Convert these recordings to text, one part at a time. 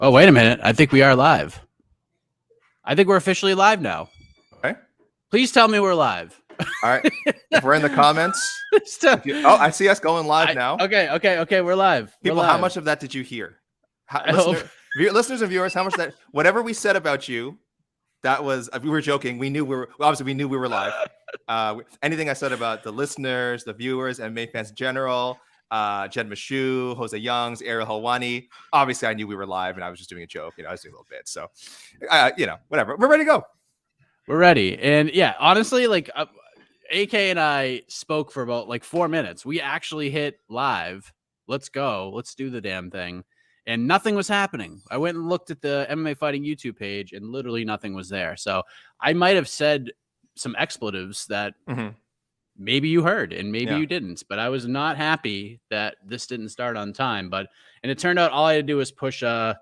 Oh, wait a minute. I think we are live. I think we're officially live now. Okay. Please tell me we're live. All right. If we're in the comments. I see us going live now. Okay. We're live. People, how much of that did you hear? Listeners and viewers, how much that whatever we said about you, that was we were joking. We knew we were live. Anything I said about the listeners, the viewers, and MMA fans in general, Jed Mashu, Jose Youngs, Ariel Helwani. Obviously, I knew we were live, and I was just doing a joke. I was doing a little bit. So, whatever. We're ready to go. We're ready. And yeah, honestly, AK and I spoke for about 4 minutes. We actually hit live. Let's go. Let's do the damn thing. And nothing was happening. I went and looked at the MMA Fighting YouTube page, and literally nothing was there. So I might have said some expletives that maybe you heard and maybe you didn't. But I was not happy that this didn't start on time. And it turned out all I had to do was push a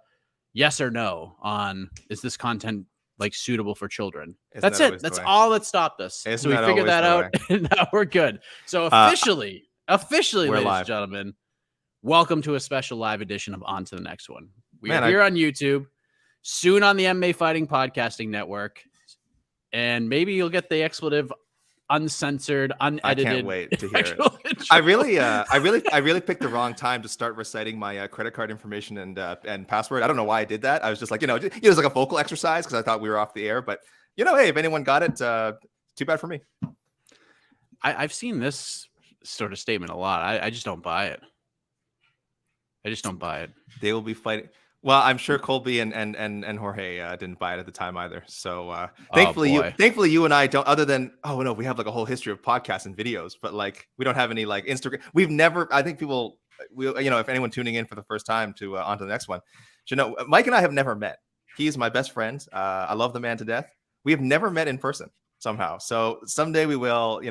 yes or no on, is this content suitable for children? That's it. That's all that stopped us. So we figured that out, and now we're good. So officially, ladies and gentlemen, welcome to a special live edition of On to the Next One. We are here on YouTube, soon on the MMA Fighting Podcasting Network, and maybe you'll get the expletive uncensored, unedited. I can't wait to hear it. I really picked the wrong time to start reciting my credit card information and password. I don't know why I did that. I was just it was like a vocal exercise because I thought we were off the air. But hey, if anyone got it, too bad for me. I've seen this sort of statement a lot. I just don't buy it. They will be fighting. Well, I'm sure Colby and Jorge didn't buy it at the time either. So thankfully you and I don't. Other than we have a whole history of podcasts and videos, but we don't have any Instagram. We've never. I think people, if anyone tuning in for the first time to On to the Next One, Mike and I have never met. He's my best friend. I love the man to death. We have never met in person somehow. So someday we will.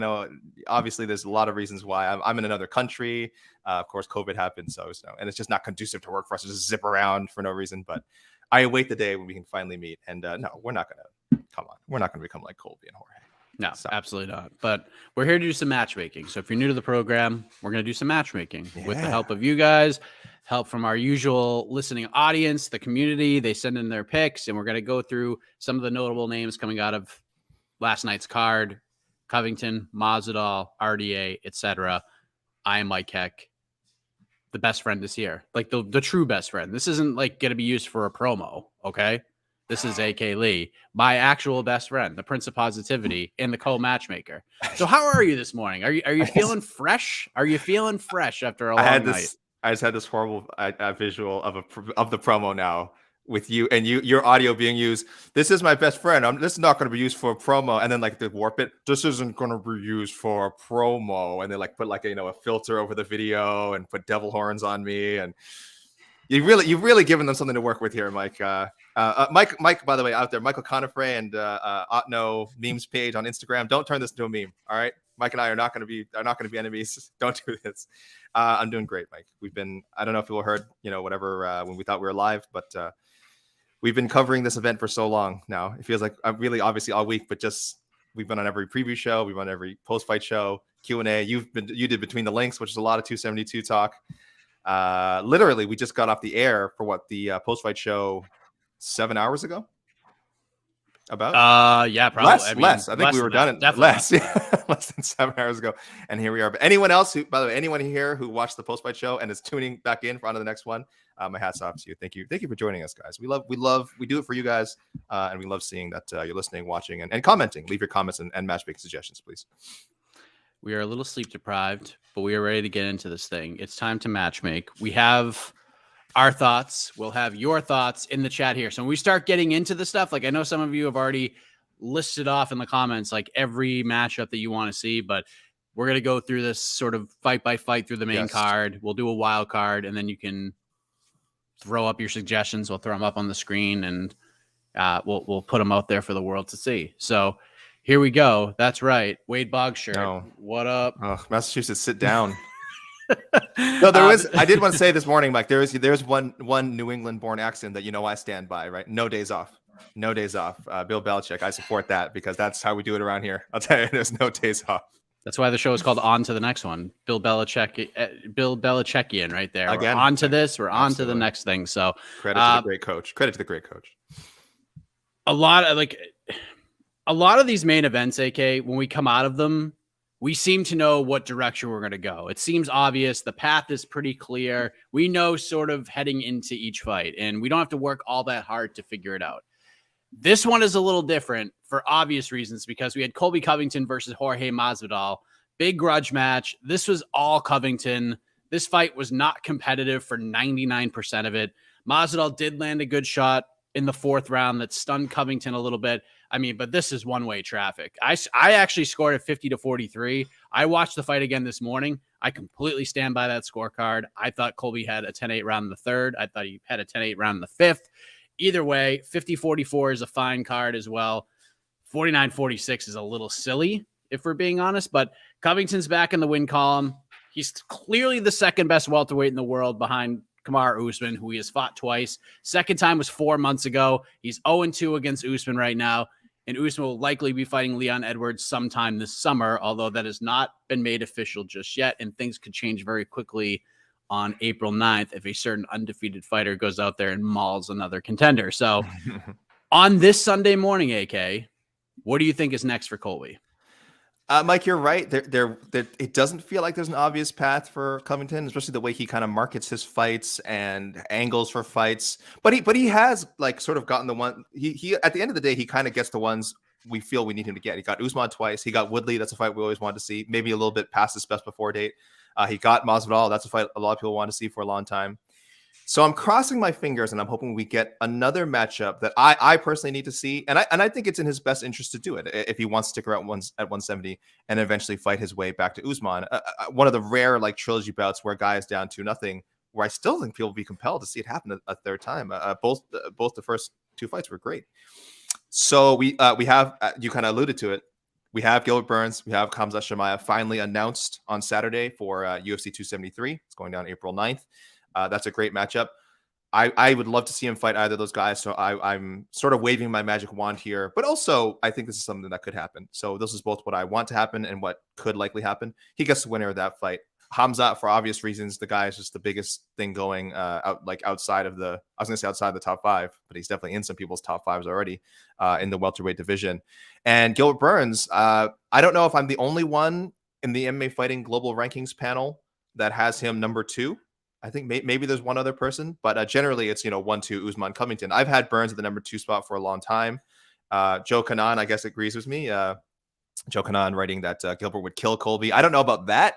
Obviously there's a lot of reasons why. I'm in another country. Of course, COVID happened, and it's just not conducive to work for us to just zip around for no reason. But I await the day when we can finally meet. And no, we're not gonna become like Colby and Jorge. No, absolutely not. But we're here to do some matchmaking. So if you're new to the program, we're gonna do some matchmaking with the help of you guys, help from our usual listening audience, the community. They send in their picks, and we're gonna go through some of the notable names coming out of last night's card: Covington, Masvidal, RDA, etc. I am Mike Heck. The best friend is here, the true best friend. This isn't going to be used for a promo. Okay. This is AK Lee, my actual best friend, the Prince of Positivity and the co-matchmaker. So how are you this morning? Are you feeling fresh? Are you feeling fresh after a long night? I just had this horrible visual of the promo now with you and your audio being used. This is my best friend. This is not going to be used for a promo. And then they warp it. This isn't going to be used for a promo. And they put a filter over the video and put devil horns on me. And you've really given them something to work with here, Mike. Mike, by the way, out there, Michael Conifray and Otno memes page on Instagram. Don't turn this into a meme. All right. Mike and I are not going to be enemies. Don't do this. I'm doing great, Mike. I don't know if people heard, when we thought we were live, but we've been covering this event for so long now. It feels like really obviously all week, but we've been on every preview show. We've been on every post-fight show, Q&A. You did Between the Links, which is a lot of 272 talk. Literally, we just got off the air for the post-fight show 7 hours ago. About? Yeah, probably. Less. I think we were done at less. Less than 7 hours ago. And here we are. But anyone else by the way, anyone here who watched the post-fight show and is tuning back in for On to the Next One, my hat's off to you. Thank you for joining us, guys. We do it for you guys, and we love seeing that you're listening, watching, and commenting. Leave your comments and matchmaking suggestions, please. We are a little sleep deprived, but we are ready to get into this thing. It's time to matchmake. We have our thoughts. We'll have your thoughts in the chat here. So when we start getting into the stuff, I know some of you have already listed off in the comments every matchup that you want to see, but we're going to go through this sort of fight by fight through the main card. We'll do a wild card, and then you can throw up your suggestions. We'll throw them up on the screen, and we'll put them out there for the world to see. So here we go. That's right. Wade Bogshirt. No. What up? Oh, Massachusetts, sit down. No, I did want to say this morning, Mike, there's one New England born accent that I stand by, right? No days off. Bill Belichick. I support that because that's how we do it around here. I'll tell you, there's no days off. That's why the show is called On to the Next One. Bill Belichickian right there. Again, we're on to this. We're on to the absolutely. next thing. So credit to the great coach. Credit to the great coach. A lot of these main events, AK, when we come out of them, we seem to know what direction we're going to go. It seems obvious. The path is pretty clear. We know sort of heading into each fight, and we don't have to work all that hard to figure it out. This one is a little different for obvious reasons because we had Colby Covington versus Jorge Masvidal. Big grudge match. This was all Covington. This fight was not competitive for 99% of it. Masvidal did land a good shot in the 4th round that stunned Covington a little bit. I mean, but this is one-way traffic. I actually scored at 50-43. I watched the fight again this morning. I completely stand by that scorecard. I thought Colby had a 10-8 round in the 3rd. I thought he had a 10-8 round in the 5th. Either way, 50-44 is a fine card as well. 49-46 is a little silly, if we're being honest, but Covington's back in the win column. He's clearly the second best welterweight in the world behind Kamaru Usman, who he has fought twice. Second time was 4 months ago. He's 0-2 against Usman right now, and Usman will likely be fighting Leon Edwards sometime this summer, although that has not been made official just yet, and things could change very quickly on April 9th if a certain undefeated fighter goes out there and mauls another contender. So on this Sunday morning, AK, what do you think is next for Colby? Mike, you're right. It doesn't feel like there's an obvious path for Covington, especially the way he kind of markets his fights and angles for fights. But he has like sort of gotten the one he at the end of the day, he kind of gets the ones we feel we need him to get. He got Usman twice. He got Woodley. That's a fight we always wanted to see. Maybe a little bit past his best before date. He got Masvidal. That's a fight a lot of people want to see for a long time. So I'm crossing my fingers and I'm hoping we get another matchup that I personally need to see. And I think it's in his best interest to do it if he wants to stick around at 170 and eventually fight his way back to Usman. One of the rare like trilogy bouts where a guy is down 2-0, where I still think people will be compelled to see it happen a third time. Both the first 2 fights were great. So we have, you kind of alluded to it, we have Gilbert Burns, we have Khamzat Chimaev finally announced on Saturday for UFC 273. It's going down April 9th. That's a great matchup. I would love to see him fight either of those guys. So I'm sort of waving my magic wand here, but also I think this is something that could happen. So this is both what I want to happen and what could likely happen. He gets the winner of that fight. Khamzat, for obvious reasons, the guy is just the biggest thing going outside of the, I was going to say outside the top 5, but he's definitely in some people's top 5s already in the welterweight division. And Gilbert Burns, I don't know if I'm the only one in the MMA Fighting Global Rankings panel that has him number 2. I think maybe there's one other person, but generally it's, 1-2 Usman Covington. I've had Burns at the number 2 spot for a long time. Joe Kanan, I guess, agrees with me. Joe Kanan writing that Gilbert would kill Colby. I don't know about that.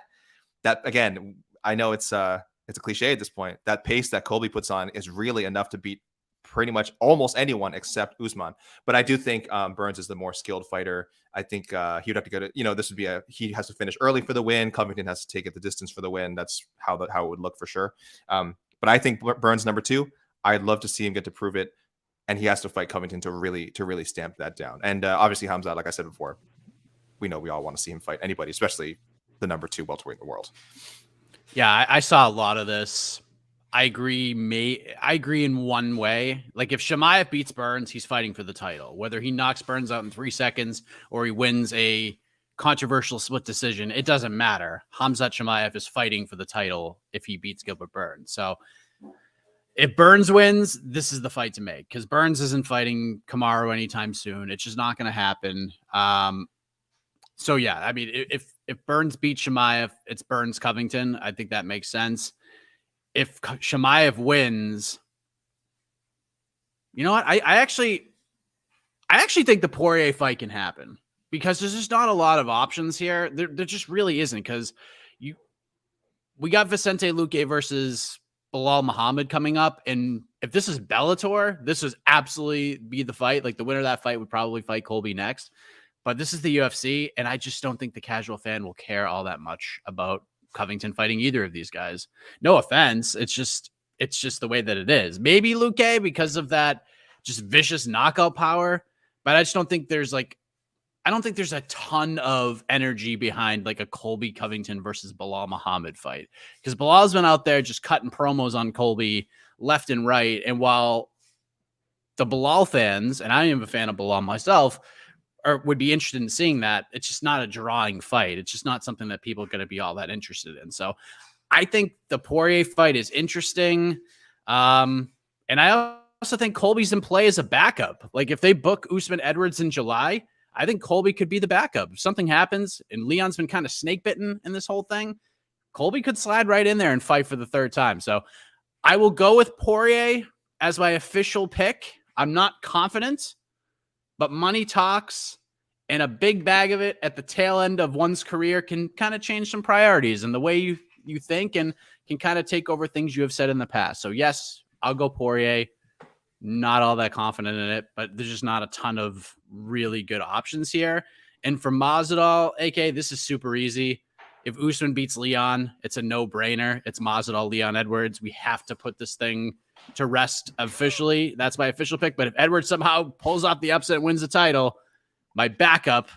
That, again, I know it's a cliche at this point. That pace that Colby puts on is really enough to beat pretty much almost anyone except Usman. But I do think Burns is the more skilled fighter. I think he would have to go to, this would be he has to finish early for the win. Covington has to take it the distance for the win. That's how it would look for sure. But I think Burns number 2, I'd love to see him get to prove it. And he has to fight Covington to really stamp that down. And obviously Khamzat, like I said before, we know we all want to see him fight anybody, especially the number 2 welterweight in the world. Yeah, I saw a lot of this. I agree in one way. Like if Chimaev beats Burns, he's fighting for the title. Whether he knocks Burns out in 3 seconds or he wins a controversial split decision, it doesn't matter. Khamzat Chimaev is fighting for the title if he beats Gilbert Burns. So if Burns wins, this is the fight to make because Burns isn't fighting Kamaru anytime soon. It's just not going to happen. So yeah, I mean, if Burns beats Chimaev, it's Burns Covington. I think that makes sense. If Chimaev wins, you know what? I actually think the Poirier fight can happen because there's just not a lot of options here. There just really isn't because we got Vicente Luque versus Bilal Muhammad coming up, and if this is Bellator, this would absolutely be the fight. Like the winner of that fight would probably fight Colby next. But this is the UFC, and I just don't think the casual fan will care all that much about Covington fighting either of these guys. No offense. It's just the way that it is. Maybe Luque because of that just vicious knockout power, but I just don't think there's a ton of energy behind like a Colby Covington versus Bilal Muhammad fight because Bilal's been out there just cutting promos on Colby left and right. And while the Bilal fans, and I am a fan of Bilal myself, or would be interested in seeing that. It's just not a drawing fight. It's just not something that people are going to be all that interested in. So I think the Poirier fight is interesting. And I also think Colby's in play as a backup. Like if they book Usman Edwards in July, I think Colby could be the backup. If something happens and Leon's been kind of snake bitten in this whole thing, Colby could slide right in there and fight for the third time. So I will go with Poirier as my official pick. I'm not confident, but money talks, and a big bag of it at the tail end of one's career can kind of change some priorities and the way you think, and can kind of take over things you have said in the past. So yes, I'll go Poirier. Not all that confident in it, but there's just not a ton of really good options here. And for Masvidal, AK, this is super easy. If Usman beats Leon, it's a no-brainer. It's Masvidal, Leon Edwards. We have to put this thing to rest officially. That's my official pick. But if Edwards somehow pulls off the upset and wins the title, my backup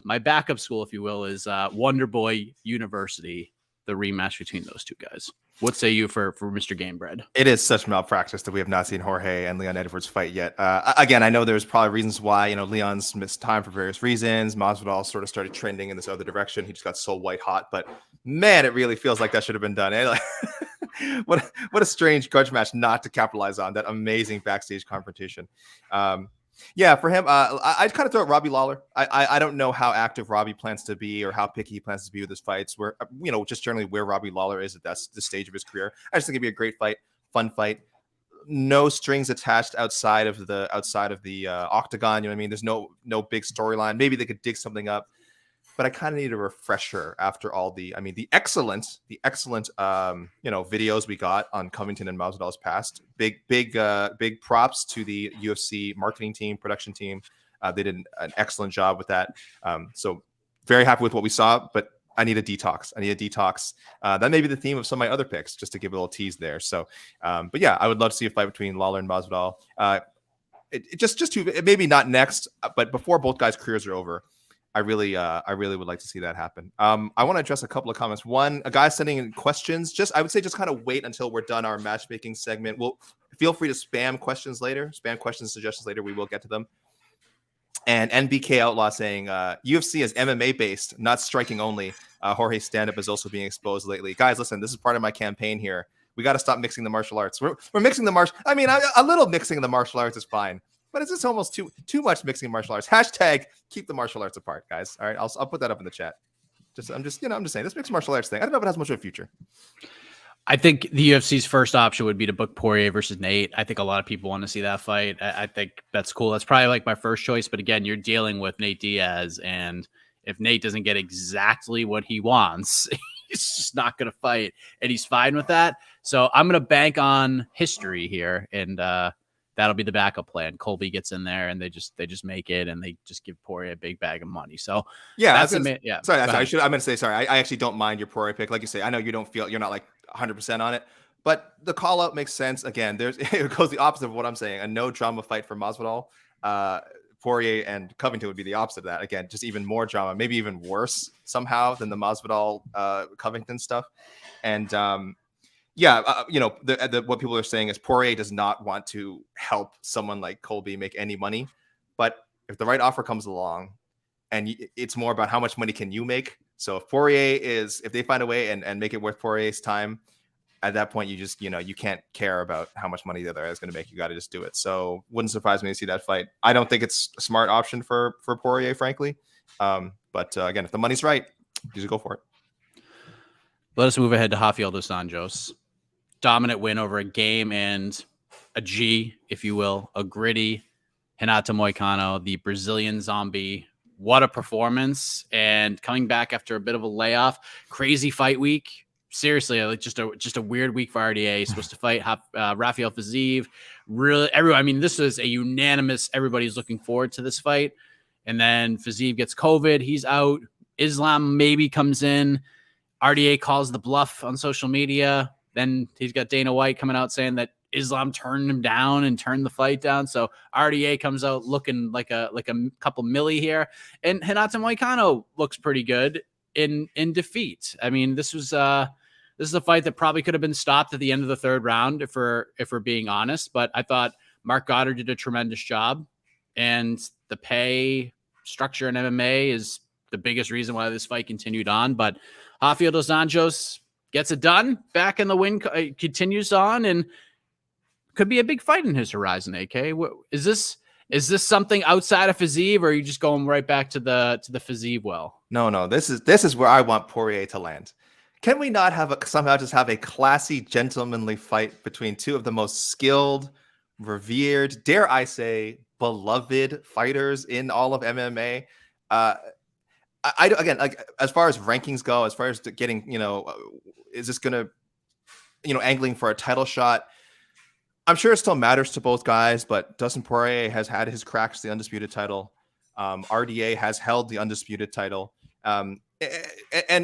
school, if you will, is Wonder Boy University, the rematch between those two guys. What say you for Mr. Gamebred? It is such malpractice that we have not seen Jorge and Leon Edwards fight yet. Again, I know there's probably reasons why, Leon's missed time for various reasons. Masvidal sort of started trending in this other direction. He just got so white hot, but man, it really feels like that should have been done. Like, what a strange grudge match not to capitalize on that amazing backstage confrontation. Yeah, for him, I'd kind of throw out Robbie Lawler. I don't know how active Robbie plans to be or how picky he plans to be with his fights. Where just generally where Robbie Lawler is at the stage of his career. I just think it'd be a great fight, fun fight. No strings attached outside of the octagon. You know what I mean? There's no big storyline. Maybe they could dig something up, but I kind of need a refresher after all the excellent videos we got on Covington and Masvidal's past. Big props to the UFC marketing team, production team. They did an excellent job with that. So very happy with what we saw, but I need a detox. That may be the theme of some of my other picks, just to give a little tease there. So, but yeah, I would love to see a fight between Lawler and Masvidal. Maybe not next, but before both guys' careers are over. I really would like to see that happen. I want to address a couple of comments. One, a guy sending in questions. I would say just kind of wait until we're done our matchmaking segment. Feel free to spam questions later. Spam questions, suggestions later. We will get to them. And NBK Outlaw saying UFC is MMA based, not striking only. Jorge's stand-up is also being exposed lately. Guys, listen, this is part of my campaign here. We got to stop mixing the martial arts. We're mixing the martial. I mean, a little mixing the martial arts is fine. But it's just almost too much mixing martial arts. Hashtag keep the martial arts apart, guys. All right, I'll put that up in the chat. I'm just saying this mixed martial arts thing. I don't know if it has much of a future. I think the UFC's first option would be to book Poirier versus Nate. I think a lot of people want to see that fight. I think that's cool. That's probably like my first choice. But again, you're dealing with Nate Diaz, and if Nate doesn't get exactly what he wants, he's just not going to fight, and he's fine with that. So I'm going to bank on history here, and that'll be the backup plan. Colby gets in there, and they just make it, and they just give Poirier a big bag of money. So yeah, I'm going to say sorry. I actually don't mind your Poirier pick. Like you say, I know you're not like 100% on it, but the call out makes sense. Again, it goes the opposite of what I'm saying. A no drama fight for Masvidal. Poirier and Covington would be the opposite of that. Again, just even more drama, maybe even worse somehow than the Masvidal Covington stuff. And what people are saying is Poirier does not want to help someone like Colby make any money. But if the right offer comes along, and it's more about how much money can you make. So if they find a way and make it worth Poirier's time, at that point, you just, you can't care about how much money the other guy is going to make. You got to just do it. So wouldn't surprise me to see that fight. I don't think it's a smart option for Poirier, frankly. But again, if the money's right, you just go for it. Let us move ahead to Rafael dos Anjos. Dominant win over a game and a G, if you will, a gritty Renato Moicano, the Brazilian zombie. What a performance. And coming back after a bit of a layoff, crazy fight week. Seriously, like just a weird week for RDA. He's supposed to fight Rafael Fiziev. Really, everyone. I mean, this was a unanimous. Everybody's looking forward to this fight. And then Fiziev gets COVID. He's out. Islam maybe comes in. RDA calls the bluff on social media. Then he's got Dana White coming out saying that Islam turned him down and turned the fight down. So RDA comes out looking like a couple milli here. And Renato Moicano looks pretty good in defeat. I mean, this is a fight that probably could have been stopped at the end of the third round if we're being honest. But I thought Mark Goddard did a tremendous job, and the pay structure in MMA is the biggest reason why this fight continued on. But Rafael dos Anjos gets it done, back in the win, continues on, and could be a big fight in his horizon. AK, is this something outside of Fiziev, or are you just going right back to the Fiziev well? No. This is where I want Poirier to land. Can we not somehow just have a classy, gentlemanly fight between two of the most skilled, revered, dare I say, beloved fighters in all of MMA? Again, like, as far as rankings go, as far as getting, is this gonna, angling for a title shot? I'm sure it still matters to both guys, but Dustin Poirier has had his cracks to the undisputed title. RDA has held the undisputed title. And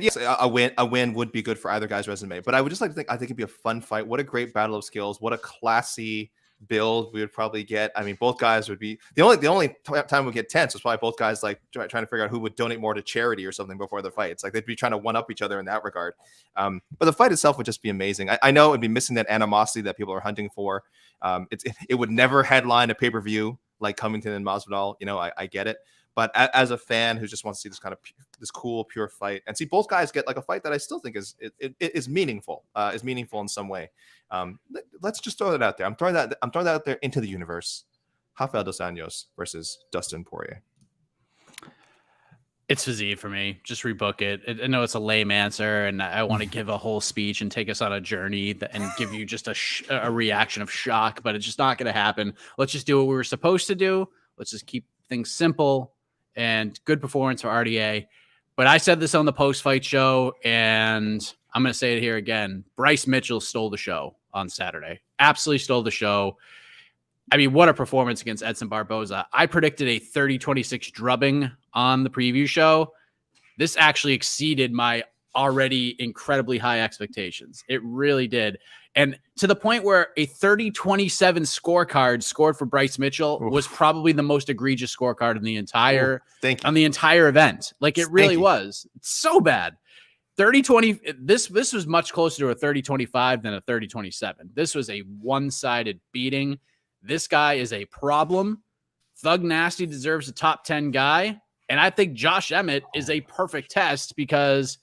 yes, a win would be good for either guy's resume. But I would just like to think, I think it'd be a fun fight. What a great battle of skills. What a classy build we would probably get. I mean, both guys would be the only time we get tense was probably both guys like trying to figure out who would donate more to charity or something before the fight. It's like they'd be trying to one up each other in that regard. But the fight itself would just be amazing. I know it'd be missing that animosity that people are hunting for. It would never headline a pay-per-view like Covington and Masvidal. I get it. But as a fan who just wants to see this kind of this cool, pure fight and see both guys get like a fight that I still think is meaningful, in some way. Let's just throw that out there. I'm throwing that out there into the universe. Rafael dos Anjos versus Dustin Poirier. It's Fiziev for me. Just rebook it. I know it's a lame answer, and I want to give a whole speech and take us on a journey and give you just a reaction of shock, but it's just not going to happen. Let's just do what we were supposed to do. Let's just keep things simple. And good performance for RDA. But I said this on the post-fight show, and I'm going to say it here again. Bryce Mitchell stole the show on Saturday. Absolutely stole the show. I mean, what a performance against Edson Barboza. I predicted a 30-26 drubbing on the preview show. This actually exceeded my already incredibly high expectations. It really did. And to the point where a 30-27 scorecard scored for Bryce Mitchell was probably the most egregious scorecard in the entire event. Like, it really was. It's so bad. 30-20. This was much closer to a 30-25 than a 30-27. This was a one-sided beating. This guy is a problem. Thug Nasty deserves a top 10 guy. And I think Josh Emmett is a perfect test, because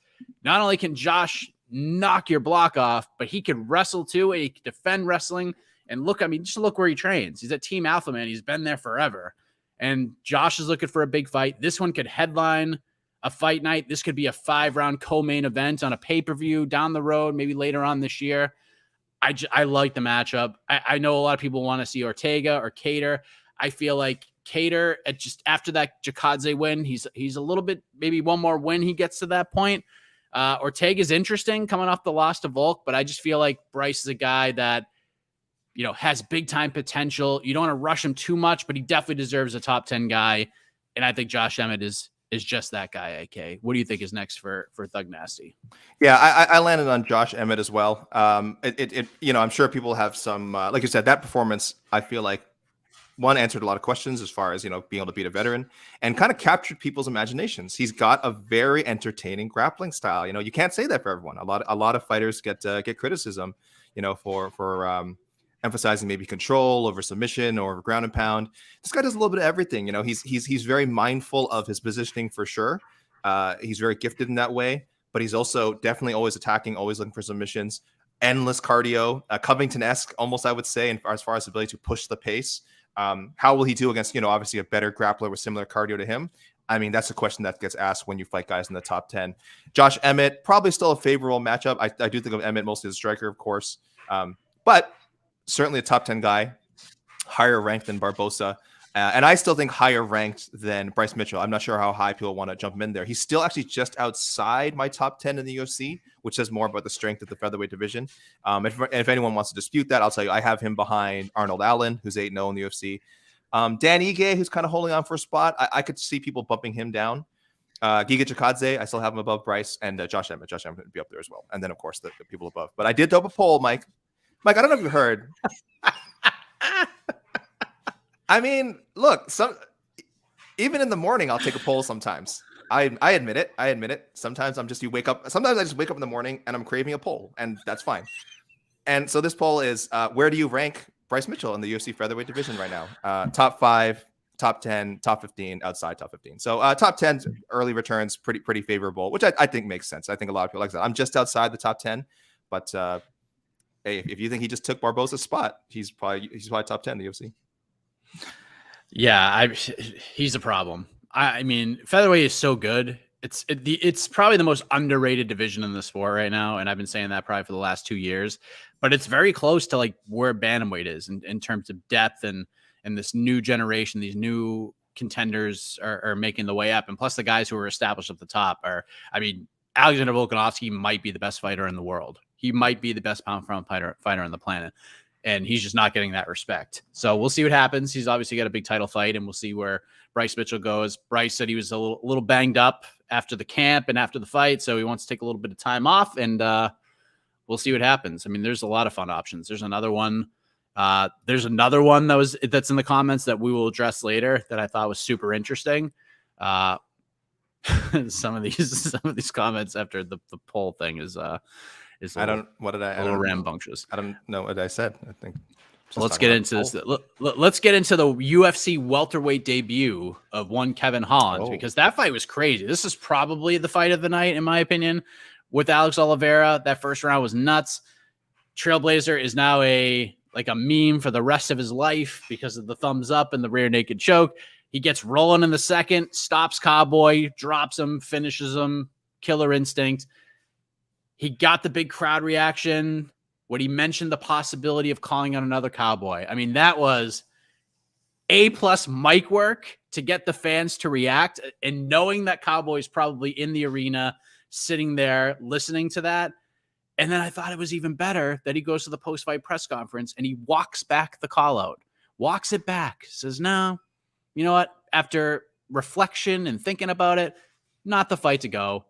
not only can Josh knock your block off, but he can wrestle too, and he can defend wrestling. And look, I mean, just look where he trains. He's at Team Alpha Man. He's been there forever. And Josh is looking for a big fight. This one could headline a fight night. This could be a 5-round co-main event on a pay-per-view down the road, maybe later on this year. I like the matchup. I know a lot of people want to see Ortega or Cater. I feel like Cater, just after that Jakadze win, he's a little bit, maybe one more win he gets to that point. Ortega's interesting coming off the loss to Volk, but I just feel like Bryce is a guy that, has big time potential. You don't want to rush him too much, but he definitely deserves a top 10 guy. And I think Josh Emmett is just that guy. AK, what do you think is next for Thug Nasty? Yeah, I landed on Josh Emmett as well. I'm sure people have some, like you said, that performance, I feel like, one, answered a lot of questions as far as, being able to beat a veteran, and kind of captured people's imaginations. He's got a very entertaining grappling style. You can't say that for everyone. A lot of fighters get criticism, for emphasizing maybe control over submission or ground and pound. This guy does a little bit of everything. He's very mindful of his positioning for sure. He's very gifted in that way, but he's also definitely always attacking, always looking for submissions. Endless cardio, Covington-esque almost, I would say, as far as the ability to push the pace. How will he do against, obviously a better grappler with similar cardio to him? I mean, that's a question that gets asked when you fight guys in the top 10. Josh Emmett, probably still a favorable matchup. I do think of Emmett mostly as a striker, of course. But certainly a top 10 guy, higher ranked than Barboza. And I still think higher ranked than Bryce Mitchell. I'm not sure how high people want to jump him in there. He's still actually just outside my top 10 in the UFC, which says more about the strength of the featherweight division. If anyone wants to dispute that, I'll tell you, I have him behind Arnold Allen, who's 8-0 in the UFC. Dan Ige, who's kind of holding on for a spot. I could see people bumping him down. Giga Chikadze, I still have him above Bryce, and Josh Emmett. Josh Emmett would be up there as well. And then, of course, the people above. But I did throw up a poll, Mike. I don't know if you heard. I mean, look, even in the morning, I'll take a poll sometimes. I admit it. Sometimes sometimes I just wake up in the morning and I'm craving a poll, and that's fine. And so this poll is, where do you rank Bryce Mitchell in the UFC featherweight division right now? Top 5, top 10, top 15, outside top 15. So top 10 early returns, pretty favorable, which I think makes sense. I think a lot of people like that. I'm just outside the top 10, but hey, if you think he just took Barbosa's spot, he's probably top 10 in the UFC. Yeah, he's a problem. I mean, featherweight is so good. It's probably the most underrated division in the sport right now, and I've been saying that probably for the last 2 years. But it's very close to like where bantamweight is in terms of depth and this new generation, these new contenders are making the way up, and plus the guys who are established at the top are. I mean, Alexander Volkanovski might be the best fighter in the world. He might be the best pound-for-pound fighter on the planet. And he's just not getting that respect. So we'll see what happens. He's obviously got a big title fight, and we'll see where Bryce Mitchell goes. Bryce said he was a little banged up after the camp and after the fight, so he wants to take a little bit of time off, and we'll see what happens. I mean, there's a lot of fun options. There's another one. There's another one that's in the comments that we will address later that I thought was super interesting. Some of these comments after the poll thing is rambunctious. I don't know what I said. I think. So let's get into this. Let's get into the UFC welterweight debut of one Kevin Holland, because that fight was crazy. This is probably the fight of the night, in my opinion, with Alex Oliveira. That first round was nuts. Trailblazer is now a meme for the rest of his life because of the thumbs up and the rear naked choke. He gets rolling in the second, stops Cowboy, drops him, finishes him. Killer instinct. He got the big crowd reaction when he mentioned the possibility of calling out another Cowboy. I mean, that was A+ mic work to get the fans to react, and knowing that Cowboy's probably in the arena, sitting there, listening to that. And then I thought it was even better that he goes to the post-fight press conference and he walks back the call out, walks it back, says, no, you know what? After reflection and thinking about it, not the fight to go.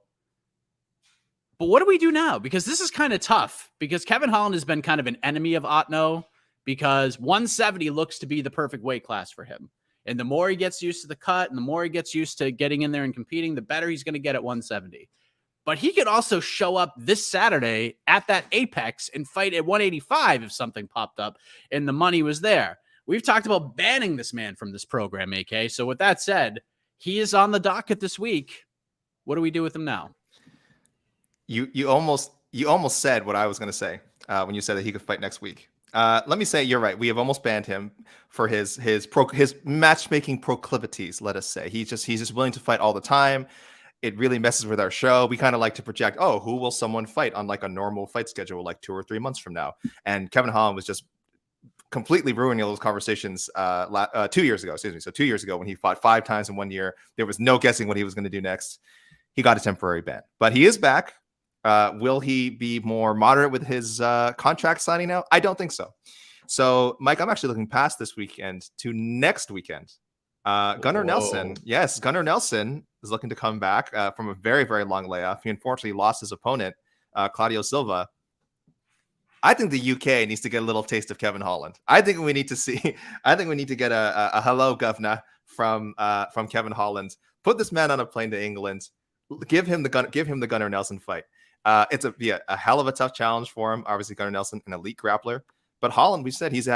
But what do we do now? Because this is kind of tough, because Kevin Holland has been kind of an enemy of Otno, because 170 looks to be the perfect weight class for him. And the more he gets used to the cut and the more he gets used to getting in there and competing, the better he's going to get at 170. But he could also show up this Saturday at that Apex and fight at 185 if something popped up and the money was there. We've talked about banning this man from this program, AK. So with that said, he is on the docket this week. What do we do with him now? You almost said what I was going to say when you said that he could fight next week. Let me say you're right. We have almost banned him for his matchmaking proclivities. Let us say he's just willing to fight all the time. It really messes with our show. We kind of like to project, who will someone fight on like a normal fight schedule, like 2 or 3 months from now? And Kevin Holland was just completely ruining those conversations 2 years ago. Excuse me. So 2 years ago, when he fought 5 times in 1 year, there was no guessing what he was going to do next. He got a temporary ban, but he is back. Will he be more moderate with his contract signing now? I don't think so. So, Mike, I'm actually looking past this weekend to next weekend. Gunnar Nelson is looking to come back from a very, very long layoff. He unfortunately lost his opponent, Claudio Silva. I think the UK needs to get a little taste of Kevin Holland. I think we need to get a hello, governor, from Kevin Holland. Put this man on a plane to England. Give him the Gunnar Nelson fight. It's a hell of a tough challenge for him. Obviously, Gunnar Nelson, an elite grappler, but Holland, we said he's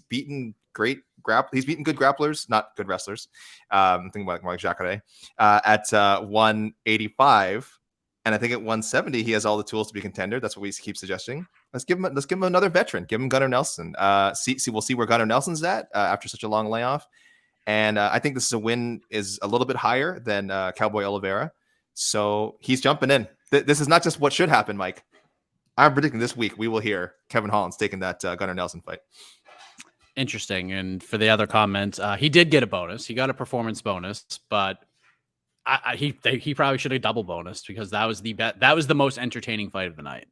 beaten good grapplers, not good wrestlers. I'm thinking about like Jacare at 185, and I think at 170 he has all the tools to be a contender. That's what we keep suggesting. Let's give him another veteran. Give him Gunnar Nelson. We'll see where Gunnar Nelson's at after such a long layoff, and I think this is a win is a little bit higher than Cowboy Oliveira, so he's jumping in. This is not just what should happen, Mike. I'm predicting this week we will hear Kevin Holland's taking that Gunnar Nelson fight. Interesting. And for the other comment, he did get a bonus. He got a performance bonus, but he probably should have double bonus, because that was the most entertaining fight of the night.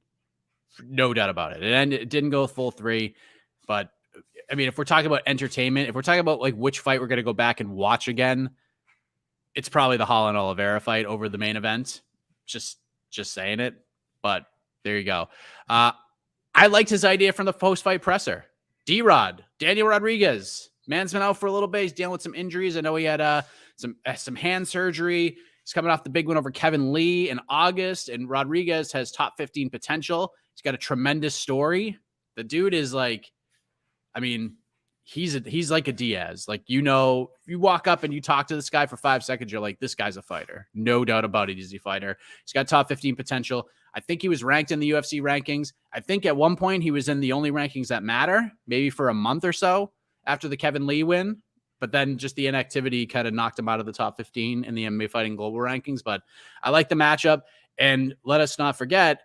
No doubt about it. And it didn't go full 3, but I mean, if we're talking about entertainment, if we're talking about like which fight we're going to go back and watch again, it's probably the Holland Oliveira fight over the main event. Just saying it, but there you go. I liked his idea from the post-fight presser. D-Rod, Daniel Rodriguez, man's been out for a little bit. He's dealing with some injuries. I know he had some hand surgery. He's coming off the big win over Kevin Lee in August, and Rodriguez has top 15 potential. He's got a tremendous story. The dude is like, I mean, he's like a Diaz. Like, if you walk up and you talk to this guy for 5 seconds, you're like, this guy's a fighter. No doubt about it. He's a fighter. He's got top 15 potential. I think he was ranked in the UFC rankings. I think at one point he was in the only rankings that matter, maybe for a month or so after the Kevin Lee win. But then just the inactivity kind of knocked him out of the top 15 in the MMA Fighting Global rankings. But I like the matchup. And let us not forget,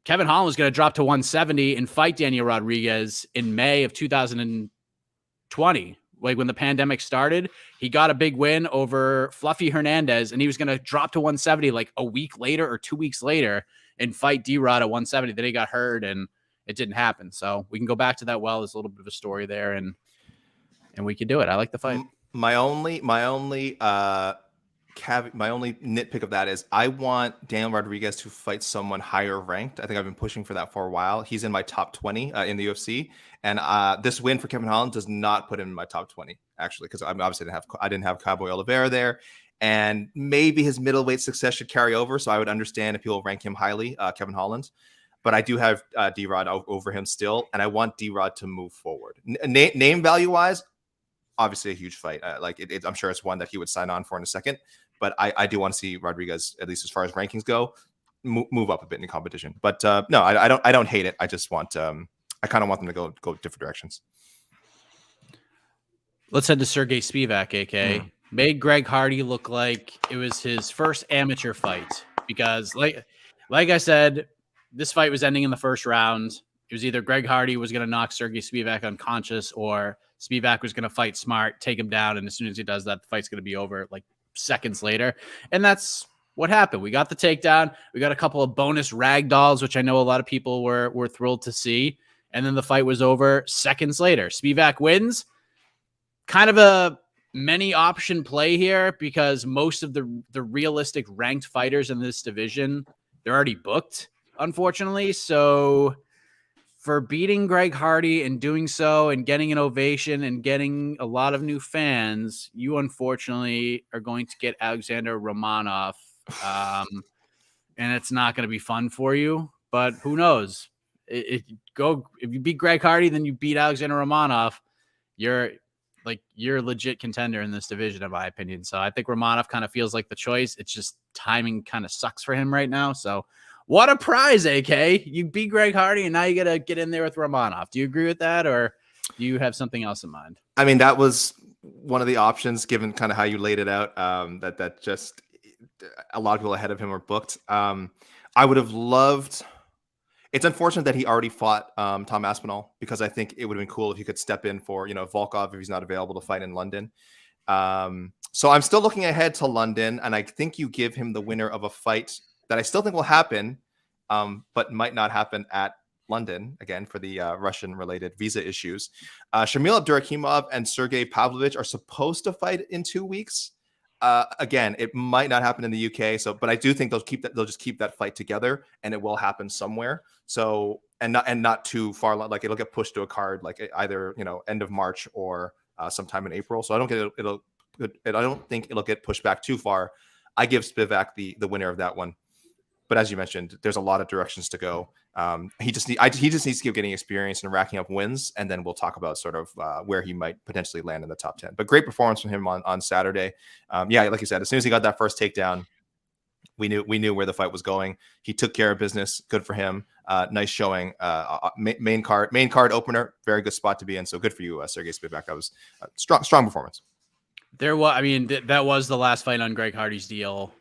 Kevin Holland was going to drop to 170 and fight Daniel Rodriguez in May of 2020. Like when the pandemic started, he got a big win over Fluffy Hernandez, and he was going to drop to 170 like a week later or 2 weeks later and fight D-Rod at 170. Then he got hurt and it didn't happen. So we can go back to that. Well, there's a little bit of a story there, and we could do it. I like the fight. My only nitpick of that is I want Daniel Rodriguez to fight someone higher ranked. I think I've been pushing for that for a while. He's in my top 20 in the UFC, and this win for Kevin Holland does not put him in my top 20 actually, because I obviously didn't have Cowboy Oliveira there, and maybe his middleweight success should carry over. So I would understand if people rank him highly, Kevin Holland. But I do have D-Rod over him still, and I want D-Rod to move forward. Name value wise, obviously a huge fight. I'm sure it's one that he would sign on for in a second. But I do want to see Rodriguez, at least as far as rankings go, move up a bit in competition. But no, I don't hate it. I just want I kind of want them to go different directions. Let's head to Sergey Spivak, AK. Made Greg Hardy look like it was his first amateur fight because, like I said, this fight was ending in the first round. It was either Greg Hardy was going to knock Sergey Spivak unconscious, or Spivak was going to fight smart, take him down, and as soon as he does that, the fight's going to be over like seconds later. And that's what happened. We got the takedown. We got a couple of bonus ragdolls, which I know a lot of people were thrilled to see. And then the fight was over seconds later. Spivak wins. Kind of a many option play here because most of the realistic ranked fighters in this division, they're already booked, unfortunately. So for beating Greg Hardy and doing so and getting an ovation and getting a lot of new fans, you unfortunately are going to get Alexander Romanov. And it's not going to be fun for you, but who knows? If you beat Greg Hardy, then you beat Alexander Romanov, you're a legit contender in this division, in my opinion. So I think Romanov kind of feels like the choice. It's just timing kind of sucks for him right now. So what a prize, AK. You beat Greg Hardy, and now you got to get in there with Romanov. Do you agree with that, or do you have something else in mind? I mean, that was one of the options, given kind of how you laid it out, that just a lot of people ahead of him were booked. I would have loved... It's unfortunate that he already fought Tom Aspinall, because I think it would have been cool if he could step in for, Volkov if he's not available to fight in London. So I'm still looking ahead to London, and I think you give him the winner of a fight that I still think will happen, but might not happen at London, again, for the Russian-related visa issues. Shamil Abdurakhimov and Sergey Pavlovich are supposed to fight in 2 weeks. Again, it might not happen in the UK, but I do think they'll just keep that fight together, and it will happen somewhere. So, and not too far, like it'll get pushed to a card, like either end of March or sometime in April. So I don't think it'll get pushed back too far. I give Spivak the winner of that one. But as you mentioned, there's a lot of directions to go. He just needs to keep getting experience and racking up wins, and then we'll talk about sort of where he might potentially land in the top 10. But great performance from him on Saturday. Yeah, like you said, as soon as he got that first takedown, we knew where the fight was going. He took care of business. Good for him. Nice showing. Main card opener. Very good spot to be in. So good for you, Sergey Spivak. That was a strong performance. That was the last fight on Greg Hardy's deal.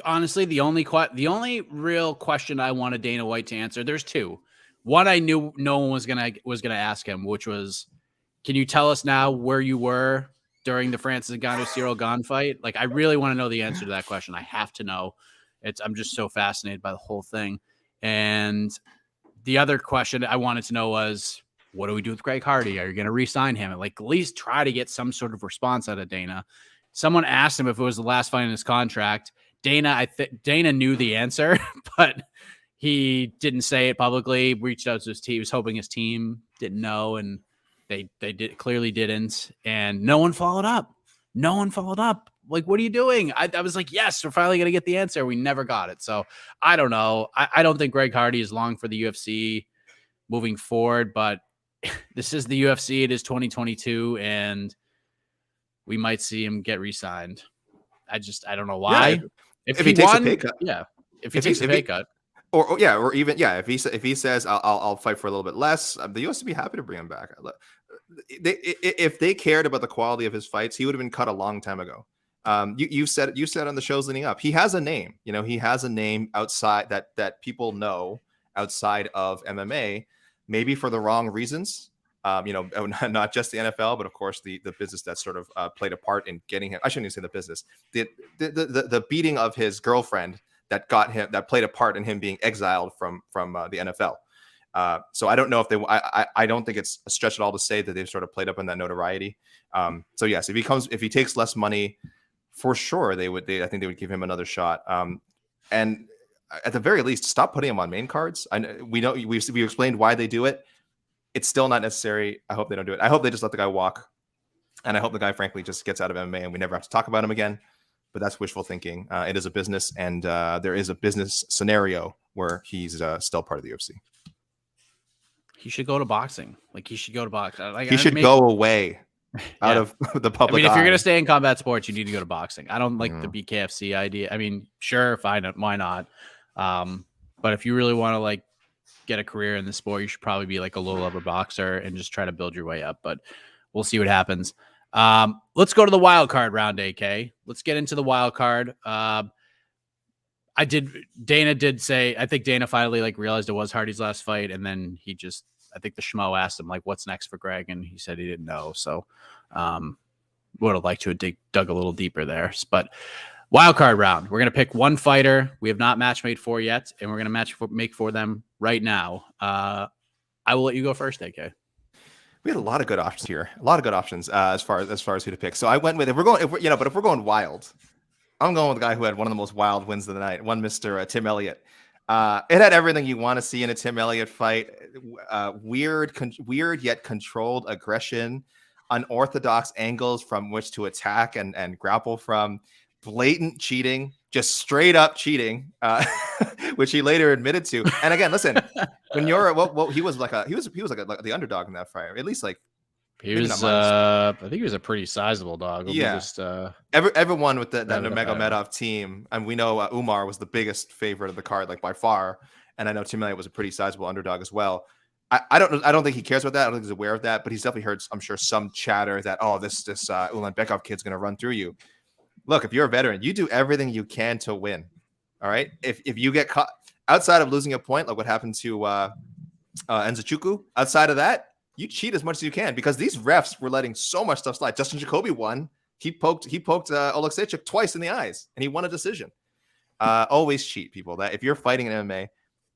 Honestly, the only real question I wanted Dana White to answer, there's two. One, I knew no one was gonna ask him, which was, can you tell us now where you were during the Francis Ngannou-Ciryl Gane fight? Like, I really want to know the answer to that question. I have to know. I'm just so fascinated by the whole thing. And the other question I wanted to know was, what do we do with Greg Hardy? Are you going to re-sign him? And at least try to get some sort of response out of Dana. Someone asked him if it was the last fight in his contract. Dana knew the answer, but he didn't say it publicly. Reached out to his team. He was hoping his team didn't know, and they clearly didn't. And no one followed up. Like, what are you doing? I was like, yes, we're finally going to get the answer. We never got it. So I don't know. I don't think Greg Hardy is long for the UFC moving forward, but this is the UFC. It is 2022, and we might see him get re-signed. I don't know why. Yeah, If if he he takes won, a pay cut, yeah. If he takes a pay cut, or even if he says I'll fight for a little bit less, the UFC would be happy to bring him back. If they cared about the quality of his fights, he would have been cut a long time ago. You said on the shows leading up, he has a name. He has a name outside that people know outside of MMA, maybe for the wrong reasons. Not just the NFL, but of course the business that sort of played a part in getting him. I shouldn't even say the business. The beating of his girlfriend that played a part in him being exiled from the NFL. So I don't know if I don't think it's a stretch at all to say that they've sort of played up on that notoriety. So yes, if he takes less money, for sure I think they would give him another shot. And at the very least, stop putting him on main cards. We explained why they do it. It's still not necessary. I hope they don't do it. I hope they just let the guy walk. And I hope the guy, frankly, just gets out of MMA and we never have to talk about him again. But that's wishful thinking. It is a business, and there is a business scenario where he's still part of the UFC. he should go to boxing. He should go to boxing. He should go away out of the public if eye. you're going to stay in combat sports, you need to go to boxing. I don't like the BKFC idea. I mean, sure, fine. Why not? But if you really want to get a career in the sport, you should probably be a low level boxer and just try to build your way up. But we'll see what happens. Let's go to the wild card round, AK. Let's get into the wild card. Dana did say, I think Dana finally realized it was Hardy's last fight. And then I think the schmo asked him what's next for Greg. And he said he didn't know. So, would have liked to have dug a little deeper there, but wild card round. We're going to pick one fighter we have not match made for yet. And we're going to make for them right now. I will let you go first, AK. We had a lot of good options here. A lot of good options as far as who to pick. So I went with if we're going wild, I'm going with the guy who had one of the most wild wins of the night. One Mr. Tim Elliott. It had everything you want to see in a Tim Elliott fight. Weird yet controlled aggression, unorthodox angles from which to attack and grapple from, blatant cheating, just straight up cheating, which he later admitted to. And again, listen, when you're he was the underdog in that fight, at least he was. I think he was a pretty sizable dog. Yeah, everyone with that Nurmagomedov team, and we know Umar was the biggest favorite of the card, by far. And I know Tim Elliott was a pretty sizable underdog as well. I don't think he cares about that. I don't think he's aware of that, but he's definitely heard, I'm sure, some chatter that this Ulanbekov kid's going to run through you. Look, if you're a veteran, you do everything you can to win. All right. If you get caught outside of losing a point, like what happened to Nzechukwu, outside of that, you cheat as much as you can, because these refs were letting so much stuff slide. Justin Jacoby won. He poked Oleksiejczuk twice in the eyes, and he won a decision. Always cheat, people. That if you're fighting in MMA,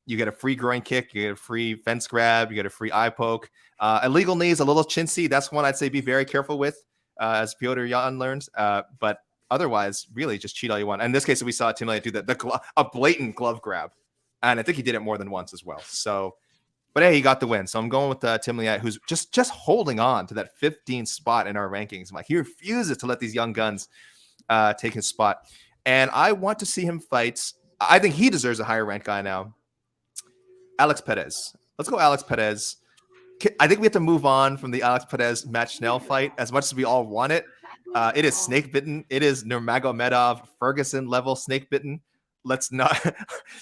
you get a free groin kick, you get a free fence grab, you get a free eye poke. Illegal knees, a little chintzy. That's one I'd say be very careful with, as Piotr Jan learns. But otherwise, really just cheat all you want. And in this case, we saw Tim Elliott do a blatant glove grab. And I think he did it more than once as well. So, but hey, he got the win. So I'm going with Tim Elliott, who's just holding on to that 15th spot in our rankings. He refuses to let these young guns take his spot. And I want to see him fight. I think he deserves a higher ranked guy now. Alex Perez. Let's go Alex Perez. I think we have to move on from the Alex Perez Matt Schnell fight as much as we all want it. It is snake bitten. It is Nurmagomedov Ferguson level snake bitten. Let's not.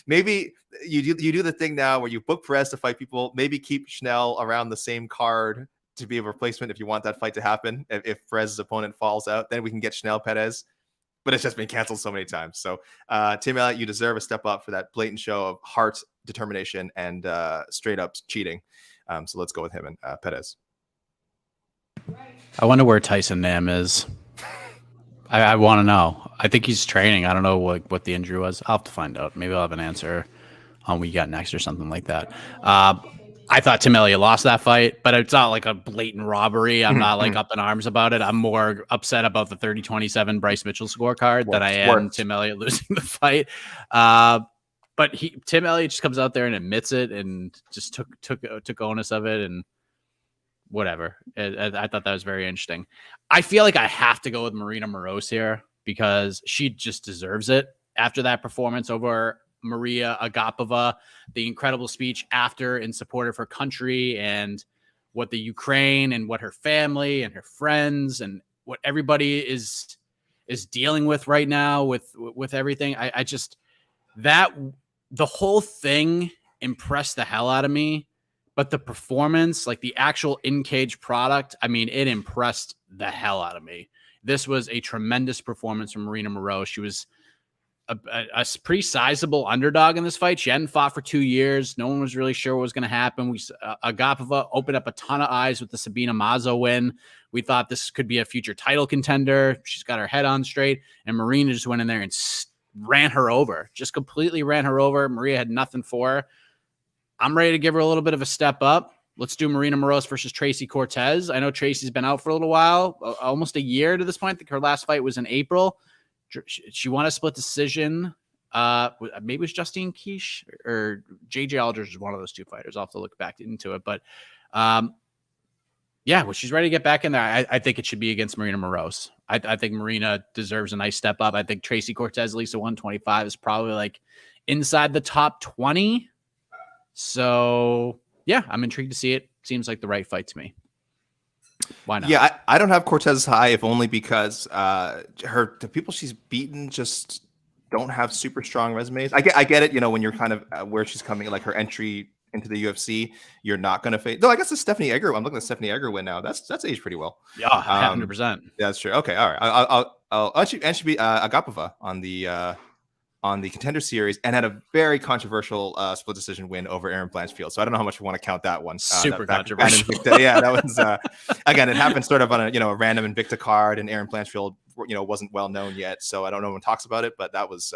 Maybe you do the thing now where you book Perez to fight people. Maybe keep Schnell around the same card to be a replacement if you want that fight to happen. If Perez's opponent falls out, then we can get Schnell Perez. But it's just been canceled so many times. So Tim Elliott, you deserve a step up for that blatant show of heart, determination, and straight up cheating. So let's go with him and Perez. I wonder where Tyson Nam is. I want to know. I think he's training. I don't know what the injury was. I'll have to find out. Maybe I'll have an answer on what you got next or something like that. I thought Tim Elliott lost that fight, but it's not like a blatant robbery. I'm not up in arms about it. I'm more upset about the 30-27 Bryce Mitchell scorecard than I am Tim Elliott losing the fight. But Tim Elliott just comes out there and admits it and just took onus of it and whatever. I thought that was very interesting. I feel like I have to go with Marina Moroz here because she just deserves it after that performance over Maria Agapova, the incredible speech after in support of her country and what the Ukraine and what her family and her friends and what everybody is dealing with right now with everything. I just, that the whole thing impressed the hell out of me, but the performance, like the actual in-cage product, I mean, it impressed the hell out of me. This was a tremendous performance from Marina Moreau. She was a pretty sizable underdog in this fight. She hadn't fought for 2 years. No one was really sure what was going to happen. Agapova opened up a ton of eyes with the Sabina Mazo win. We thought this could be a future title contender. She's got her head on straight, and Marina just went in there and ran her over, just completely ran her over. Maria had nothing for her. I'm ready to give her a little bit of a step up. Let's do Marina Moreau versus Tracy Cortez. I know Tracy's been out for a little while, almost a year to this point. I think her last fight was in April. She won a split decision. Maybe it was Justine Quiche or JJ Aldridge is one of those two fighters. I'll have to look back into it. But yeah, well, she's ready to get back in there. I think it should be against Marina Moreau. I think Marina deserves a nice step up. I think Tracy Cortez, at least at 125, is probably like inside the top 20. So yeah, I'm intrigued to see it. Seems like the right fight to me. Why not? Yeah, I don't have Cortez high, if only because the people she's beaten just don't have super strong resumes. I get it, when you're kind of where she's coming, like her entry into the UFC, you're not going to face. Though I guess the Stephanie Egger. I'm looking at Stephanie Egger win now. That's aged pretty well. Yeah, 100%. That's true. Okay, all right. I'll she beat Agapova on the Contender Series and had a very controversial split decision win over Erin Blanchfield. So I don't know how much we want to count that one. Super controversial. Yeah, that was again. It happened sort of on a random Invicta card, and Erin Blanchfield wasn't well known yet, so I don't know when talks about it. But that was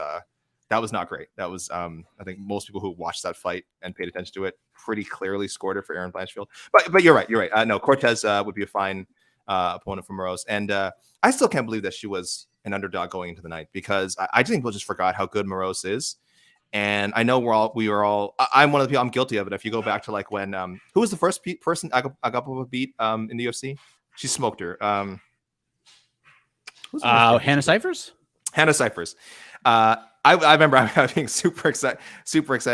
not great. That was I think most people who watched that fight and paid attention to it pretty clearly scored it for Erin Blanchfield. But you're right. No, Cortez would be a fine opponent for Moreau, and I still can't believe that she was an underdog going into the night, because I think people just forgot how good Moreau is. And I know I'm one of the people, I'm guilty of it. If you go back to like when, who was the first person Agapova beat in the UFC? She smoked her. Hannah Cyphers? Hannah Cyphers. I remember being super excited.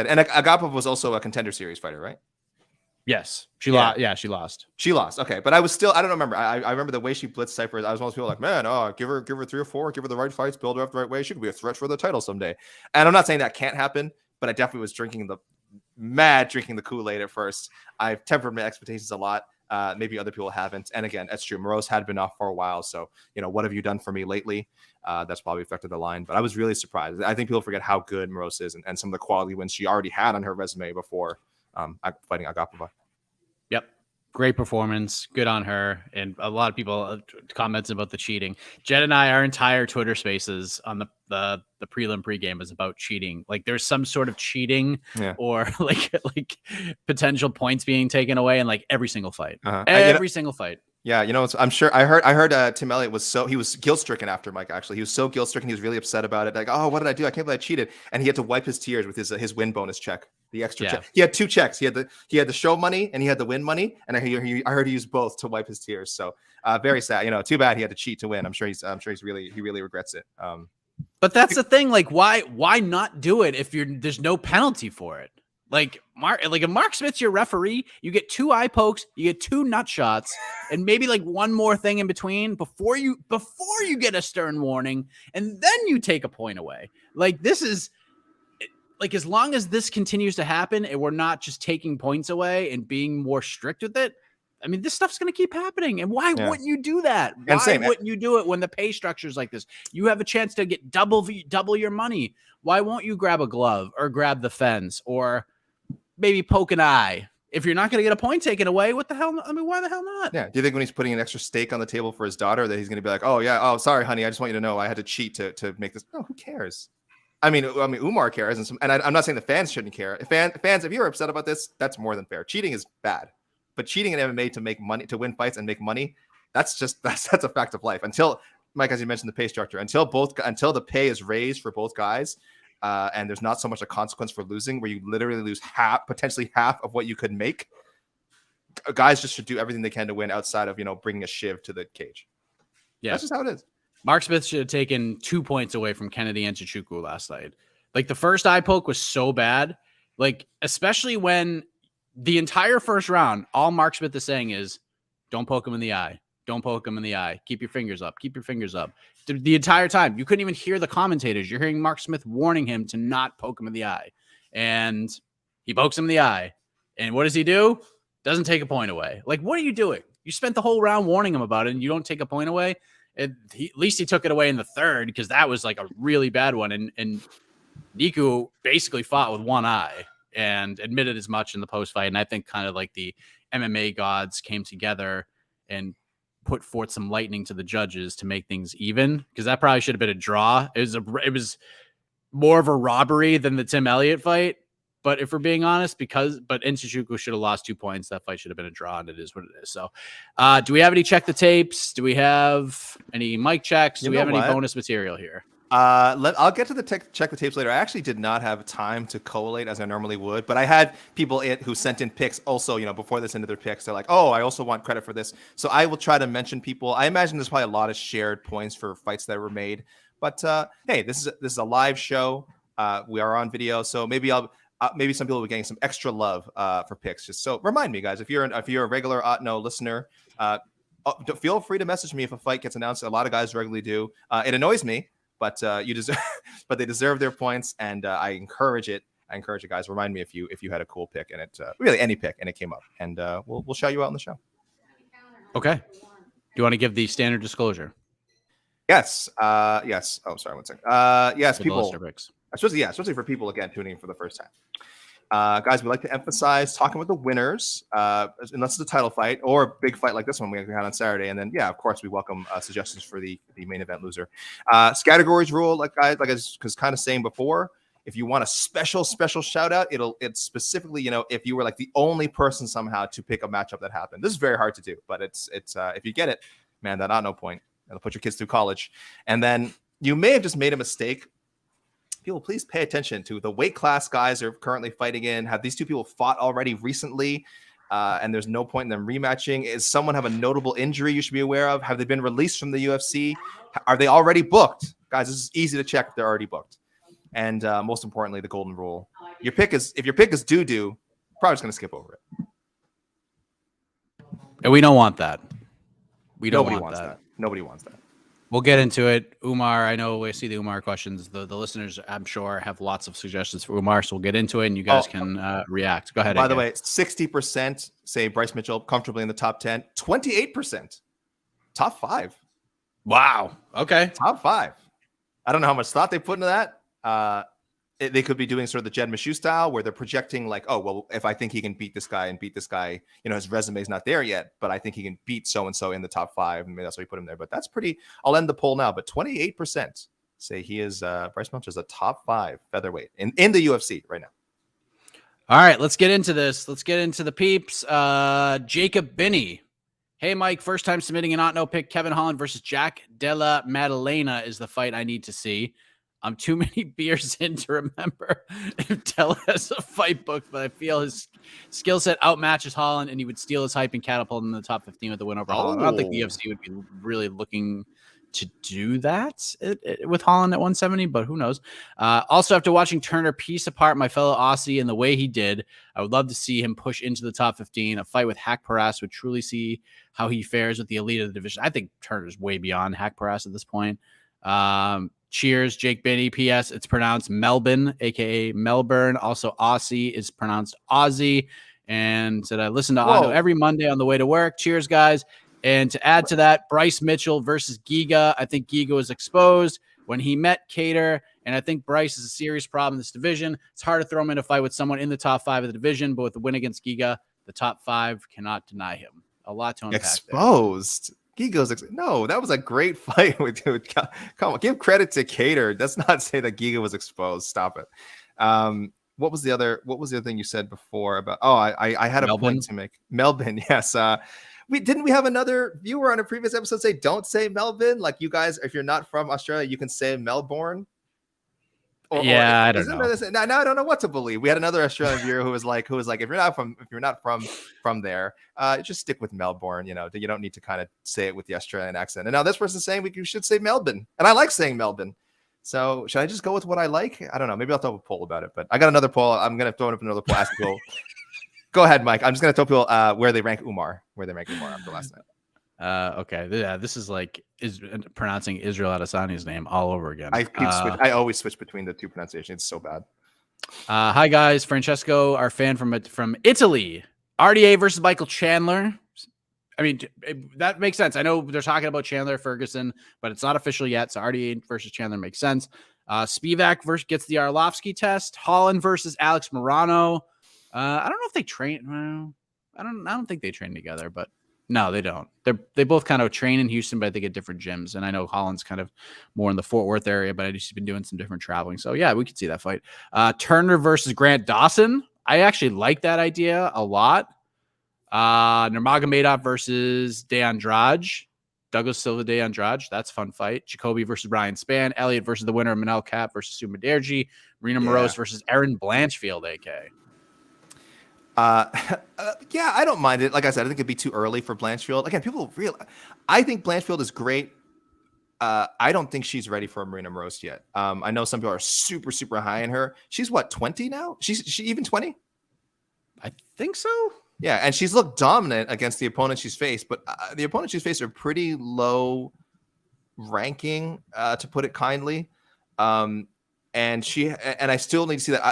And Agapova was also a Contender Series fighter, right? Yes, she lost. Yeah, she lost. She lost. Okay, but I don't remember. I remember the way she blitzed Cyphers. I was one of those people like, man, give her 3 or 4, give her the right fights, build her up the right way. She could be a threat for the title someday. And I'm not saying that can't happen, but I definitely was drinking the Kool-Aid at first. I've tempered my expectations a lot. Maybe other people haven't. And again, that's true. Moreau's had been off for a while. So, what have you done for me lately? That's probably affected the line. But I was really surprised. I think people forget how good Moreau is and some of the quality wins she already had on her resume before fighting Agapova. Yep. Great performance. Good on her. And a lot of people comments about the cheating. Jed and I, our entire Twitter spaces on the prelim pregame is about cheating. Like there's some sort of cheating or like potential points being taken away in like every single fight. Every single fight. Yeah, I'm sure I heard Tim Elliott he was guilt stricken after Mike. Actually, he was so guilt stricken. He was really upset about it. Like, oh, what did I do? I can't believe I cheated. And he had to wipe his tears with his win bonus check, the extra check. He had 2 checks. He had the show money and he had the win money. And I heard he used both to wipe his tears. So very sad. Too bad he had to cheat to win. I'm sure he really regrets it. But that's the thing. Like, why not do it if there's no penalty for it? Like if Mark Smith's your referee, you get 2 eye pokes, you get 2 nut shots, and maybe like one more thing in between before you get a stern warning, and then you take a point away. Like this is like, as long as this continues to happen and we're not just taking points away and being more strict with it, I mean, this stuff's going to keep happening. And why wouldn't you do that? Why wouldn't you do it when the pay structure is like this? You have a chance to get double your money. Why won't you grab a glove or grab the fence or maybe poke an eye? If you're not going to get a point taken away, what the hell? I mean, why the hell not? Yeah. Do you think when he's putting an extra steak on the table for his daughter that he's going to be like, oh, yeah, oh, sorry, honey, I just want you to know I had to cheat to make this? No, who cares? I mean, Umar cares. And I'm not saying the fans shouldn't care. Fans, if you're upset about this, that's more than fair. Cheating is bad. But cheating in MMA to make money, to win fights and make money, that's a fact of life. Until, Mike, as you mentioned, the pay structure, until the pay is raised for both guys, and there's not so much a consequence for losing, where you literally lose potentially half of what you could make, guys just should do everything they can to win outside of bringing a shiv to the cage. Yeah, that's just how it is. Mark Smith should have taken 2 points away from Kennedy Nzechukwu last night. Like the first eye poke was so bad, like especially when the entire first round, all Mark Smith is saying is, don't poke him in the eye. Don't poke him in the eye. Keep your fingers up. Keep your fingers up. The entire time. You couldn't even hear the commentators. You're hearing Mark Smith warning him to not poke him in the eye. And he pokes him in the eye. And what does he do? Doesn't take a point away. Like, what are you doing? You spent the whole round warning him about it, and you don't take a point away. At least he took it away in the third, because that was like a really bad one. And Niku basically fought with one eye and admitted as much in the post fight. And I think kind of like the MMA gods came together and put forth some lightning to the judges to make things even, because that probably should have been a draw. It was more of a robbery than the Tim Elliott fight. But if we're being honest, but Nshuku should have lost 2 points. That fight should have been a draw, and it is what it is. So do we have any check the tapes? Do we have any mic checks? Do we have any bonus material here? I'll get to the check the tapes later. I actually did not have time to collate as I normally would, but I had people who sent in picks also, before they send their picks. They're like, oh, I also want credit for this. So I will try to mention people. I imagine there's probably a lot of shared points for fights that were made, but hey, this is a live show. We are on video, so maybe maybe some people will be getting some extra love for picks. Just so remind me, guys, if you're a regular Otno listener, feel free to message me if a fight gets announced. A lot of guys regularly do. It annoys me. But you deserve, but they deserve their points, and I encourage it. I encourage you guys. Remind me if you had a cool pick and it really any pick and it came up, and we'll shout you out on the show. Okay. Do you want to give the standard disclosure? Yes. Yes. Oh, sorry. 1 second. Yes, people. Especially for people again tuning in for the first time. Guys, we like to emphasize talking with the winners, unless it's a title fight or a big fight like this one we had on Saturday. And then, of course, we welcome suggestions for the main event loser. Categories rule, like I was kind of saying before, if you want a special shout out, it's specifically, if you were like the only person somehow to pick a matchup that happened. This is very hard to do, but it's if you get it, man, that's not no point. It'll put your kids through college. And then you may have just made a mistake. People, please pay attention to the weight class guys are currently fighting in. Have these two people fought already recently? And there's no point in them rematching. Is someone have a notable injury you should be aware of? Have they been released from the UFC? Are they already booked? Guys, this is easy to check if they're already booked. And most importantly, the golden rule. If your pick is doo-doo, probably just going to skip over it. And we don't want that. Nobody wants that. Nobody wants that. We'll get into it. Umar, I know we see the Umar questions. The listeners, I'm sure, have lots of suggestions for Umar, so we'll get into it, and you guys can react. Go ahead. By the way, 60% say Bryce Mitchell comfortably in the top 10. 28%, top 5. Wow. Okay. Top 5. I don't know how much thought they put into that. They could be doing sort of the Jed Meshew style where they're projecting like, oh, well, if I think he can beat this guy, his resume is not there yet, but I think he can beat so-and-so in the top 5. And maybe that's why you put him there. But that's pretty, I'll end the poll now. But 28% say he is, Bryce Mitchell is a top 5 featherweight in the UFC right now. All right, let's get into this. Let's get into the peeps. Jacob Binney. Hey, Mike, first time submitting an Otno pick. Kevin Holland versus Jack Della Maddalena is the fight I need to see. I'm too many beers in to remember if Della has a fight book, but I feel his skill set outmatches Holland, and he would steal his hype and catapult in the top 15 with the win over Holland. I don't think the UFC would be really looking to do that with Holland at 170, but who knows? Also, after watching Turner piece apart my fellow Aussie in the way he did, I would love to see him push into the top 15. A fight with Hack Paras would truly see how he fares with the elite of the division. I think Turner's way beyond Hack Paras at this point. Cheers, Jake Binney. P.S. It's pronounced Melbourne, a.k.a. Melbourne. Also, Aussie is pronounced Aussie. And said, I listen to Otno every Monday on the way to work. Cheers, guys. And to add to that, Bryce Mitchell versus Giga. I think Giga was exposed when he met Cater. And I think Bryce is a serious problem in this division. It's hard to throw him in a fight with someone in the top 5 of the division. But with the win against Giga, the top 5 cannot deny him. A lot to unpack. Exposed. Giga's no, that was a great fight with you. Come on, give credit to Cater. Let's not say that Giga was exposed. Stop it. What was the other thing you said before about? Oh, I had a point to make. Melbourne, yes. We have another viewer on a previous episode say don't say Melbourne. Like you guys, if you're not from Australia, you can say Melbourne. I don't know. Now I don't know what to believe. We had another Australian viewer who was like, if you're not from there, just stick with Melbourne. You don't need to kind of say it with the Australian accent. And now this person's saying we should say Melbourne, and I like saying Melbourne. So should I just go with what I like? I don't know. Maybe I'll throw a poll about it. But I got another poll. I'm gonna throw it up another poll. Ask people. Go ahead, Mike. I'm just gonna tell people where they rank Umar after last night. Okay. Yeah, this is like pronouncing Israel Adesany's name all over again. I always switch between the two pronunciations. It's so bad. Hi guys, Francesco, our fan from Italy. RDA versus Michael Chandler. I mean, that makes sense. I know they're talking about Chandler Ferguson, but it's not official yet. So RDA versus Chandler makes sense. Spivak gets the Arlovsky test. Holland versus Alex Morano. I don't know if they train. Well, I don't think they train together, but no, they don't. They both kind of train in Houston, but I think at different gyms. And I know Holland's kind of more in the Fort Worth area, but he's been doing some different traveling. So yeah, we could see that fight. Turner versus Grant Dawson. I actually like that idea a lot. Nurmagomedov versus De Andrade. Douglas Silva De Andrade. That's a fun fight. Jacoby versus Ryan Spann. Elliott versus the winner of Manel Kape versus Sumaderji. Marina Moroz versus Erin Blanchfield, AK. Yeah, I don't mind it. Like I said, I think it'd be too early for Blanchfield. Again, I think Blanchfield is great. I don't think she's ready for a Marina Moroz yet. I know some people are super, super high in her. She's what, 20 now? She even 20? I think so. Yeah, and she's looked dominant against the opponents she's faced, but the opponents she's faced are pretty low ranking, to put it kindly. And I still need to see that.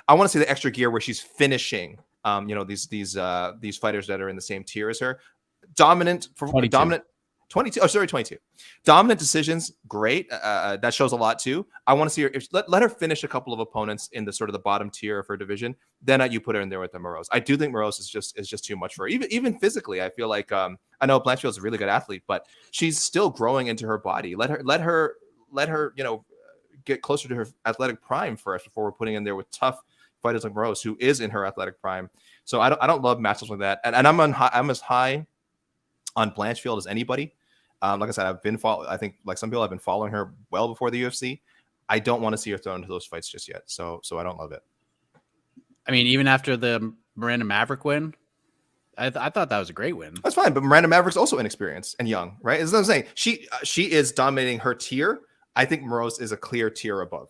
I want to see the extra gear where she's finishing. These fighters that are in the same tier as her. Dominant 22. Dominant decisions, great. That shows a lot too. I want to see her. Let her finish a couple of opponents in the sort of the bottom tier of her division. Then you put her in there with the Moroz. I do think Moroz is just too much for her. Even physically, I feel like I know Blanchfield's a really good athlete, but she's still growing into her body. Let her get closer to her athletic prime first before we're putting in there with tough fighters like Moroz, who is in her athletic prime. So I don't love matchups like that. And I'm as high on Blanchfield as anybody. Like I said, I think like some people have been following her well before the UFC. I don't want to see her thrown into those fights just yet. So I don't love it. I mean, even after the Miranda Maverick win, I thought that was a great win. That's fine, but Miranda Maverick's also inexperienced and young, right? As I'm saying, she is dominating her tier. I think Moroz is a clear tier above.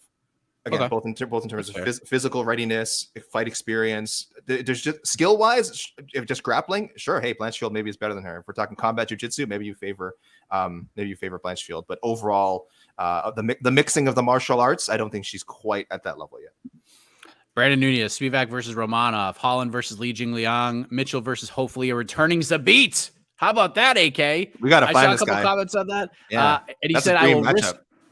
Again, both in terms of physical readiness, fight experience. There's just skill wise, if just grappling, sure. Hey, Blanchfield maybe is better than her. If we're talking combat jiu-jitsu, maybe you favor Blanchfield. But overall, the mixing of the martial arts, I don't think she's quite at that level yet. Brandon Nunez, Spivak versus Romanov, Holland versus Li Jingliang, Mitchell versus hopefully a returning Zabit. How about that, AK? We got to find this guy. I saw a couple comments on that. Yeah, and he said,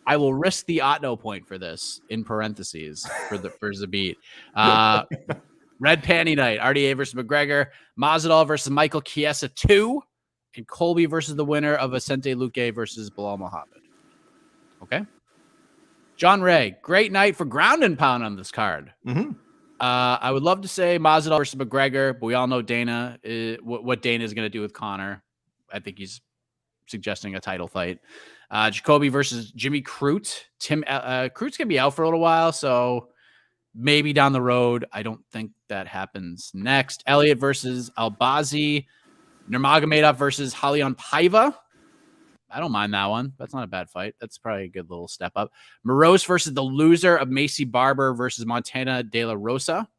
I will risk the Otno point for this, in parentheses, for Zabit. Red Panty Night, RDA versus McGregor, Masvidal versus Michael Chiesa 2, and Colby versus the winner of Vicente Luque versus Bilal Muhammad. Okay. John Ray, great night for ground and pound on this card. Mm-hmm. I would love to say Masvidal versus McGregor, but we all know Dana, what Dana is going to do with Conor. I think he's suggesting a title fight. Jacoby versus Jimmy Crute. Crute's gonna be out for a little while, so maybe down the road. I don't think that happens next. Elliott versus Albazi. Nurmagomedov versus Halion Paiva. I don't mind that one. That's not a bad fight. That's probably a good little step up. Moroz versus the loser of Macy Barber versus Montana De La Rosa.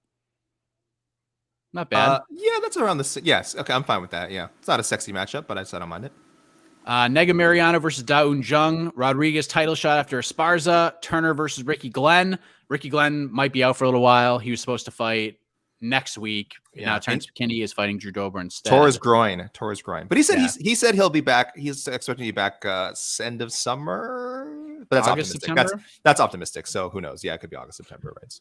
Not bad. Yeah, that's around the... Yes, okay, I'm fine with that, yeah. It's not a sexy matchup, but I don't mind it. Nega Mariano versus Daun Jung. Rodriguez title shot after Esparza. Turner versus Ricky Glenn. Ricky Glenn might be out for a little while. He was supposed to fight next week. Yeah. Now Terrence McKinney is fighting Drew Dober instead. Torres groin. But he said he said he'll be back. He's expecting to be back end of summer. But that's August, optimistic. That's optimistic. So who knows? Yeah, it could be August, September, right? So.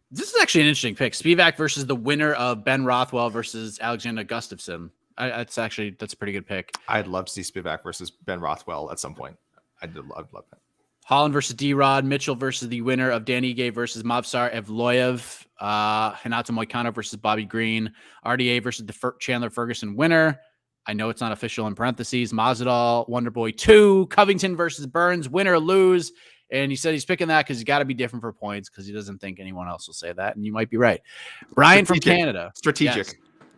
This is actually an interesting pick. Spivak versus the winner of Ben Rothwell versus Alexander Gustafsson. That's a pretty good pick. I'd love to see Spivak versus Ben Rothwell at some point. I'd love that. Holland versus D-Rod. Mitchell versus the winner of Dan Ige versus Mavsar Evloyev. Renato Moicano versus Bobby Green. RDA versus the Chandler Ferguson winner. I know it's not official in parentheses. Masvidal, Wonderboy 2. Covington versus Burns. Winner, lose. And he said he's picking that because he's got to be different for points because he doesn't think anyone else will say that. And you might be right. Brian from Canada. Strategic. Yes.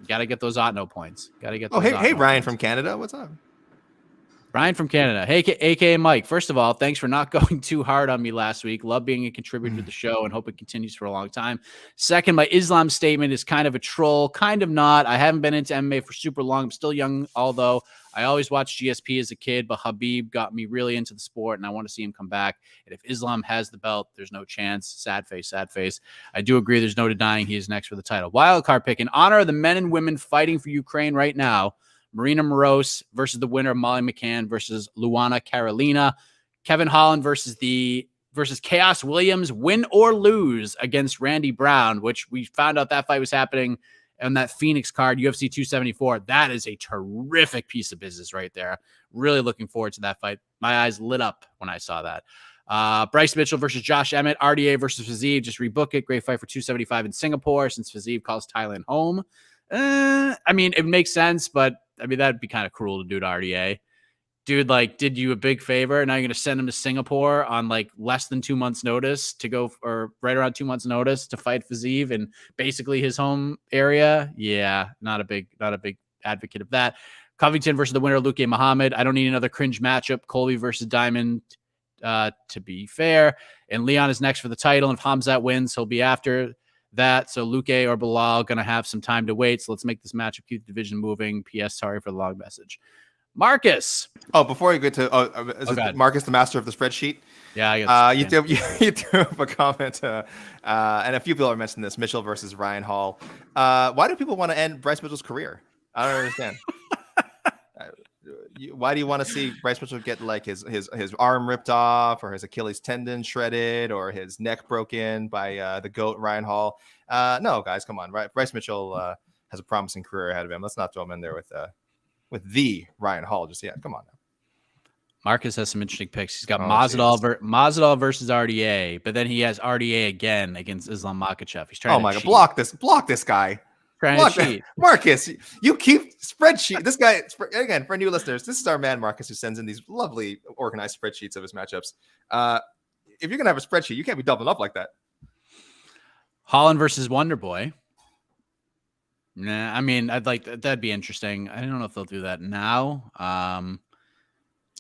Got to get those Otno points. Got to get those hey, Ryan from Canada. What's up? Brian from Canada. Hey, aka Mike. First of all, thanks for not going too hard on me last week. Love being a contributor to the show and hope it continues for a long time. Second, my Islam statement is kind of a troll, kind of not. I haven't been into MMA for super long. I'm still young, although I always watched GSP as a kid, but Habib got me really into the sport, and I want to see him come back. And if Islam has the belt, there's no chance. Sad face, sad face. I do agree there's no denying he is next for the title. Wildcard pick. In honor of the men and women fighting for Ukraine right now, Marina Moroz versus the winner of Molly McCann versus Luana Carolina. Kevin Holland versus Chaos Williams, win or lose against Randy Brown, which we found out that fight was happening on that Phoenix card, UFC 274. That is a terrific piece of business right there. Really looking forward to that fight. My eyes lit up when I saw that. Bryce Mitchell versus Josh Emmett, RDA versus Fiziev. Just rebook it. Great fight for 275 in Singapore since Fiziev calls Thailand home. I mean, it makes sense, but I mean, that'd be kind of cruel to do to RDA. Dude, like, did you a big favor. Now you're going to send him to Singapore on like less than 2 months notice to go, or right around 2 months notice to fight Fiziev in basically his home area. Yeah. Not a big advocate of that. Covington versus the winner, Luke Muhammad. I don't need another cringe matchup. Colby versus Diamond, to be fair. And Leon is next for the title. And if Hamzat wins, he'll be after that. So Luke or Bilal going to have some time to wait. So let's make this matchup, keep the division moving. P.S. Sorry for the long message. Marcus. Oh, before you get to is Marcus the master of the spreadsheet? Yeah, I guess. You threw up a comment, and a few people are mentioning this: Mitchell versus Ryan Hall. Why do people want to end Bryce Mitchell's career? I don't understand. Why do you want to see Bryce Mitchell get like his arm ripped off, or his Achilles tendon shredded, or his neck broken by the GOAT Ryan Hall? No, guys, come on. Bryce Mitchell has a promising career ahead of him. Let's not throw him in there with the Ryan Hall just yet. Come on now. Marcus has some interesting picks. He's got Masvidal versus RDA, but then he has RDA again against Islam Makhachev. He's trying to cheat. Block this guy. Marcus, you keep spreadsheet. This guy, again, for new listeners, this is our man Marcus, who sends in these lovely organized spreadsheets of his matchups. If you're gonna have a spreadsheet, you can't be doubling up like that. Holland versus Wonder Boy. Nah, I mean, that'd be interesting. I don't know if they'll do that now.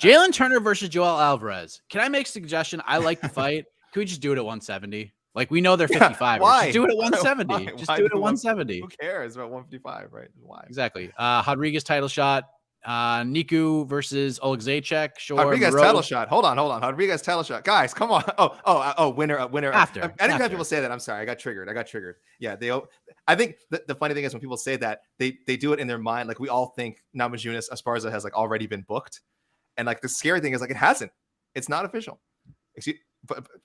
Jalen Turner versus Joel Alvarez. Can I make a suggestion? I like the fight. Can we just do it at 170? Like, we know they're 55. Why? Just do it at 170. Just do it at 170. Who cares about 155, right? Why? Exactly. Rodriguez title shot. Niku versus Oleksiejczuk. Sure. Rodriguez title shot. Hold on. Rodriguez title shot. Guys, come on. Winner. After. Anytime people say that, I'm sorry. I got triggered. Yeah, I think the funny thing is when people say that, they do it in their mind. Like, we all think Namajunas Esparza has like already been booked. And like, the scary thing is like, it hasn't. It's not official.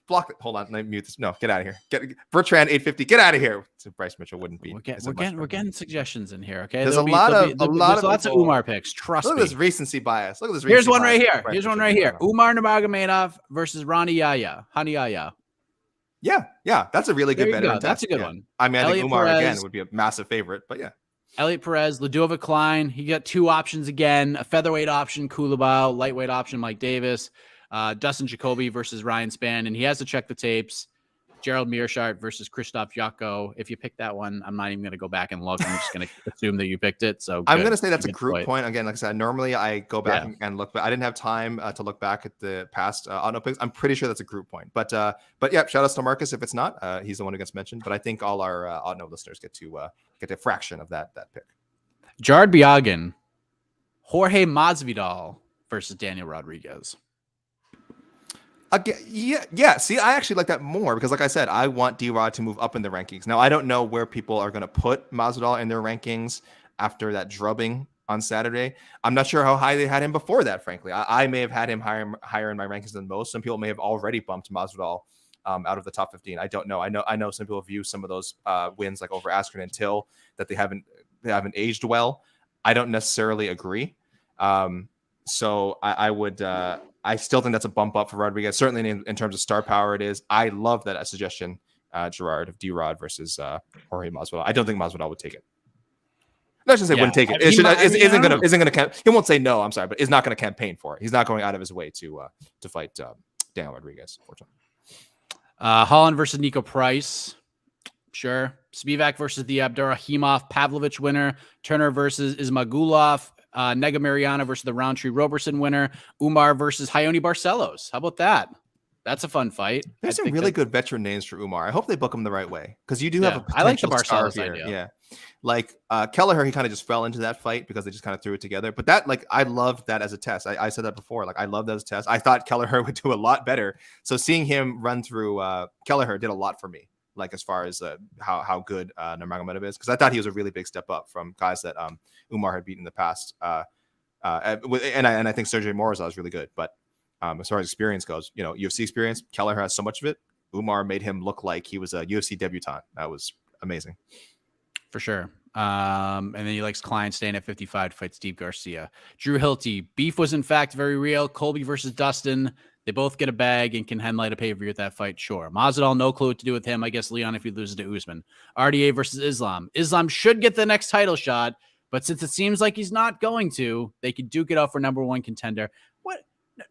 Block it. Hold on. Let me mute this. No, get out of here. Bertrand 850. Get out of here. So Bryce Mitchell wouldn't be. We're getting suggestions in here. Okay. There's lots of Umar picks. Trust me. Look at this recency bias. Here's one right here. Umar Nurmagomedov versus Hani Yahya. Yeah. That's a really good veteran. That's a good one. I mean, I think Umar again would be a massive favorite, but yeah. Elliot Perez, Ludovic Klein. He got two options again: a featherweight option, Kulabau; lightweight option, Mike Davis. Dustin Jacoby versus Ryan Spann, and he has to check the tapes. Gerald Mearshart versus Christoph Yako. If you pick that one, I'm not even going to go back and look. I'm just going to assume that you picked it. So I'm going to say that's a group point. Again, like I said, normally I go back and look, but I didn't have time to look back at the past auto picks. I'm pretty sure that's a group point. But yeah, shout outs to Marcus if it's not. He's the one who gets mentioned. But I think all our auto listeners get a fraction of that pick. Jared Biagin, Jorge Masvidal versus Daniel Rodriguez. Again, yeah. See, I actually like that more because, like I said, I want D-Rod to move up in the rankings. Now, I don't know where people are going to put Masvidal in their rankings after that drubbing on Saturday. I'm not sure how high they had him before that, frankly. I may have had him higher in my rankings than most. Some people may have already bumped Masvidal out of the top 15. I don't know. I know some people view some of those wins like over Askren and Till that they haven't aged well. I don't necessarily agree. So I would. I still think that's a bump up for Rodriguez. Certainly in terms of star power, it is. I love that suggestion, Gerard, of D-Rod versus Jorge Masvidal. I don't think Masvidal would take it. Not just say wouldn't take it. Isn't gonna. He won't say no. I'm sorry, but is not going to campaign for it. He's not going out of his way to fight Daniel Rodriguez. Unfortunately. Holland versus Nico Price. Sure. Spivak versus the Abdurrahimov Pavlovich winner. Turner versus Ismagulov. Nega Mariano versus the Roundtree Roberson winner. Umar versus Hayoni Barcelos. How about that? That's a fun fight. There's some really good veteran names for Umar. I hope they book him the right way because you do have a potential I like the star Barcelos here. idea. Yeah, like Kelleher, he kind of just fell into that fight because they just kind of threw it together. But that, like, I loved that as a test. I said that before. Like, I love that as a test. I thought Kelleher would do a lot better. So seeing him run through Kelleher did a lot for me. Like, as far as how good Nurmagomedov is, because I thought he was a really big step up from guys that Umar had beaten in the past. And I think Sergey Morozov is really good, but as far as experience goes, UFC experience, Kelleher has so much of it. Umar made him look like he was a UFC debutant. That was amazing. For sure. And then he likes Klein staying at 55 to fight Steve Garcia. Drew Hilty. Beef was in fact very real. Colby versus Dustin. They both get a bag and can headlight a pay-per-view with that fight. Sure. Masvidal, no clue what to do with him. I guess Leon if he loses to Usman. RDA versus Islam. Islam should get the next title shot, but since it seems like he's not going to, they could duke it out for number one contender. What?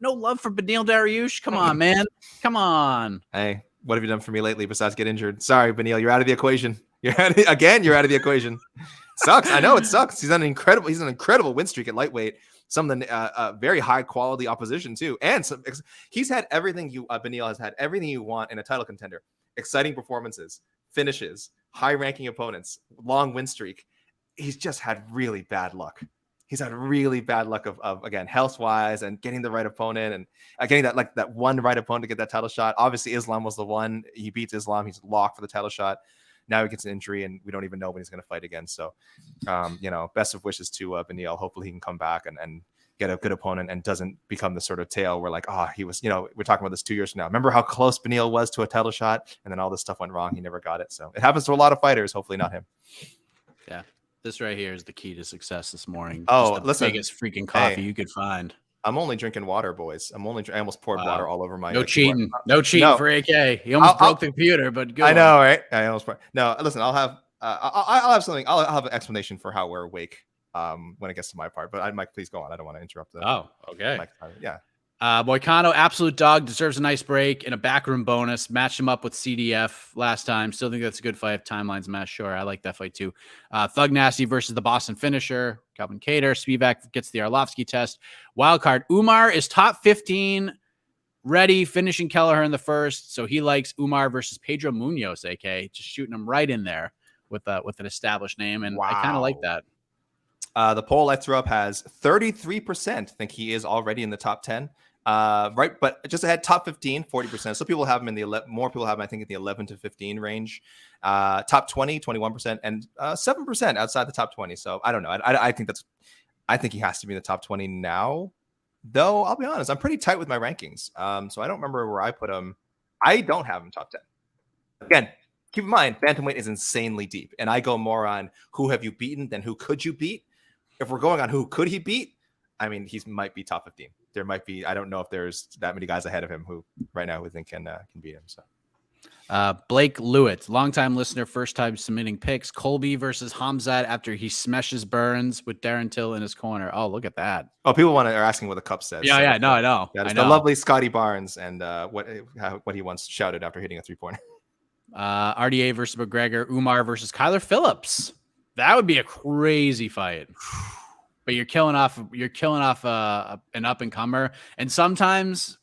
No love for Beneil Dariush? Come on, man. Come on. Hey, what have you done for me lately besides get injured? Sorry, Beneil, you're out of the equation. You're out of the equation. Sucks. I know it sucks. He's an incredible win streak at lightweight. Some of the very high quality opposition too, and he's had everything Beneil has had everything you want in a title contender: exciting performances, finishes, high ranking opponents, long win streak. He's just had really bad luck. He's had really bad luck of again, health wise and getting the right opponent and getting that one right opponent to get that title shot. Obviously, Islam was the one. He beats Islam. He's locked for the title shot. Now he gets an injury and we don't even know when he's going to fight again. So, best of wishes to Beneil. Hopefully he can come back and get a good opponent and doesn't become the sort of tale where he was, we're talking about this 2 years from now. Remember how close Beneil was to a title shot and then all this stuff went wrong. He never got it. So it happens to a lot of fighters. Hopefully not him. Yeah. This right here is the key to success this morning. Oh, listen, biggest freaking coffee you could find. I'm only drinking water, boys. I almost poured water all over my. No cheating for AK. He almost broke the computer, but good. I know, right? I almost. No, listen. I'll have something. I'll have an explanation for how we're awake when it gets to my part. But Mike, please go on. I don't want to interrupt. Okay. Yeah. Moicano, absolute dog, deserves a nice break and a backroom bonus. Matched him up with CDF last time. Still think that's a good fight. Timelines match. Sure. I like that fight too. Thug Nasty versus the Boston finisher. Calvin Kattar. Spivak gets the Arlovsky test. Wildcard. Umar is top 15 ready, finishing Kelleher in the first. So he likes Umar versus Pedro Munoz, AK. Just shooting him right in there with an established name. And I kind of like that. The poll I threw up has 33% think he is already in the top 10. Right, but just ahead, top 15, 40%. So people have him in the more people have him, I think, in the 11 to 15 range. Top 20, 21%, and 7% outside the top 20. So I don't know. I think he has to be in the top 20 now. Though I'll be honest, I'm pretty tight with my rankings. So I don't remember where I put him. I don't have him top 10. Again, keep in mind, bantamweight is insanely deep, and I go more on who have you beaten than who could you beat. If we're going on who could he beat, I mean, he might be top 15. There might be, I don't know if there's that many guys ahead of him who right now we think can beat him. So Blake Lewitt, longtime listener, first time submitting picks. Colby versus Hamzat after he smashes Burns with Darren Till in his corner. Oh, look at that. Oh, people are asking what the cup says. Yeah, no, I know. That is the lovely Scotty Barnes and what he once shouted after hitting a 3-pointer. RDA versus McGregor. Umar versus Kyler Phillips. That would be a crazy fight. But you're killing off an up and comer, and sometimes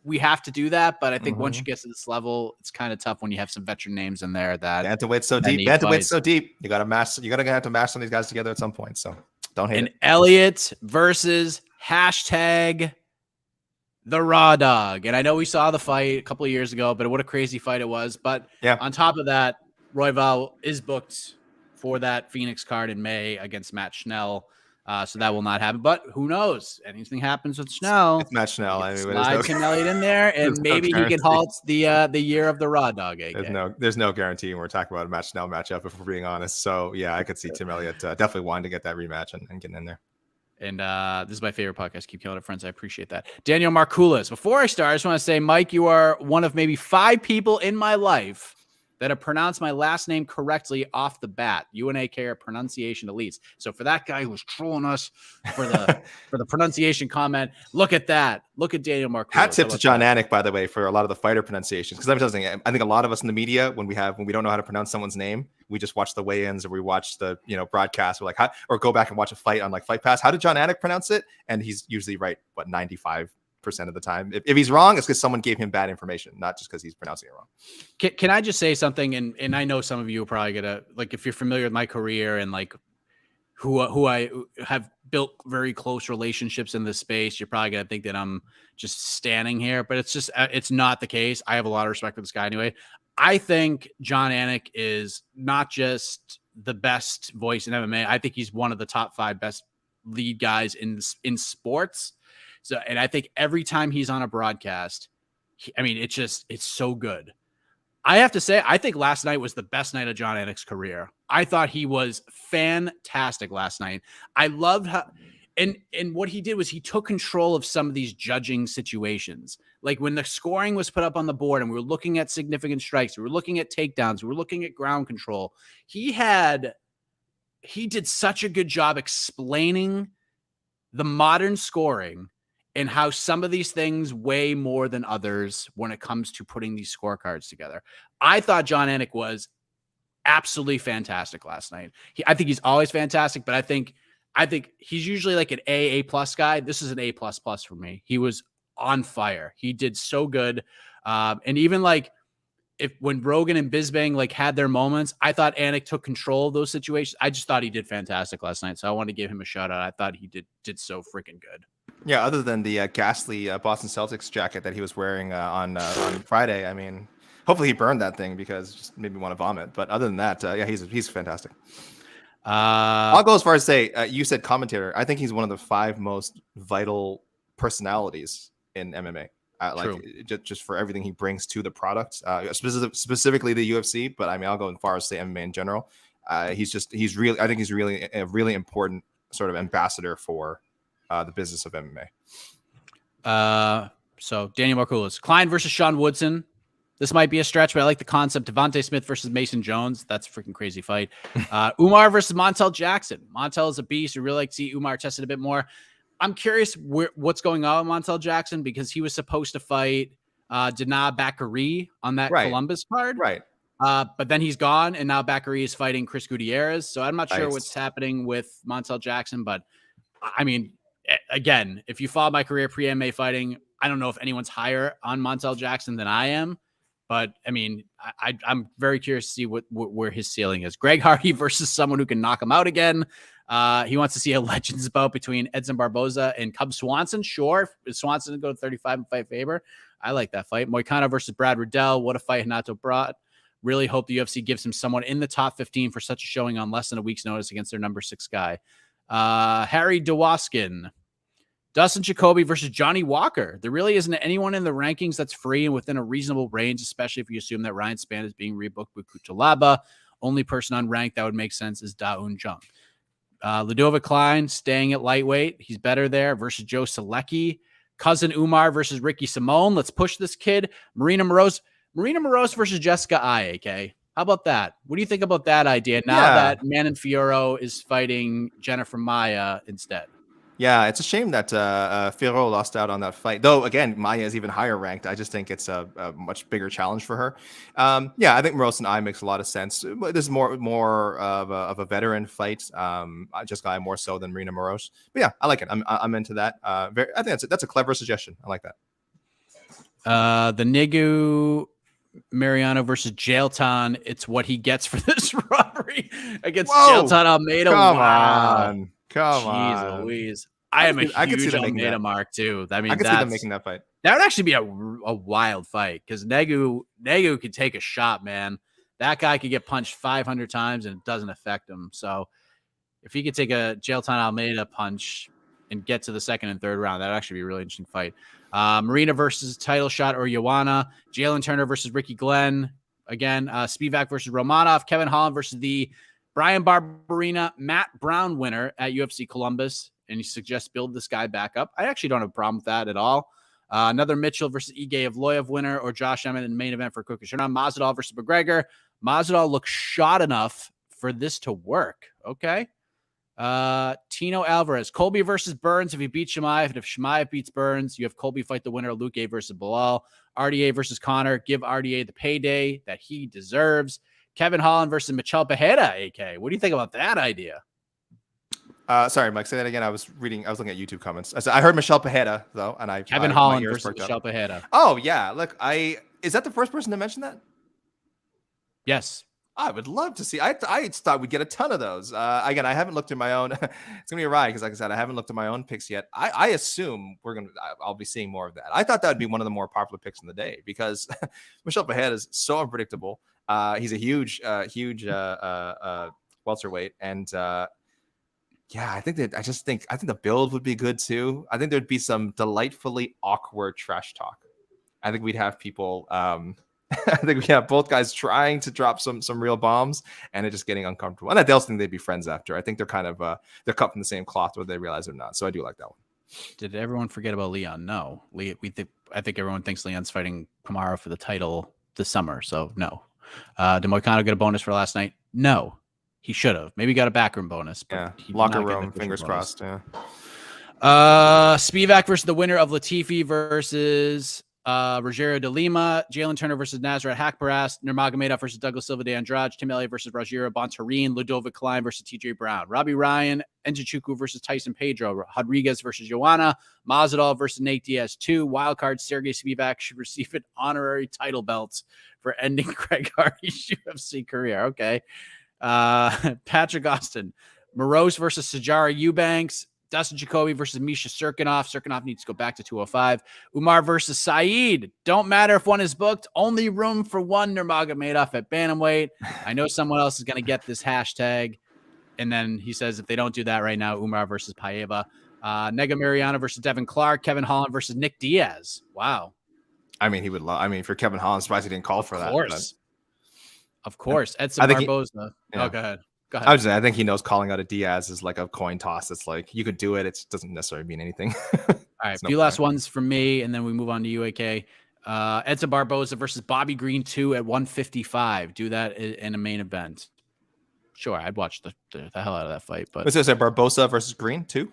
we have to do that. But I think once you get to this level, it's kind of tough when you have some veteran names in there. That bantamweight's so deep. Bantamweight's so deep. You gotta have to mash some of these guys together at some point. So don't hate it. Elliott versus #the Raw Dog, and I know we saw the fight a couple of years ago, but what a crazy fight it was. But on top of that, Royval is booked for that Phoenix card in May against Matt Schnell. So that will not happen, but who knows? Anything happens with Schnell. It's Matt Schnell. I mean, slide Tim Elliott in there, and maybe he can halt the year of the Raw Dog. There's no guarantee when we're talking about a Matt Schnell matchup, if we're being honest. So yeah, I could see Tim Elliott definitely wanting to get that rematch and getting in there. And this is my favorite podcast. Keep killing it, friends. I appreciate that. Daniel Markoulis. Before I start, I just want to say, Mike, you are one of maybe 5 people in my life that have pronounced my last name correctly off the bat. UNAK are pronunciation elites. So for that guy who was trolling us for the pronunciation comment, look at that. Look at Daniel Marcoulis. Hat tip to John Anik, by the way, for a lot of the fighter pronunciations. Because I'm just saying, I think a lot of us in the media, when we don't know how to pronounce someone's name, we just watch the weigh-ins or we watch the broadcast. We're like, or go back and watch a fight on like Fight Pass. How did John Anik pronounce it? And he's usually right, 95% of the time. If he's wrong, it's because someone gave him bad information, not just because he's pronouncing it wrong. Can I just say something? And I know some of you are probably gonna, like, if you're familiar with my career and like who I have built very close relationships in this space, you're probably gonna think that I'm just standing here, but it's not the case. I have a lot of respect for this guy anyway. I think John Anik is not just the best voice in MMA. I think he's one of the top 5 best lead guys in sports. So, and I think every time he's on a broadcast, it's so good. I have to say, I think last night was the best night of John Anik's career. I thought he was fantastic last night. I loved how, and what he did was he took control of some of these judging situations. Like when the scoring was put up on the board and we were looking at significant strikes, we were looking at takedowns, we were looking at ground control. He did such a good job explaining the modern scoring and how some of these things weigh more than others when it comes to putting these scorecards together. I thought John Anik was absolutely fantastic last night. I think he's always fantastic, but I think he's usually like an A+ guy. This is an A++ for me. He was on fire. He did so good. And even like when Rogan and Bisbang like had their moments, I thought Anik took control of those situations. I just thought he did fantastic last night. So I want to give him a shout out. I thought he did so freaking good. Yeah, other than the ghastly Boston Celtics jacket that he was wearing on Friday, I mean, hopefully he burned that thing because it just made me want to vomit. But other than that, yeah, he's fantastic. I'll go as far as say, you said commentator. I think he's one of the 5 most vital personalities in MMA. Just for everything he brings to the product, specifically the UFC. But I mean, I'll go as far as say MMA in general. I think he's really a really important sort of ambassador for the business of MMA. So Daniel Marcoulis, Klein versus Sean Woodson. This might be a stretch, but I like the concept. Devontae Smith versus Mason Jones. That's a freaking crazy fight. Umar versus Montel Jackson. Montel is a beast. We really like to see Umar tested a bit more. I'm curious what's going on with Montel Jackson because he was supposed to fight Dana Bakary on that Columbus card. Right. But then he's gone, and now Bakary is fighting Chris Gutierrez. So I'm not sure what's happening with Montel Jackson, but I mean, again, if you follow my career pre-MMA fighting, I don't know if anyone's higher on Montel Jackson than I am. But I mean, I'm very curious to see where his ceiling is. Greg Hardy versus someone who can knock him out again. He wants to see a Legends bout between Edson Barboza and Cub Swanson. Sure, if Swanson go to 35 and fight Faber, I like that fight. Moicano versus Brad Riddell. What a fight Renato brought. Really hope the UFC gives him someone in the top 15 for such a showing on less than a week's notice against their number 6 guy. Harry Dewaskin. Dustin Jacoby versus Johnny Walker. There really isn't anyone in the rankings that's free and within a reasonable range, especially if you assume that Ryan Spann is being rebooked with Kuchalaba. Only person unranked that would make sense is Da-Un Jung. Ludovic Klein staying at lightweight. He's better there versus Joe Selecki. Cousin Umar versus Ricky Simone. Let's push this kid. Marina Moroz versus Jessica Ai, AK. How about that? What do you think about that idea now that Manon Fiorot is fighting Jennifer Maia instead? Yeah, it's a shame that Fiorot lost out on that fight. Though, again, Maia is even higher ranked. I just think it's a much bigger challenge for her. Yeah, I think Moroz and I makes a lot of sense. This is more of a veteran fight. Jessica more so than Marina Moroz. But yeah, I like it. I'm into that. I think that's a clever suggestion. I like that. The Nigu Mariano versus Jailton. It's what he gets for this robbery against Jailton Almeida. Come on. Louise. I am a huge Almeida mark too. I mean, I could see them making that fight. That would actually be a wild fight because Negu could take a shot, man. That guy could get punched 500 times and it doesn't affect him. So if he could take a Jailton Almeida punch and get to the second and third round, that'd actually be a really interesting fight. Marina versus title shot or Joanna. Jalen Turner versus Ricky Glenn. Again, Spivak versus Romanov. Kevin Holland versus the Brian Barberina, Matt Brown winner at UFC Columbus. And he suggests build this guy back up. I actually don't have a problem with that at all. Another Mitchell versus Ige of Loyev winner, or Josh Emmett in the main event for Kyrgyzstan. Masvidal versus McGregor. Masvidal looks shot enough for this to work. Okay. Tino Alvarez, Colby versus Burns. If he beats Chimaev, and if Chimaev beats Burns, you have Colby fight the winner of Luque versus Bilal. RDA versus Connor. Give RDA the payday that he deserves. Kevin Holland versus Michel Pereira. AK, what do you think about that idea? Sorry, Mike. Say that again. I was looking at YouTube comments. I heard Michel Pereira though, and Kevin Holland versus Michel Pereira. Oh yeah, look, is that the first person to mention that? Yes. I would love to see. I thought we'd get a ton of those. Again, I haven't looked at my own. It's gonna be a ride because, like I said, I haven't looked at my own picks yet. I assume I'll be seeing more of that. I thought that would be one of the more popular picks in the day because Michel Pereira is so unpredictable. He's a huge welterweight, and yeah, I think the build would be good too. I think there'd be some delightfully awkward trash talk. I think we'd have people. I think we have both guys trying to drop some real bombs and it just getting uncomfortable. And I also think they'd be friends after. I think they're kind of they're cut from the same cloth whether they realize it or not. So I do like that one. Did everyone forget about Leon? No. I think everyone thinks Leon's fighting Kamaru for the title this summer. So no. Did Moicano get a bonus for last night? No. He should have. Maybe got a backroom bonus. But yeah. Locker room, fingers crossed. Yeah. Spivak versus the winner of Latifi versus Rogerio de Lima, Jalen Turner versus Nasrat Hakparas, Nurmagomedov versus Douglas Silva de Andrade, Tim Elliott versus Rogerio Bontorin, Ludovic Klein versus TJ Brown, Robbie Ryan, Nzechukwu versus Tyson Pedro, Rodriguez versus Joanna, Masvidal versus Nate Diaz 2, wildcard Sergey Spivak should receive an honorary title belt for ending Greg Hardy's UFC career. Okay. Patrick Austin, Morose versus Sajara Eubanks, Dustin Jacoby versus Misha Serkinov. Serkinov needs to go back to 205. Umar versus Saeed. Don't matter if one is booked. Only room for one Nurmagomedov at bantamweight. I know someone else is going to get this hashtag. And then he says if they don't do that right now, Umar versus Paiva. Nega Mariano versus Devin Clark. Kevin Holland versus Nick Diaz. Wow. I mean, he would love. I mean, for Kevin Holland, surprised he didn't call for that. Of course. Edson Barboza. Yeah. Oh, go ahead. I think he knows calling out a Diaz is like a coin toss. It's like you could do it. It doesn't necessarily mean anything. All right, a few last ones from me, and then we move on to UAK. Edson Barboza versus Bobby Green 2 at 155. Do that in a main event. Sure, I'd watch the hell out of that fight. But what's this? Barboza versus Green 2?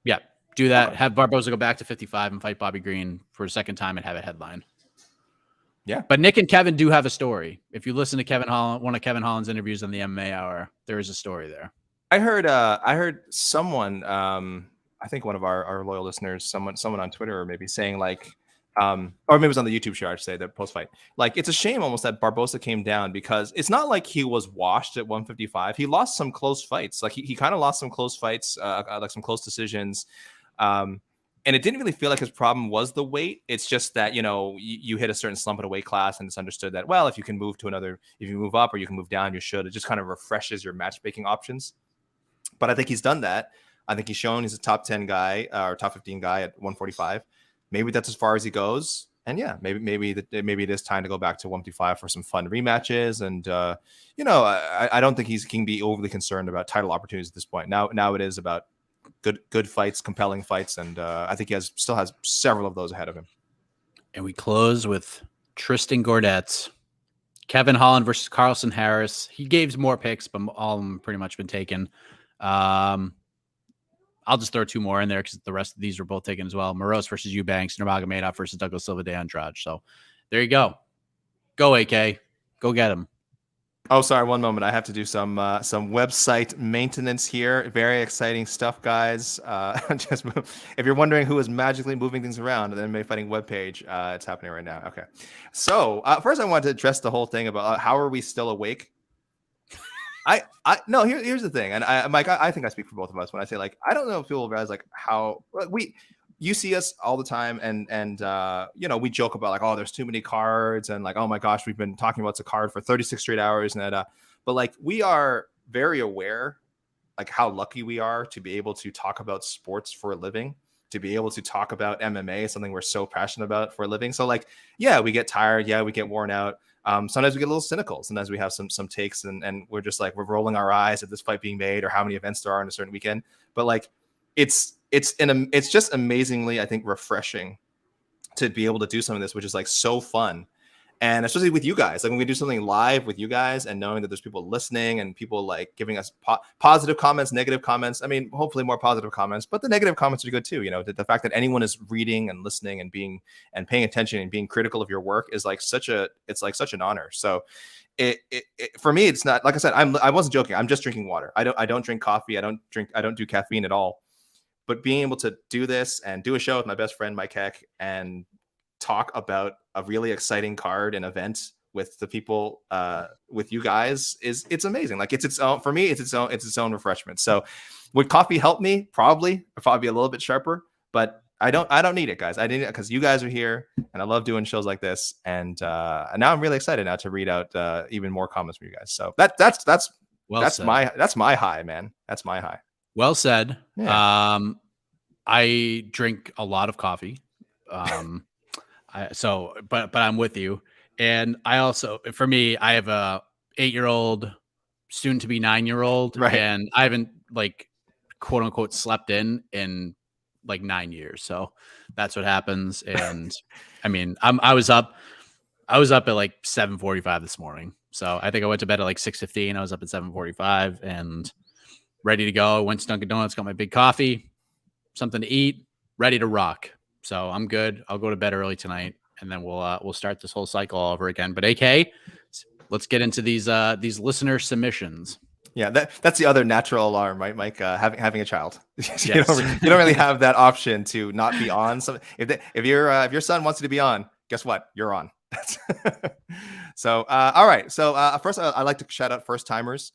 Yeah, do that. Okay. Have Barboza go back to 55 and fight Bobby Green for a second time and have it headline. Yeah, but Nick and Kevin do have a story. If you listen to Kevin Holland, one of Kevin Holland's interviews on the MMA Hour, there is a story there. I heard someone, I think one of our loyal listeners, someone on Twitter, maybe saying like, or maybe it was on the YouTube show, I'd say, that post fight. Like, it's a shame almost that Barboza came down because it's not like he was washed at 155. He lost some close fights. Like he kind of lost some close fights, like some close decisions. And it didn't really feel like his problem was the weight. It's just that, you hit a certain slump in a weight class and it's understood that, well, if you move up or you can move down, you should. It just kind of refreshes your matchmaking options. But I think he's done that. I think he's shown he's a top 10 guy or top 15 guy at 145. Maybe that's as far as he goes. And yeah, maybe it is time to go back to 155 for some fun rematches. And, I don't think he can be overly concerned about title opportunities at this point. Now it is about good fights, compelling fights, and I think he still has several of those ahead of him. And we close with Tristan Gordet, Kevin Holland versus Carlson Harris. He gave more picks, but all of them pretty much been taken. I'll just throw two more in there because the rest of these were both taken as well. Morose versus Eubanks, Nurmagomedov versus Douglas Silva de Andrade. So there you go. Go AK. Go get him. Oh, sorry. One moment. I have to do some website maintenance here. Very exciting stuff, guys. If you're wondering who is magically moving things around on the MMA Fighting webpage, it's happening right now. Okay. So first, I wanted to address the whole thing about how are we still awake. Here's the thing, and Mike, I think I speak for both of us when I say like I don't know if people realize like how you see us all the time, and we joke about like, oh, there's too many cards, and like, oh my gosh, we've been talking about the card for 36 straight hours, and but like we are very aware like how lucky we are to be able to talk about sports for a living, to be able to talk about MMA, something we're so passionate about for a living. So like, yeah, we get tired, yeah, we get worn out. Sometimes we get a little cynical. Sometimes we have some takes, and we're just like we're rolling our eyes at this fight being made or how many events there are in a certain weekend. But like, it's just amazingly, I think, refreshing to be able to do some of this, which is like so fun. And especially with you guys, like when we do something live with you guys and knowing that there's people listening and people like giving us positive comments, negative comments. I mean, hopefully more positive comments, but the negative comments are good too. You know, the fact that anyone is reading and listening and paying attention and being critical of your work is like such an honor. So it for me, it's not, like I said, I wasn't joking. I'm just drinking water. I don't drink coffee. I don't do caffeine at all. But being able to do this and do a show with my best friend, Mike Heck, and talk about a really exciting card and event with the people, with you guys, it's amazing. Like it's its own, for me, it's its own refreshment. So would coffee help me? Probably be a little bit sharper, but I don't need it, guys. I need it because you guys are here and I love doing shows like this. And now I'm really excited now to read out even more comments from you guys. So that's my high, man. That's my high. Well said. Yeah. I drink a lot of coffee. But I'm with you. And I also, for me, I have a 8-year-old, soon to be 9-year-old, right. And I haven't like quote unquote slept in like 9 years. So that's what happens. And I mean, I was up at like 7:45 this morning. So I think I went to bed at like 6:15. I was up at 7:45 and ready to go. I went to Dunkin' Donuts, got my big coffee, something to eat, ready to rock. So I'm good. I'll go to bed early tonight, and then we'll start this whole cycle all over again. But AK, let's get into these listener submissions. Yeah, that's the other natural alarm, right, Mike? Having a child, Yes. you don't really have that option to not be on. So if your son wants you to be on, guess what? You're on. So all right. So first, I'd like to shout out first timers.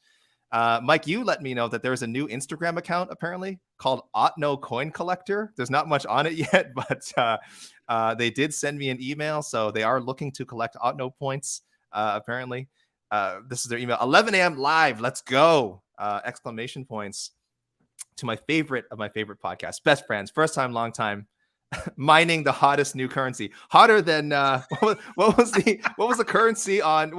Mike, you let me know that there is a new Instagram account apparently called Otno Coin Collector. There's not much on it yet, but they did send me an email, so they are looking to collect Otno points. Apparently, this is their email. 11 a.m. live. Let's go! Exclamation points to my favorite of my favorite podcasts, Best Friends, first time, long time. Mining the hottest new currency, hotter than what was the currency on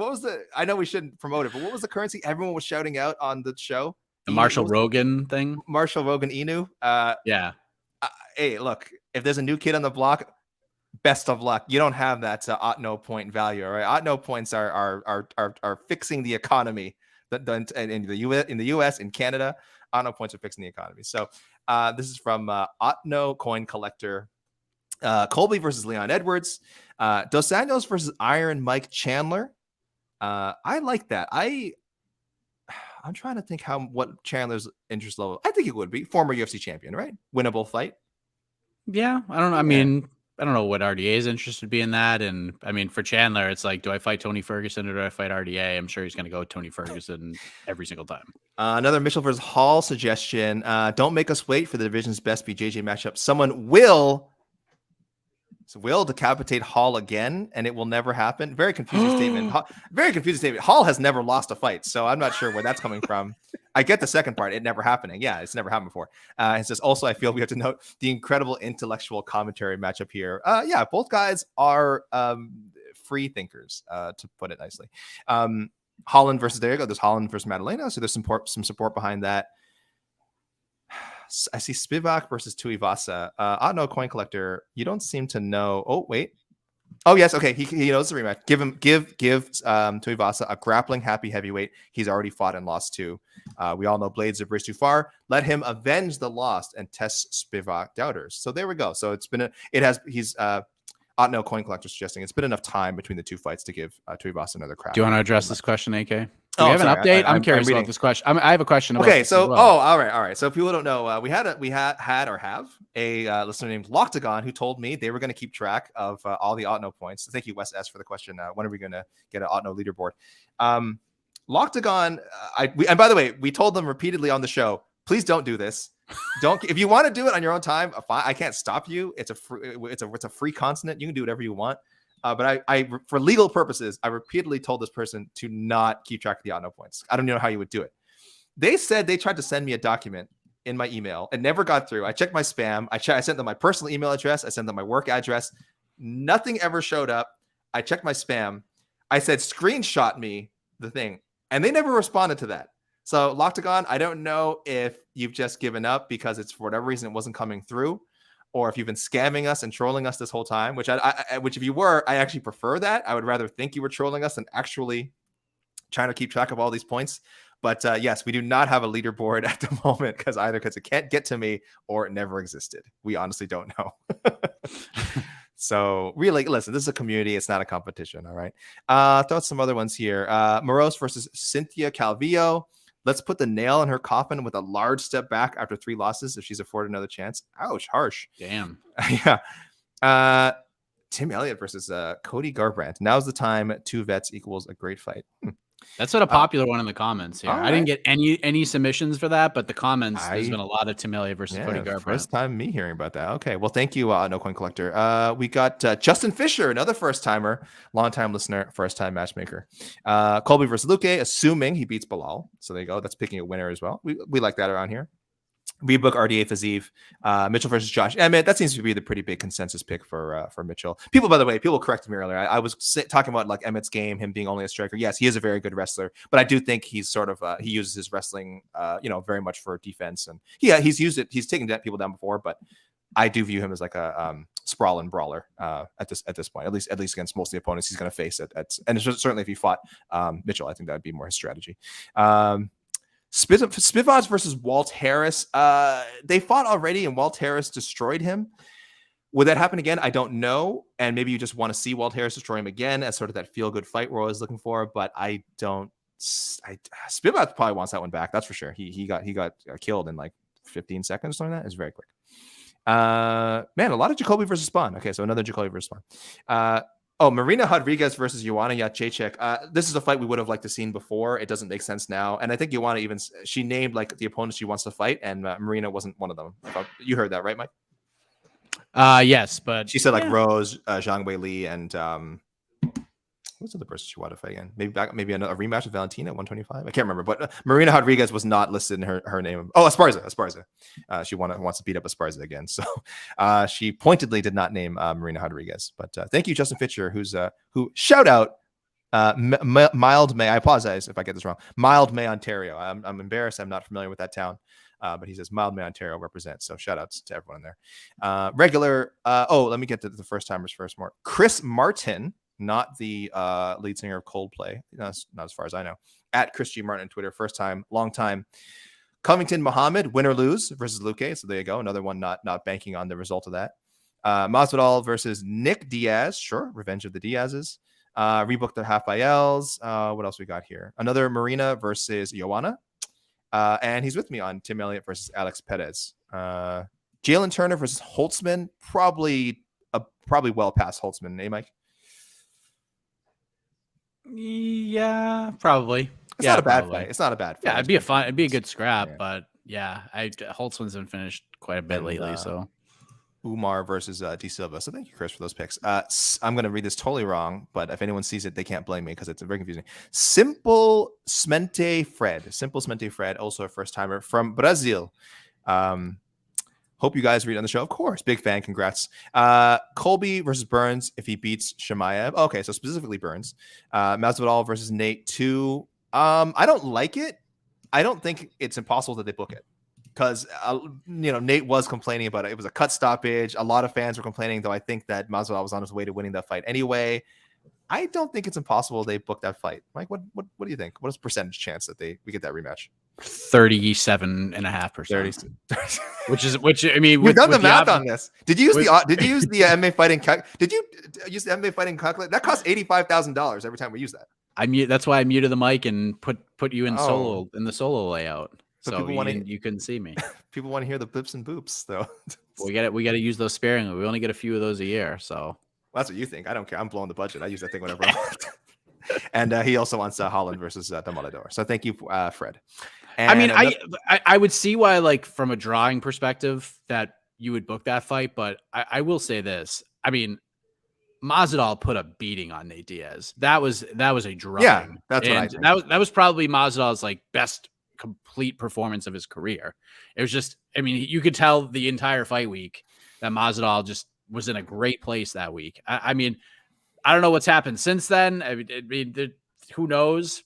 I know we shouldn't promote it, but what was the currency everyone was shouting out on the show? The Marshall Rogan thing. Marshall Rogan Inu. Yeah. Hey, look, if there's a new kid on the block, best of luck. You don't have that Otno point value, all right? Otno points are fixing the economy. In the US, in Canada, Otno points are fixing the economy. So this is from Otno Coin Collector. Colby versus Leon Edwards. Dos Anjos versus Iron Mike Chandler. I like that. I'm trying to think what Chandler's interest level. I think it would be former UFC champion, right? Winnable fight. Yeah, I don't know. I mean, I don't know what RDA's interest would be in that. And I mean, for Chandler, it's like, do I fight Tony Ferguson or do I fight RDA? I'm sure he's going to go with Tony Ferguson every single time. Another Mitchell versus Hall suggestion. Don't make us wait for the division's best BJJ matchup. Someone will decapitate Hall again, and it will never happen. Very confusing statement. Very confusing statement. Hall has never lost a fight, so I'm not sure where that's coming from. I get the second part, it never happening. Yeah, it's never happened before. It says, also, I feel we have to note the incredible intellectual commentary matchup here. Yeah, both guys are free thinkers, to put it nicely. Holland versus, there you go. There's Holland versus Madalena, so there's some support behind that. I see Spivak versus Tuivasa. Otno Coin Collector. You don't seem to know. Oh, wait. Oh, yes. Okay. He knows the rematch. Give Tuivasa a grappling happy heavyweight. He's already fought and lost to. We all know blades are bridge too far. Let him avenge the loss and test Spivak doubters. So there we go. So he's Otno Coin Collector suggesting it's been enough time between the two fights to give Tuivasa another crack. Do you want to address this question, AK? Do we have an update? I'm curious about this question. I have a question. Okay, so all right. So if people don't know, we had a listener named Loctagon who told me they were going to keep track of all the Otno points. So thank you, Wes S, for the question. When are we going to get an Otno leaderboard? Loctagon, and by the way, we told them repeatedly on the show, please don't do this. If you want to do it on your own time, I can't stop you. It's a free continent. You can do whatever you want. But I, for legal purposes, I repeatedly told this person to not keep track of the Otno points. I don't know how you would do it. They said they tried to send me a document in my email. It never got through. I checked my spam. I sent them my personal email address. I sent them my work address. Nothing ever showed up. I checked my spam. I said, screenshot me the thing. And they never responded to that. So Loctagon, I don't know if you've just given up because it's for whatever reason it wasn't coming through. or if you've been scamming us and trolling us this whole time, which which if you were, I actually prefer that. I would rather think you were trolling us than actually trying to keep track of all these points. But yes, we do not have a leaderboard at the moment because it can't get to me or it never existed. We honestly don't know. So really, listen, this is a community. It's not a competition. All right. Throw out some other ones here. Moros versus Cynthia Calvillo. Let's put the nail in her coffin with a large step back after 3 losses if she's afforded another chance. Ouch, harsh. Damn. Yeah. Tim Elliott versus Cody Garbrandt. Now's the time. 2 vets equals a great fight. That's what a popular one in the comments here. Right. I didn't get any submissions for that, but the comments, there's been a lot of Tim Elliott versus Cody Garbrandt. First time me hearing about that. Okay, well, thank you, No Coin Collector. We got Justin Fisher, another first-timer, long-time listener, first-time matchmaker. Colby versus Luque, assuming he beats Bilal. So there you go. That's picking a winner as well. We like that around here. Rebook RDA Fazeev, Mitchell versus Josh Emmett. That seems to be the pretty big consensus pick for Mitchell. By the way, people corrected me earlier. I was talking about like Emmett's game, him being only a striker. Yes, he is a very good wrestler, but I do think he's sort of he uses his wrestling, very much for defense. And he's used it. He's taken people down before, but I do view him as like a sprawling brawler at this point. At least against most of the opponents he's going to face. And certainly if he fought Mitchell, I think that would be more his strategy. Spivak versus Walt Harris. They fought already and Walt Harris destroyed him. Would that happen again? I don't know. And maybe you just want to see Walt Harris destroy him again as sort of that feel-good fight we're always looking for. But I don't. Spivak probably wants that one back. That's for sure. He got killed in like 15 seconds. Something like that. It's very quick. Man, a lot of Jacoby versus Spawn. Okay, so another Jacoby versus Spawn. Marina Rodriguez versus Joanna Jacek. This is a fight we would have liked to seen before. It doesn't make sense now. And I think Joanna she named like the opponents she wants to fight, and Marina wasn't one of them. You heard that, right, Mike? Yes, but she said like Rose, Zhang Wei Li, and what's the other person she wanted to fight again? Maybe a rematch with Valentina at 125. I can't remember, but Marina Rodriguez was not listed in her name. Oh, Esparza. She wants to beat up Esparza again. So she pointedly did not name Marina Rodriguez. But thank you, Justin Fisher, who shout out Mild May. I apologize if I get this wrong. Mild May, Ontario. I'm embarrassed. I'm not familiar with that town. But he says Mild May, Ontario represents. So shout outs to everyone there. Let me get to the first timers first. More Chris Martin. Not the lead singer of Coldplay. Not as far as I know. At Chris G. Martin on Twitter. First time, long time. Covington Muhammad, win or lose versus Luque. So there you go. Another one not banking on the result of that. Masvidal versus Nick Diaz. Sure. Revenge of the Diazes. Rebook the Rafaels. What else we got here? Another Marina versus Joanna. And he's with me on Tim Elliott versus Alex Perez. Jalen Turner versus Holtzman. Probably well past Holtzman. Eh, Mike? Yeah, probably. It's not a bad fight. It's not a bad fight. Yeah, it'd be a good scrap, but yeah, Holtzman's been finished quite a bit lately. So Umar versus D Silva. So thank you, Chris, for those picks. I'm going to read this totally wrong, but if anyone sees it, they can't blame me because it's very confusing. Simple Smente Fred, also a first timer from Brazil. Hope you guys read on the show. Of course. Big fan. Congrats. Colby versus Burns if he beats Shemaev. Okay, so specifically Burns. Masvidal versus Nate 2. I don't like it. I don't think it's impossible that they book it. Because, Nate was complaining about it. It was a cut stoppage. A lot of fans were complaining, though I think that Masvidal was on his way to winning that fight anyway. I don't think it's impossible they book that fight. Mike, what do you think? What is the percentage chance that we get that rematch? 37.5%. Which I mean, we've done the math on this. Did you use the MMA fighting? Did you use the MMA fighting calculator? That costs $85,000 every time we use that. That's why I muted the mic and put you in the solo layout. So you couldn't see me. People want to hear the blips and boops, though. We got to use those sparingly. We only get a few of those a year, so. Well, that's what you think. I don't care. I'm blowing the budget. I use that thing whenever I want. And he also wants Holland versus Demolador. So thank you, Fred. And I would see why, like, from a drawing perspective, that you would book that fight. But I will say this. I mean, Masvidal put a beating on Nate Diaz. That was a drawing. Yeah, that's what I think. That was probably Masvidal's like best complete performance of his career. It was just, I mean, you could tell the entire fight week that Masvidal just was in a great place that week. I mean, I don't know what's happened since then. I mean, who knows?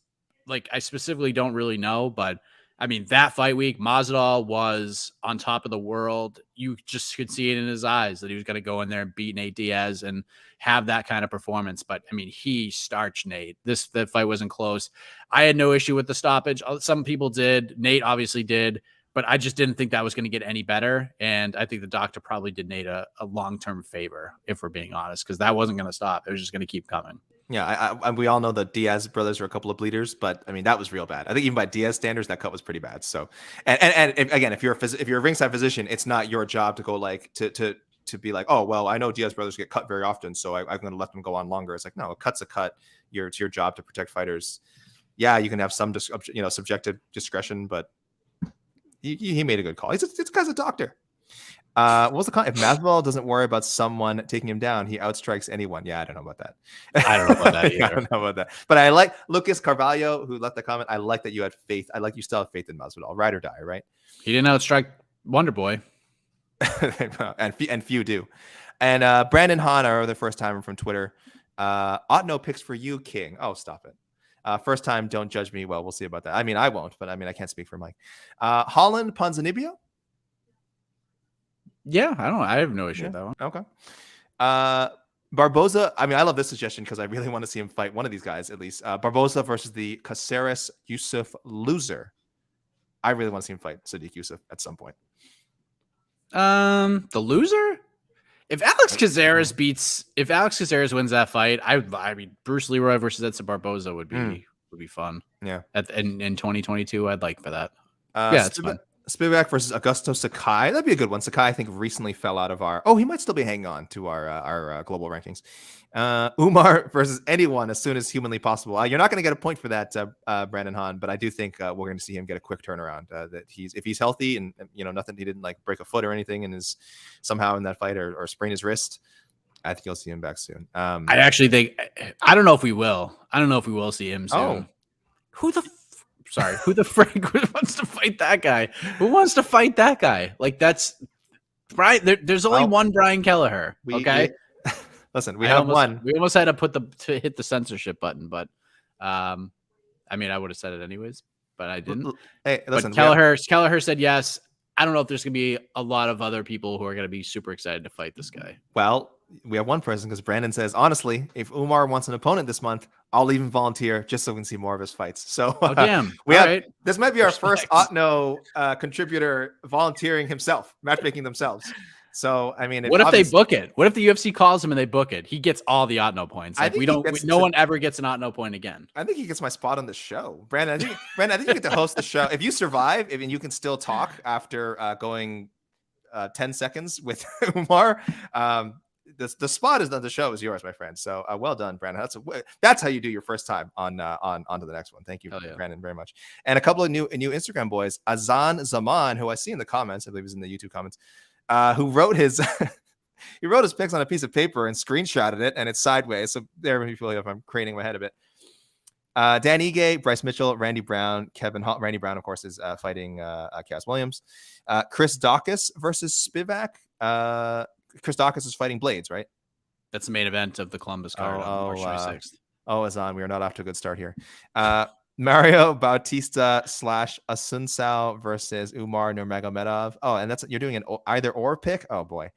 Like, I specifically don't really know, but I mean, that fight week, Masvidal was on top of the world. You just could see it in his eyes that he was going to go in there and beat Nate Diaz and have that kind of performance. But I mean, he starched Nate. That fight wasn't close. I had no issue with the stoppage. Some people did. Nate obviously did, but I just didn't think that was going to get any better. And I think the doctor probably did Nate a long-term favor, if we're being honest, because that wasn't going to stop. It was just going to keep coming. Yeah, we all know the Diaz brothers are a couple of bleeders, but I mean that was real bad. I think even by Diaz standards, that cut was pretty bad. So, and again, if you're a ringside physician, it's not your job to go like to be like, oh well, I know Diaz brothers get cut very often, so I'm going to let them go on longer. It's like, no, a cut's a cut. It's your job to protect fighters. Yeah, you can have some subjective discretion, but he made a good call. This guy's a doctor. What was the if Masvidal doesn't worry about someone taking him down, he outstrikes anyone. Yeah, I don't know about that. I don't know about that either. I don't know about that. But I like Lucas Carvalho, who left the comment. I like that you had faith. I like you still have faith in Masvidal. Ride or die, right? He didn't outstrike Wonder Boy. and few do. And Brandon Hahn, our other first timer from Twitter. No picks for you, King. Oh, stop it. First time, don't judge me. Well, we'll see about that. I mean, I won't, but I mean, I can't speak for Mike. Holland Ponzinibbio. Yeah, I have no issue with that one. Okay. Barboza. I mean, I love this suggestion because I really want to see him fight one of these guys at least. Barboza versus the Caceres Yusuf loser. I really want to see him fight Sadiq Yusuf at some point. The loser? If Alex Caceres wins that fight, I mean Bruce Leroy versus Edson Barboza would be fun. Yeah. In 2022, I'd like for that. Yeah, it's fun. Spivak versus Augusto Sakai. That'd be a good one. Sakai, I think, recently fell out of our... Oh, he might still be hanging on to our global rankings. Umar versus anyone as soon as humanly possible. You're not going to get a point for that, Brandon Hahn, but I do think we're going to see him get a quick turnaround. That if he's healthy and nothing, he didn't like break a foot or anything and is somehow in that fight or sprain his wrist, I think you'll see him back soon. I actually think... I don't know if we will. I don't know if we will see him soon. Oh. Who the frick wants to fight that guy? Who wants to fight that guy? Like that's Brian. There's only one Brian Kelleher. Okay. Listen, we have one. We almost had to hit the censorship button, but I mean, I would have said it anyways, but I didn't. Hey, listen, Kelleher said yes. I don't know if there's gonna be a lot of other people who are gonna be super excited to fight this guy. Well, we have one person because Brandon says, honestly, if Umar wants an opponent this month, I'll even volunteer just so we can see more of his fights. So damn. This might be our first Otno contributor volunteering himself, matchmaking themselves. So, I mean, what if they book it? What if the UFC calls him and they book it? He gets all the Otno points. Like no one ever gets an Otno point again. I think he gets my spot on the show. Brandon, I think you get to host the show. If you survive, and you can still talk after going 10 seconds with Umar, the spot is done. The show is yours, my friend. So well done, Brandon. That's how you do your first time on to the next one. Thank you, Brandon, very much. And a couple of new Instagram boys, Azan Zaman, who I see in the comments, I believe is in the YouTube comments, who wrote his he wrote his picks on a piece of paper and screenshotted it, and it's sideways. So there, if you feel like I'm craning my head a bit. Dan Ige, Bryce Mitchell, Randy Brown, Kevin Hall. Randy Brown, of course, is fighting Cass Williams. Chris Dawkins versus Spivak. Chris Dawkins is fighting Blades, right? That's the main event of the Columbus card on March 26th. Azan, we are not off to a good start here. Mario Bautista / Asuncao versus Umar Nurmagomedov. Oh, and you're doing an either or pick. Oh boy,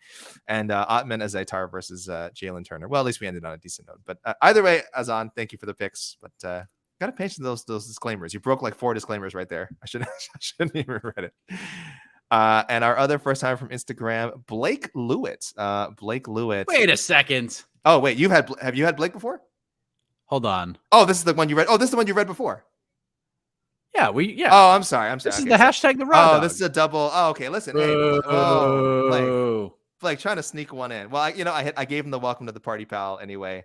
and Atman Azaitar versus Jalen Turner. Well, at least we ended on a decent note. But either way, Azan, thank you for the picks. But gotta mention those disclaimers. You broke like 4 disclaimers right there. I shouldn't even read it. And our other first time from Instagram, Blake Lewitt. Blake Lewitt. Wait a second. Oh wait, have you had Blake before? Hold on. Oh, this is the one you read. Oh, this is the one you read before. Yeah, Oh, I'm sorry. This is the hashtag the raw. Oh, this is a double. Oh, okay. Listen. Blake trying to sneak one in. Well, I gave him the welcome to the party, pal. Anyway,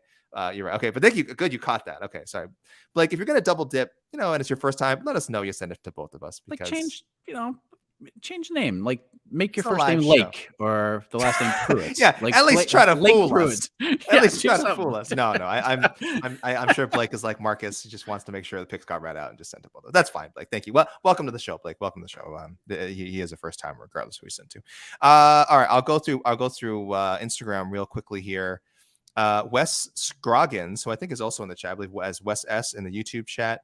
you're right. Okay, but thank you. Good, you caught that. Okay, sorry, Blake. If you're gonna double dip, and it's your first time, let us know. You send it to both of us. Because... change the name. Like make your first name Lake or the last name Pruitt. Yeah, like at least try to fool us. At least try to fool us. No, I'm sure Blake is like Marcus. He just wants to make sure the picks got read out and just sent to both. That's fine, Blake. Thank you. Well, welcome to the show, Blake. Welcome to the show. He is a first time, regardless who he sent to. All right, I'll go through Instagram real quickly here. Wes Scroggins, who I think is also in the chat, I believe, as Wes S in the YouTube chat.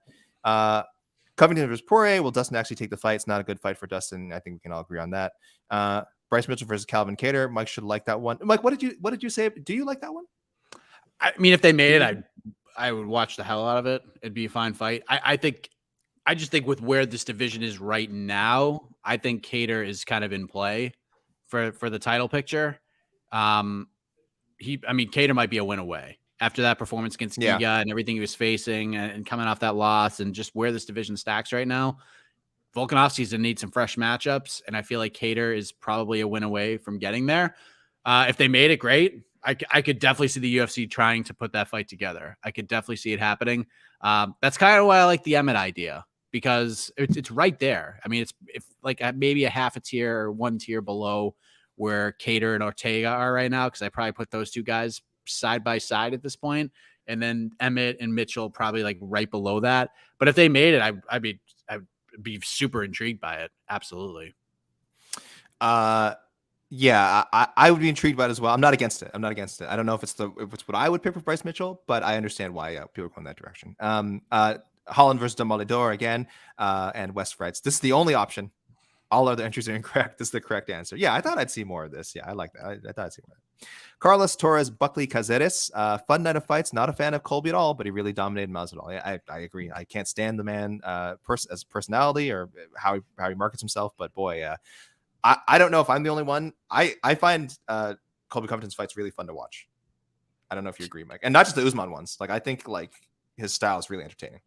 Covington versus Poirier. Will Dustin actually take the fight? It's not a good fight for Dustin. I think we can all agree on that. Bryce Mitchell versus Calvin Kattar. Mike should like that one. Mike, what did you say? Do you like that one? I mean, if they made it, I would watch the hell out of it. It'd be a fine fight. I just think with where this division is right now, I think Kattar is kind of in play for the title picture. Kattar might be a win away after that performance against Giga and everything he was facing and coming off that loss and just where this division stacks right now. Volkanovski's going to need some fresh matchups, and I feel like Kattar is probably a win away from getting there. If they made it, great. I could definitely see the UFC trying to put that fight together. I could definitely see it happening. That's kind of why I like the Emmett idea, because it's right there. I mean, it's like maybe a half a tier or one tier below where Kattar and Ortega are right now, because I probably put those two guys side by side at this point, and then Emmett and Mitchell probably like right below that. But if they made it, I'd be super intrigued by it. Absolutely. Yeah, I would be intrigued by it as well. I'm not against it. I don't know if it's what I would pick for Bryce Mitchell, but I understand why people are going that direction. Holland versus Demolidor again, and West writes, this is the only option. All other entries are incorrect. This is the correct answer. Yeah, I thought I'd see more of this. Yeah, I like that. I thought I'd see more of that. Carlos Torres, Buckley Caceres. Fun night of fights. Not a fan of Colby at all, but he really dominated Masvidal. I agree. I can't stand the man as a personality or how he markets himself, but boy, I don't know if I'm the only one. I find Colby Covington's fights really fun to watch. I don't know if you agree, Mike. And not just the Usman ones. Like, I think like his style is really entertaining.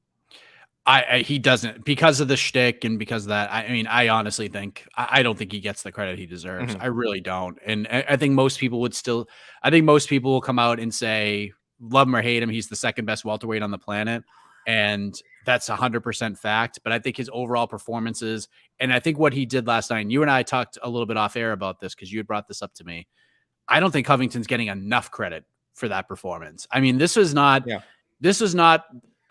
He doesn't, because of the shtick and because of that. I mean, I honestly think I don't think he gets the credit he deserves. I really don't. And I think most people will come out and say, love him or hate him, he's the second best welterweight on the planet. And that's 100% fact. But I think his overall performances, and I think what he did last night, and you and I talked a little bit off air about this because you had brought this up to me. I don't think Covington's getting enough credit for that performance. I mean, this was not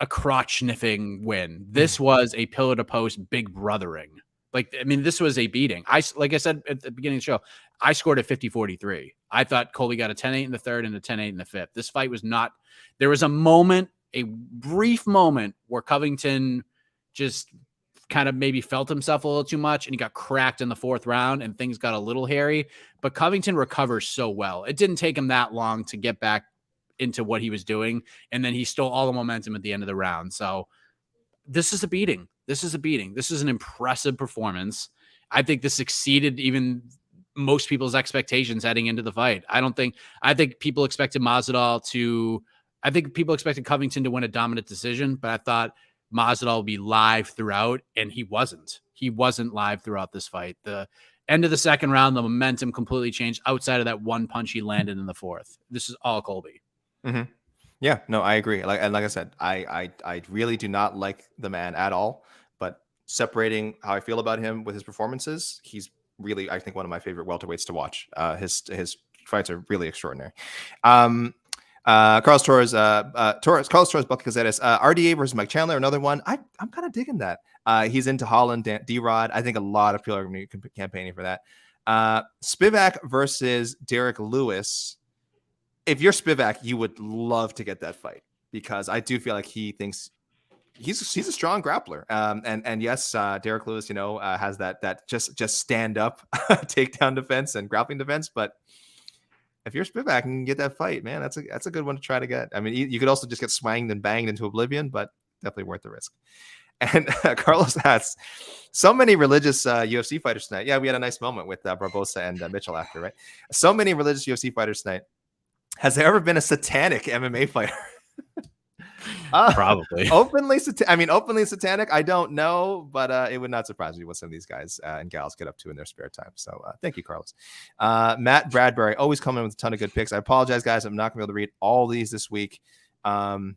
a crotch sniffing win. This was a pillar to post big brothering. Like, I mean, this was a beating. Like I said at the beginning of the show, I scored at 50-43. I thought Colby got a 10-8 in the third and a 10-8 in the fifth. This fight was not, there was a brief moment where Covington just kind of maybe felt himself a little too much and he got cracked in the fourth round and things got a little hairy, but Covington recovers so well. It didn't take him that long to get back into what he was doing, and then he stole all the momentum at the end of the round. So this is a beating. This is an impressive performance. I think this exceeded even most people's expectations heading into the fight. I think people expected Covington to win a dominant decision, but I thought Masvidal would be live throughout, and he wasn't. He wasn't live throughout this fight. The end of the second round, the momentum completely changed outside of that one punch he landed in the fourth. This is all Colby. Mm-hmm. Yeah, no, I agree. Like I said, I really do not like the man at all. But separating how I feel about him with his performances, he's really, I think, one of my favorite welterweights to watch. His fights are really extraordinary. Carlos Torres, Bucky Caceres, RDA versus Mike Chandler, another one. I'm kind of digging that. He's into Holland, D-Rod. I think a lot of people are going to be campaigning for that. Spivak versus Derek Lewis. If you're Spivak, you would love to get that fight, because I do feel like he thinks he's a strong grappler. And yes, Derek Lewis, has that just stand up takedown defense and grappling defense. But if you're Spivak and get that fight, man, that's a good one to try to get. I mean, you could also just get swanged and banged into oblivion, but definitely worth the risk. And Carlos has so many religious UFC fighters tonight. Yeah, we had a nice moment with Barbosa and Mitchell after, right? So many religious UFC fighters tonight. Has there ever been a satanic MMA fighter? Probably. Openly satanic, I don't know, but it would not surprise me what some of these guys and gals get up to in their spare time. So thank you, Carlos. Matt Bradbury, always coming with a ton of good picks. I apologize, guys. I'm not going to be able to read all these this week. You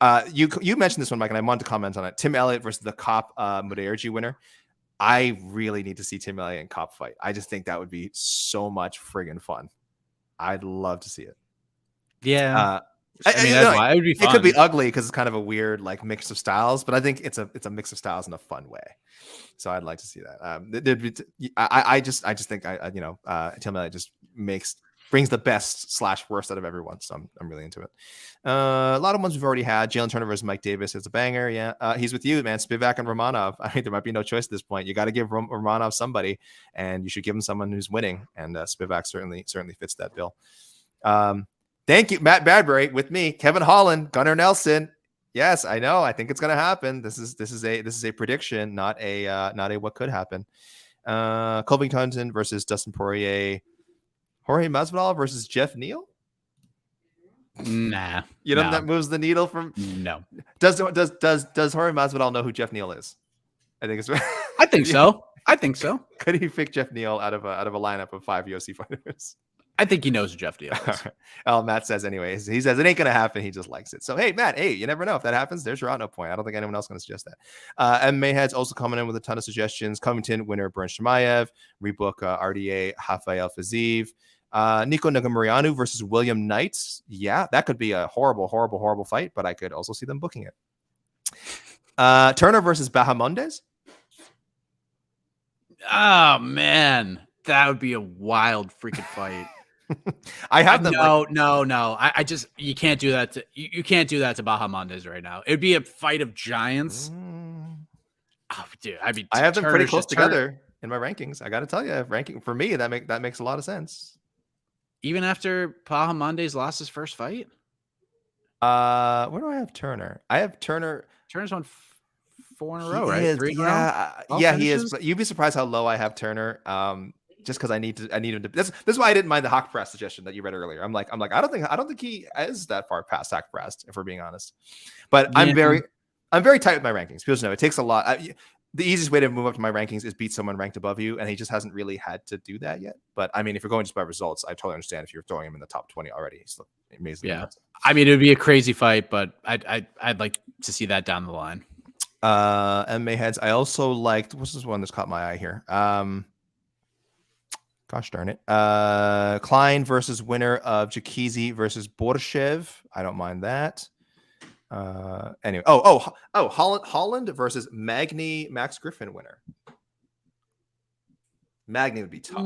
mentioned this one, Mike, and I wanted to comment on it. Tim Elliott versus the Cop Mudaerji winner. I really need to see Tim Elliott and Cop fight. I just think that would be so much friggin' fun. I'd love to see it. Yeah. It would be fun. It could be ugly because it's kind of a weird mix of styles, but I think it's a mix of styles in a fun way. So I'd like to see that. I just think Tim Elliott just makes brings the best / worst out of everyone. So I'm really into it. A lot of ones we've already had. Jalen Turner versus Mike Davis is a banger. Yeah, he's with you, man. Spivak and Romanov. I mean, there might be no choice at this point. You got to give Romanov somebody, and you should give him someone who's winning. And Spivak certainly fits that bill. Thank you, Matt Badbury, with me. Kevin Holland, Gunnar Nelson. Yes, I know. I think it's going to happen. This is a prediction, not a what could happen. Covington versus Dustin Poirier. Jorge Masvidal versus Jeff Neal. Nah, you know that moves the needle from. No. Does Jorge Masvidal know who Jeff Neal is? I think it's. I think so. I think so. Could he pick Jeff Neal out of a lineup of 5 UFC fighters? I think he knows who Jeff Neal is. Right. Oh, Matt says anyways. He says it ain't gonna happen. He just likes it. So hey, Matt. Hey, you never know if that happens. There's your out no point. I don't think anyone else is gonna suggest that. MMA heads also coming in with a ton of suggestions. Covington winner Bernd Shamaev, rebook RDA Rafael Fiziev, Nico Negumereanu versus William Knight. Yeah, that could be a horrible fight, but I could also see them booking it. Turner versus Bahamondes. Oh man, that would be a wild freaking fight. I have them. No. I just you can't do that to you can't do that to Bahamondes right now. It'd be a fight of giants. Oh, dude, I have them pretty close together in my rankings. I got to tell you, ranking for me that makes a lot of sense. Even after Bahamondes lost his first fight. Where do I have Turner? I have Turner. Turner's won 4 in a row, right? 3 in a row. Yeah, he is. You'd be surprised how low I have Turner. Just because I need him to. This is why I didn't mind the Hawk Press suggestion that you read earlier. I'm like, I don't think he is that far past Hawk Press, if we're being honest. But yeah. I'm very tight with my rankings. People know it takes a lot. The easiest way to move up to my rankings is beat someone ranked above you, and he just hasn't really had to do that yet. But I mean, if you're going just by results, I totally understand if you're throwing him in the top 20 already. He's amazing. Yeah, I mean, it would be a crazy fight, but I'd like to see that down the line. MMA heads. I also liked. What's this one that's caught my eye here? Gosh darn it. Klein versus winner of Jakizi versus Borshev. I don't mind that. Anyway. Holland versus Magny Max Griffin winner. Magny would be tough.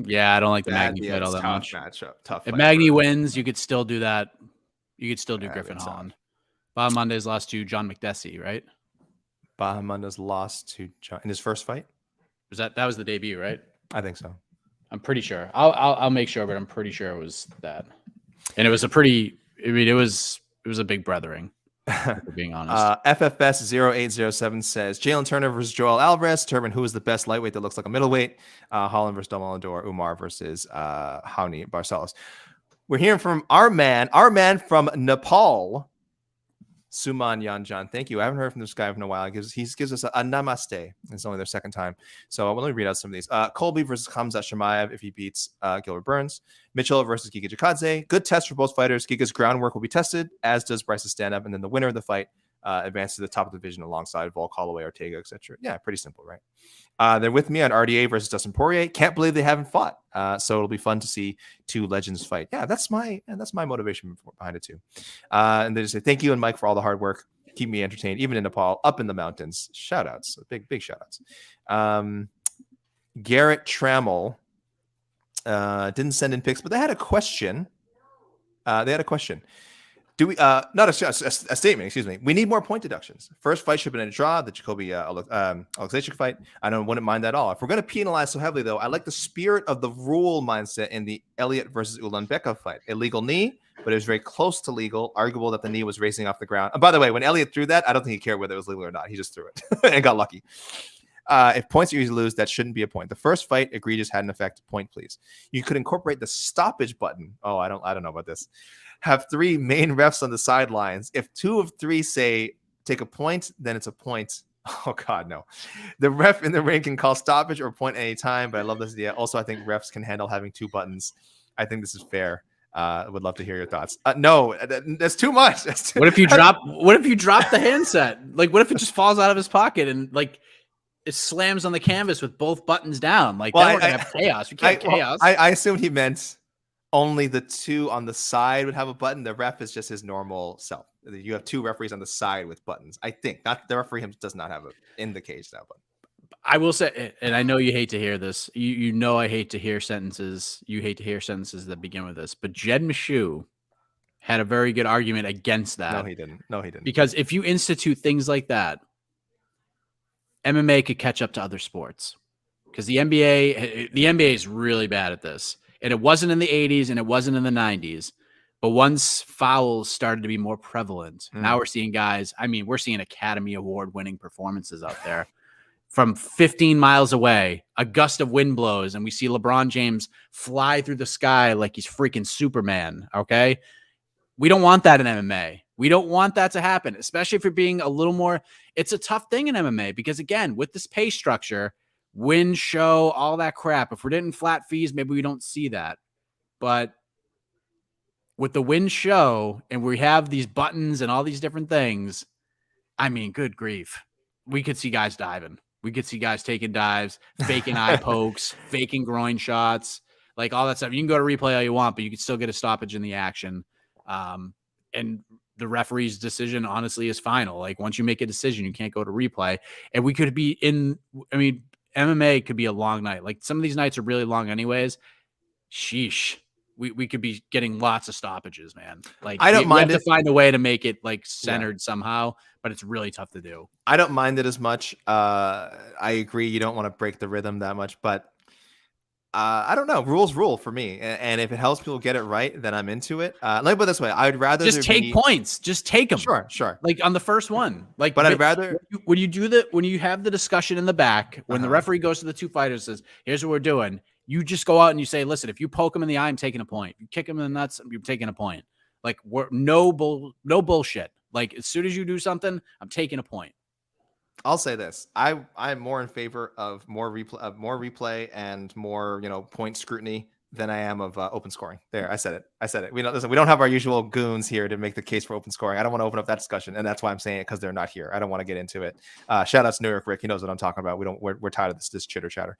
Yeah, I don't like the Magny fight all that much. Matchup. Tough. If Magny wins, you could still do that. You could still do Griffin Holland. Bahamondes lost to John McDessie, right? Bahamondes lost to John in his first fight. That was the debut, right? I think so. I'm pretty sure. I'll make sure, but I'm pretty sure it was that. And it was a pretty. I mean, it was a big brethering. For being honest. FFS 0807 says Jalen Turner versus Joel Alvarez. Determine who is the best lightweight that looks like a middleweight. Holland versus Domalador. Umar versus Hauni Barcelos. We're hearing from our man from Nepal. Suman Yanjan, thank you. I haven't heard from this guy in a while. He gives us a namaste. It's only their second time. So let me read out some of these. Colby versus Khamzat Shamaev if he beats Gilbert Burns. Mitchell versus Giga Jikadze. Good test for both fighters. Giga's groundwork will be tested, as does Bryce's stand-up. And then the winner of the fight advances to the top of the division alongside Volk, Holloway, Ortega, etc. Yeah, pretty simple, right? They're with me on RDA versus Dustin Poirier. Can't believe they haven't fought. So it'll be fun to see two legends fight. Yeah, that's my motivation behind it too. And they just say thank you and Mike for all the hard work. Keep me entertained, even in Nepal, up in the mountains. Shout outs, big shout outs. Garrett Trammell didn't send in pics, but they had a question. Do we not a statement? Excuse me. We need more point deductions. First fight should have been a draw. The Jacoby Alexejczyk fight. I wouldn't mind that at all. If we're going to penalize so heavily, though, I like the spirit of the rule mindset in the Elliott versus Ulanbekov fight. Illegal knee, but it was very close to legal. Arguable that the knee was racing off the ground. And by the way, when Elliott threw that, I don't think he cared whether it was legal or not. He just threw it and got lucky. If points are easy to lose, that shouldn't be a point. The first fight, egregious, had an effect. Point, please. You could incorporate the stoppage button. Oh, I don't know about this. Have 3 main refs on the sidelines. If 2 of 3 say take a point, then it's a point. Oh God, no. The ref in the ring can call stoppage or point any time, but I love this idea. Also, I think refs can handle having 2 buttons. I think this is fair. Would love to hear your thoughts. No, that's too much. What if you drop the handset? Like, what if it just falls out of his pocket and like it slams on the canvas with both buttons down? Like, then we're gonna have chaos. We can't have chaos. I assumed he meant only the 2 on the side would have a button. The ref is just his normal self. You have 2 referees on the side with buttons. I think not the referee does not have it in the cage now. But I will say, and I know you hate to hear this. You know I hate to hear sentences. You hate to hear sentences that begin with this. But Jed Meshew had a very good argument against that. No, he didn't. No, he didn't. Because if you institute things like that, MMA could catch up to other sports. Because the NBA is really bad at this. And it wasn't in the 80s and it wasn't in the 90s. But once fouls started to be more prevalent, now we're seeing guys, we're seeing Academy Award winning performances out there. From 15 miles away, a gust of wind blows, and we see LeBron James fly through the sky like he's freaking Superman, okay? We don't want that in MMA. We don't want that to happen, especially if you're being a little more – it's a tough thing in MMA because, again, with this pay structure, win, show, all that crap, if we're getting flat fees, maybe we don't see that. But with the win show and we have these buttons and all these different things, good grief. We could see guys diving. We could see guys taking dives, faking eye pokes, faking groin shots, like all that stuff. You can go to replay all you want, but you can still get a stoppage in the action. And the referee's decision, honestly, is final. Like, once you make a decision, you can't go to replay. And we could be MMA could be a long night. Like, some of these nights are really long anyways. Sheesh. We could be getting lots of stoppages, man. Like, I don't mind to find a way to make it like centered somehow, but it's really tough to do. I don't mind it as much. I agree. You don't want to break the rhythm that much, but I don't know. Rules rule for me. And if it helps people get it right, then I'm into it. Let me put it this way. I'd rather just take points. Just take them. Sure. Like on the first one. Like, but I'd rather when you have the discussion in the back, when the referee goes to the two fighters and says, here's what we're doing. You just go out and you say, listen, if you poke him in the eye, I'm taking a point. You kick him in the nuts, you're taking a point. Like, no bullshit. Like, as soon as you do something, I'm taking a point. I'll say this. I'm more in favor of more replay and more, point scrutiny than I am of open scoring. There, I said it. We don't have our usual goons here to make the case for open scoring. I don't want to open up that discussion, and that's why I'm saying it, because they're not here. I don't want to get into it. Shout out to New York Rick. He knows what I'm talking about. We're tired of this chitter chatter.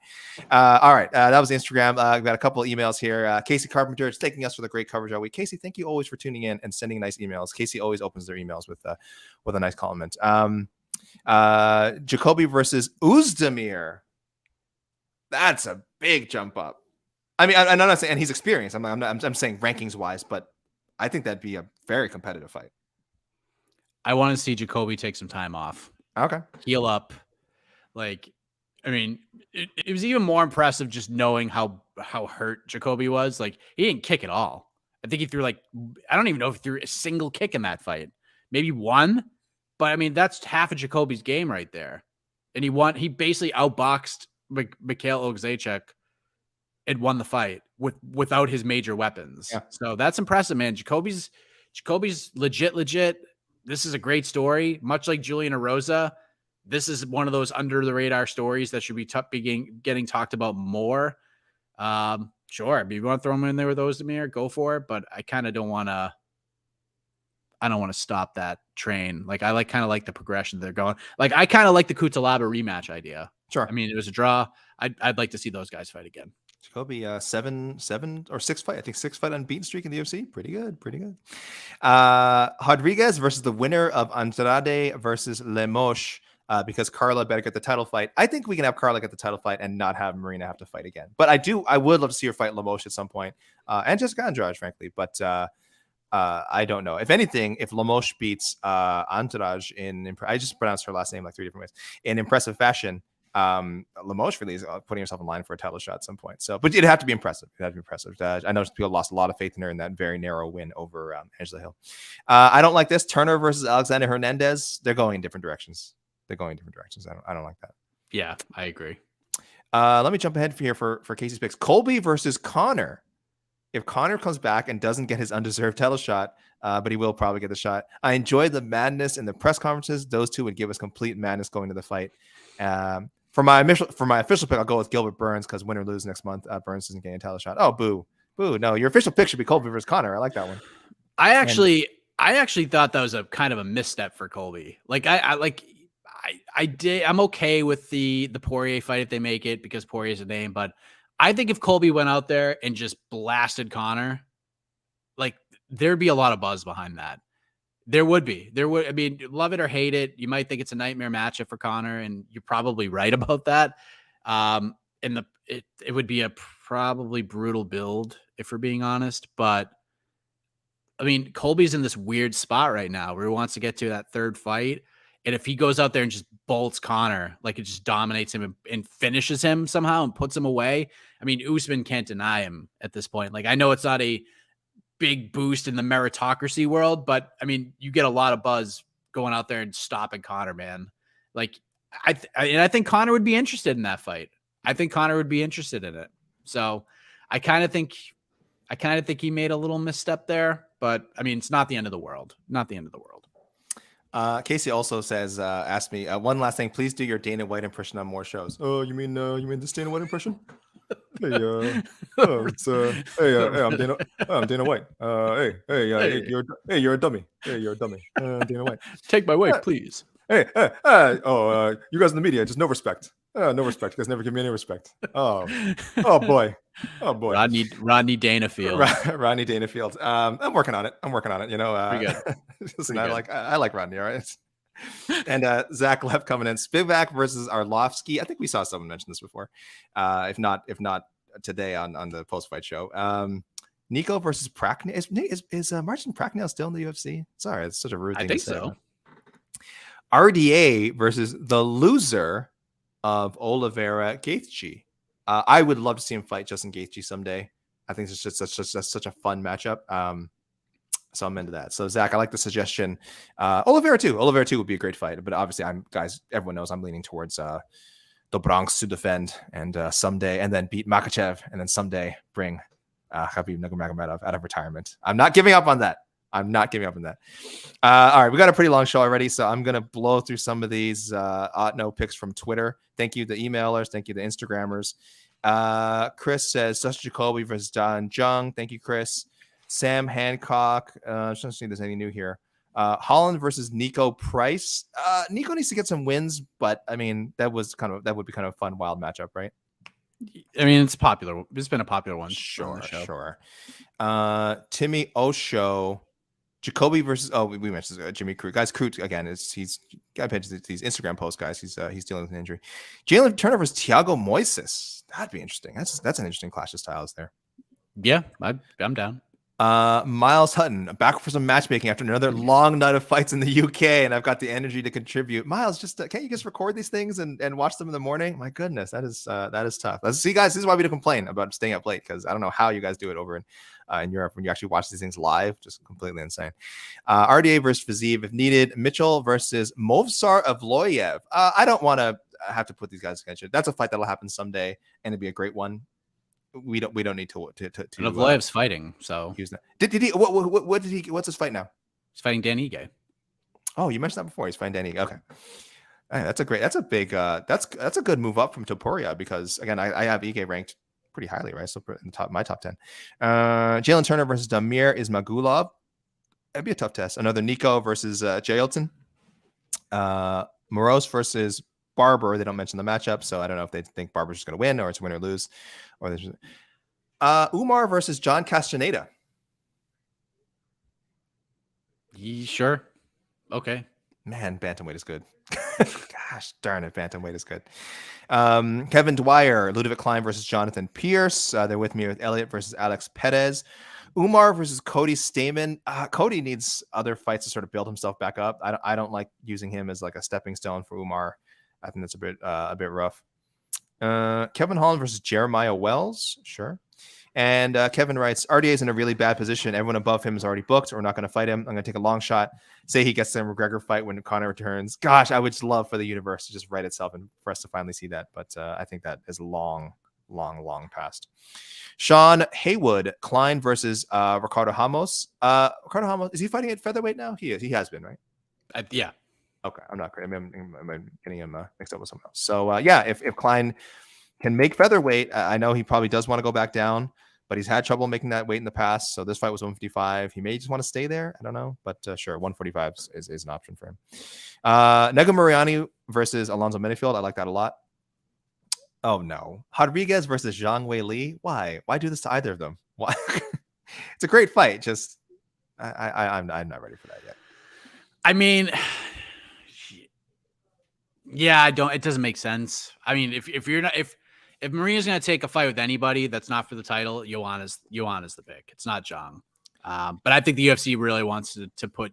All right, that was Instagram. We've got a couple of emails here. Casey Carpenter is thanking us for the great coverage all week. Casey, thank you always for tuning in and sending nice emails. Casey always opens their emails with a nice comment. Jacoby versus Uzdemir. That's a big jump up. I'm not saying, and he's experienced. I'm saying rankings wise, but I think that'd be a very competitive fight. I want to see Jacoby take some time off. Okay. Heal up. Like, it was even more impressive just knowing how hurt Jacoby was. Like, he didn't kick at all. I think he threw I don't even know if he threw a single kick in that fight. Maybe one, but that's half of Jacoby's game right there. And he basically outboxed Mikhail Ogzechek and won the fight without his major weapons. Yeah. So that's impressive, man. Jacoby's legit. This is a great story. Much like Julian Erosa, this is one of those under the radar stories that should be getting talked about more. Sure. If you want to throw him in there with Ozdemir, go for it. But I kind of don't want to. I don't want to stop that train. Like, I kind of like the progression they're going. Like, I kind of like the Kutalaba rematch idea. Sure. It was a draw. I'd like to see those guys fight again. Jacoby, 7 or 6 fight. I think 6 fight unbeaten streak in the UFC. Pretty good. Rodriguez versus the winner of Andrade versus Lemos, because Carla better get the title fight. I think we can have Carla get the title fight and not have Marina have to fight again. But I would love to see her fight Lemos at some point, and Jessica Andrade, frankly. But I don't know. If anything, if Lemos beats Andrade I just pronounced her last name like 3 different ways, in impressive fashion, Lemos really is putting herself in line for a title shot at some point. So, but it'd have to be impressive. I know people lost a lot of faith in her in that very narrow win over Angela Hill. I don't like this. Turner versus Alexander Hernandez. They're going in different directions. I don't like that. Yeah, I agree. Let me jump ahead for Casey's picks. Colby versus Connor. If Connor comes back and doesn't get his undeserved title shot, but he will probably get the shot. I enjoyed the madness in the press conferences. Those two would give us complete madness going to the fight. For my official pick, I'll go with Gilbert Burns, because win or lose next month, Burns isn't getting a title shot. Oh, boo. No, your official pick should be Colby versus Connor. I like that one. I actually thought that was a kind of a misstep for Colby. Like, I'm okay with the Poirier fight if they make it, because Poirier's a name, but I think if Colby went out there and just blasted Connor, like, there'd be a lot of buzz behind that. There would be. There would. I mean, love it or hate it, you might think it's a nightmare matchup for Conor, and you're probably right about that. And it would be a probably brutal build if we're being honest. But I mean, Colby's in this weird spot right now where he wants to get to that third fight. And if he goes out there and just bolts Conor, like it just dominates him and finishes him somehow and puts him away. I mean, Usman can't deny him at this point. Like, I know it's not a big boost in the meritocracy world, but I mean, you get a lot of buzz going out there and stopping Conor, man. Like, I think Conor would be interested in that fight. I think Conor would be interested in it. So I kind of think he made a little misstep there, but I mean, it's not the end of the world. Not the end of the world. Casey also says, asked me one last thing. Please do your Dana White impression on more shows. Oh, you mean this Dana White impression? Hey, I'm Dana White. You're a dummy. Hey, you're a dummy. Dana White. Take my wife, please. You guys in the media, just no respect. No respect. You guys never give me any respect. Oh boy. Rodney Dangerfield. Rodney Dangerfield. I'm working on it. You know, Pretty good. Listen, I like Rodney. All right. And Zach left coming in. Spivak versus Arlovsky. I think we saw someone mention this before. If not today on the post fight show. Nico versus Pracknell. Is Marcin Pracknell still in the UFC? Sorry, it's such a rude thing. I think to say. so. RDA versus the loser of Oliveira Gaethje. I would love to see him fight Justin Gaethje someday. I think it's just such a fun matchup. So I'm into that. So Zach, I like the suggestion. Oliveira too would be a great fight. But obviously, everyone knows I'm leaning towards the Bronx to defend and someday, and then beat Makhachev, and then someday bring Khabib Nurmagomedov out of retirement. I'm not giving up on that. All right, we got a pretty long show already, so I'm going to blow through some of these Otno picks from Twitter. Thank you, the emailers. Thank you, the Instagrammers. Chris says, Dustin Jacoby versus Don Jung. Thank you, Chris. Sam Hancock. Just trying to see if there's any new here. Holland versus Nico Price. Nico needs to get some wins, but I mean, that would be kind of a fun, wild matchup, right? I mean, it's popular. It's been a popular one. Sure. Timmy Osho. Jacoby versus we mentioned Jimmy Crute. Guys, Crute again he's got to pay these Instagram posts, guys. He's dealing with an injury. Jalen Turner versus Thiago Moises. That'd be interesting. That's an interesting clash of styles there. Yeah, I'm down. Miles Hutton back for some matchmaking after another long night of fights in the UK, and I've got the energy to contribute. Miles, just can't you just record these things and watch them in the morning? My goodness, that is tough. See, guys, this is why we don't complain about staying up late, because I don't know how you guys do it over in Europe when you actually watch these things live. Just completely insane. RDA versus Fiziev if needed. Mitchell versus Movsar Evloev. I don't want to have to put these guys against you. That's a fight that'll happen someday, and it'd be a great one. We don't need to Evloev's fighting, so use that. Did he what's his fight now? He's fighting Dan Ige. Oh, you mentioned that before. He's fighting Dan Ige. Okay. That's a good move up from Topuria, because again, I have Ige ranked pretty highly, right? So in my top 10. Jalen Turner versus Damir Ismagulov. That'd be a tough test. Another Nico versus Jailton. Morose versus Barber. They don't mention the matchup, so I don't know if they think Barber's just going to win, or it's win or lose. Or there's Umar versus John Castaneda. Sure. Okay. Man, bantamweight is good. Gosh darn it, bantamweight is good. Kevin Dwyer, Ludovic Klein versus Jonathan Pierce. They're with me with Elliot versus Alex Perez. Umar versus Cody Stamen. Cody needs other fights to sort of build himself back up. I don't like using him as like a stepping stone for Umar. I think that's a bit rough. Kevin Holland versus Jeremiah Wells. Sure. And Kevin writes, RDA is in a really bad position. Everyone above him is already booked. We're not going to fight him. I'm going to take a long shot. Say he gets the McGregor fight when Conor returns. Gosh, I would just love for the universe to just write itself and for us to finally see that. But I think that is long past. Sean Haywood, Klein versus Ricardo Ramos. Ricardo Ramos, is he fighting at featherweight now? He is. He has been, right? Yeah. Okay, I'm not great. I'm getting him mixed up with someone else. So if Klein can make featherweight, I know he probably does want to go back down, but he's had trouble making that weight in the past. So this fight was 155. He may just want to stay there. I don't know, but sure, 145 is an option for him. Nego Mariani versus Alonzo Menifield. I like that a lot. Oh no, Rodriguez versus Zhang Wei Li. Why do this to either of them? Why? It's a great fight. Just I'm not ready for that yet. I mean, yeah, it doesn't make sense. I mean, if you're not, if Marina's going to take a fight with anybody that's not for the title, Joanna's the pick. It's not Zhang. But I think the UFC really wants to put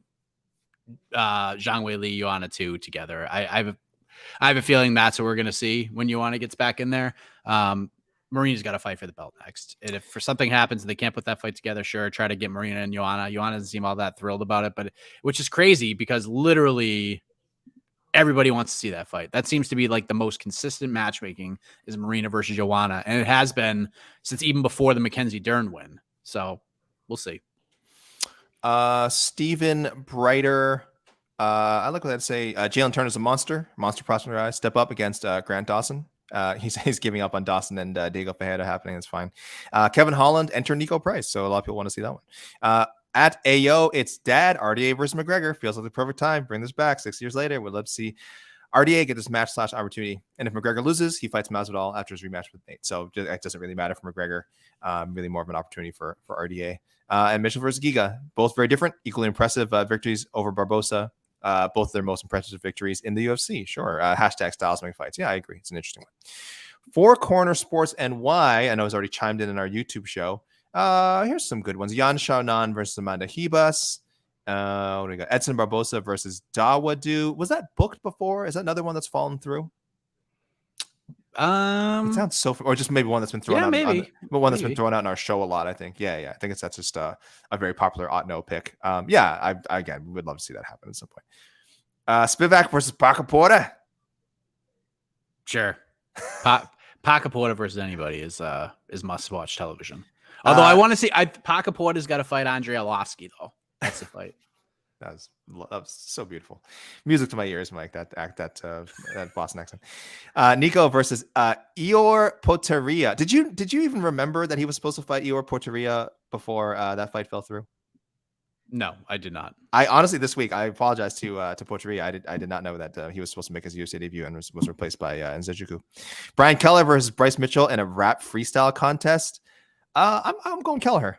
Zhang Weili, Joanna 2 together. I have a feeling that's what we're going to see when Joanna gets back in there. Marina's got to fight for the belt next. And if for something happens and they can't put that fight together, sure, try to get Marina and Joanna. Joanna doesn't seem all that thrilled about it, but which is crazy because literally everybody wants to see that fight. That seems to be like the most consistent matchmaking is Marina versus Joanna. And it has been since even before the Mackenzie Dern win. So we'll see. Stephen Brighter. I like what I'd say. Jalen Turner's a monster prospect guy. Step up against Grant Dawson. He's giving up on Dawson and Diego Ferreira happening. It's fine. Kevin Holland, enter Nico Price. So a lot of people want to see that one. At AO, it's Dad. RDA versus McGregor. Feels like the perfect time. Bring this back 6 years later. We'd love to see RDA get this match/opportunity. And if McGregor loses, he fights Masvidal after his rematch with Nate. So it doesn't really matter for McGregor. Really more of an opportunity for RDA. And Mitchell versus Giga. Both very different. Equally impressive victories over Barbosa. Both their most impressive victories in the UFC. Sure. Hashtag styles make fights. Yeah, I agree. It's an interesting one. Four Corner Sports NY. I know he's already chimed in our YouTube show. Here's some good ones. Yan Xiaonan versus Amanda Hebus. What do we got? Edson Barbosa versus Dawadu. Was that booked before? Is that another one that's fallen through? It sounds so, or just maybe one that's been thrown out. But one that's been thrown out in our show a lot. I think. Yeah. I think that's just a very popular no pick. I again would love to see that happen at some point. Spivak versus Pacaporta. Sure. Pacaporta versus anybody is must watch television. Although I want to see, Pacaporta's got to fight Andrei Arlovski though. That's the fight. That was so beautiful. Music to my ears, Mike. That Boston accent. Nico versus Ior Potieria. Did you even remember that he was supposed to fight Ior Potieria before that fight fell through? No, I did not. I honestly this week I apologize to Potieria. I did not know that he was supposed to make his UFC debut and was replaced by Nzejuku. Brian Keller versus Bryce Mitchell in a rap freestyle contest. I'm going Kelleher.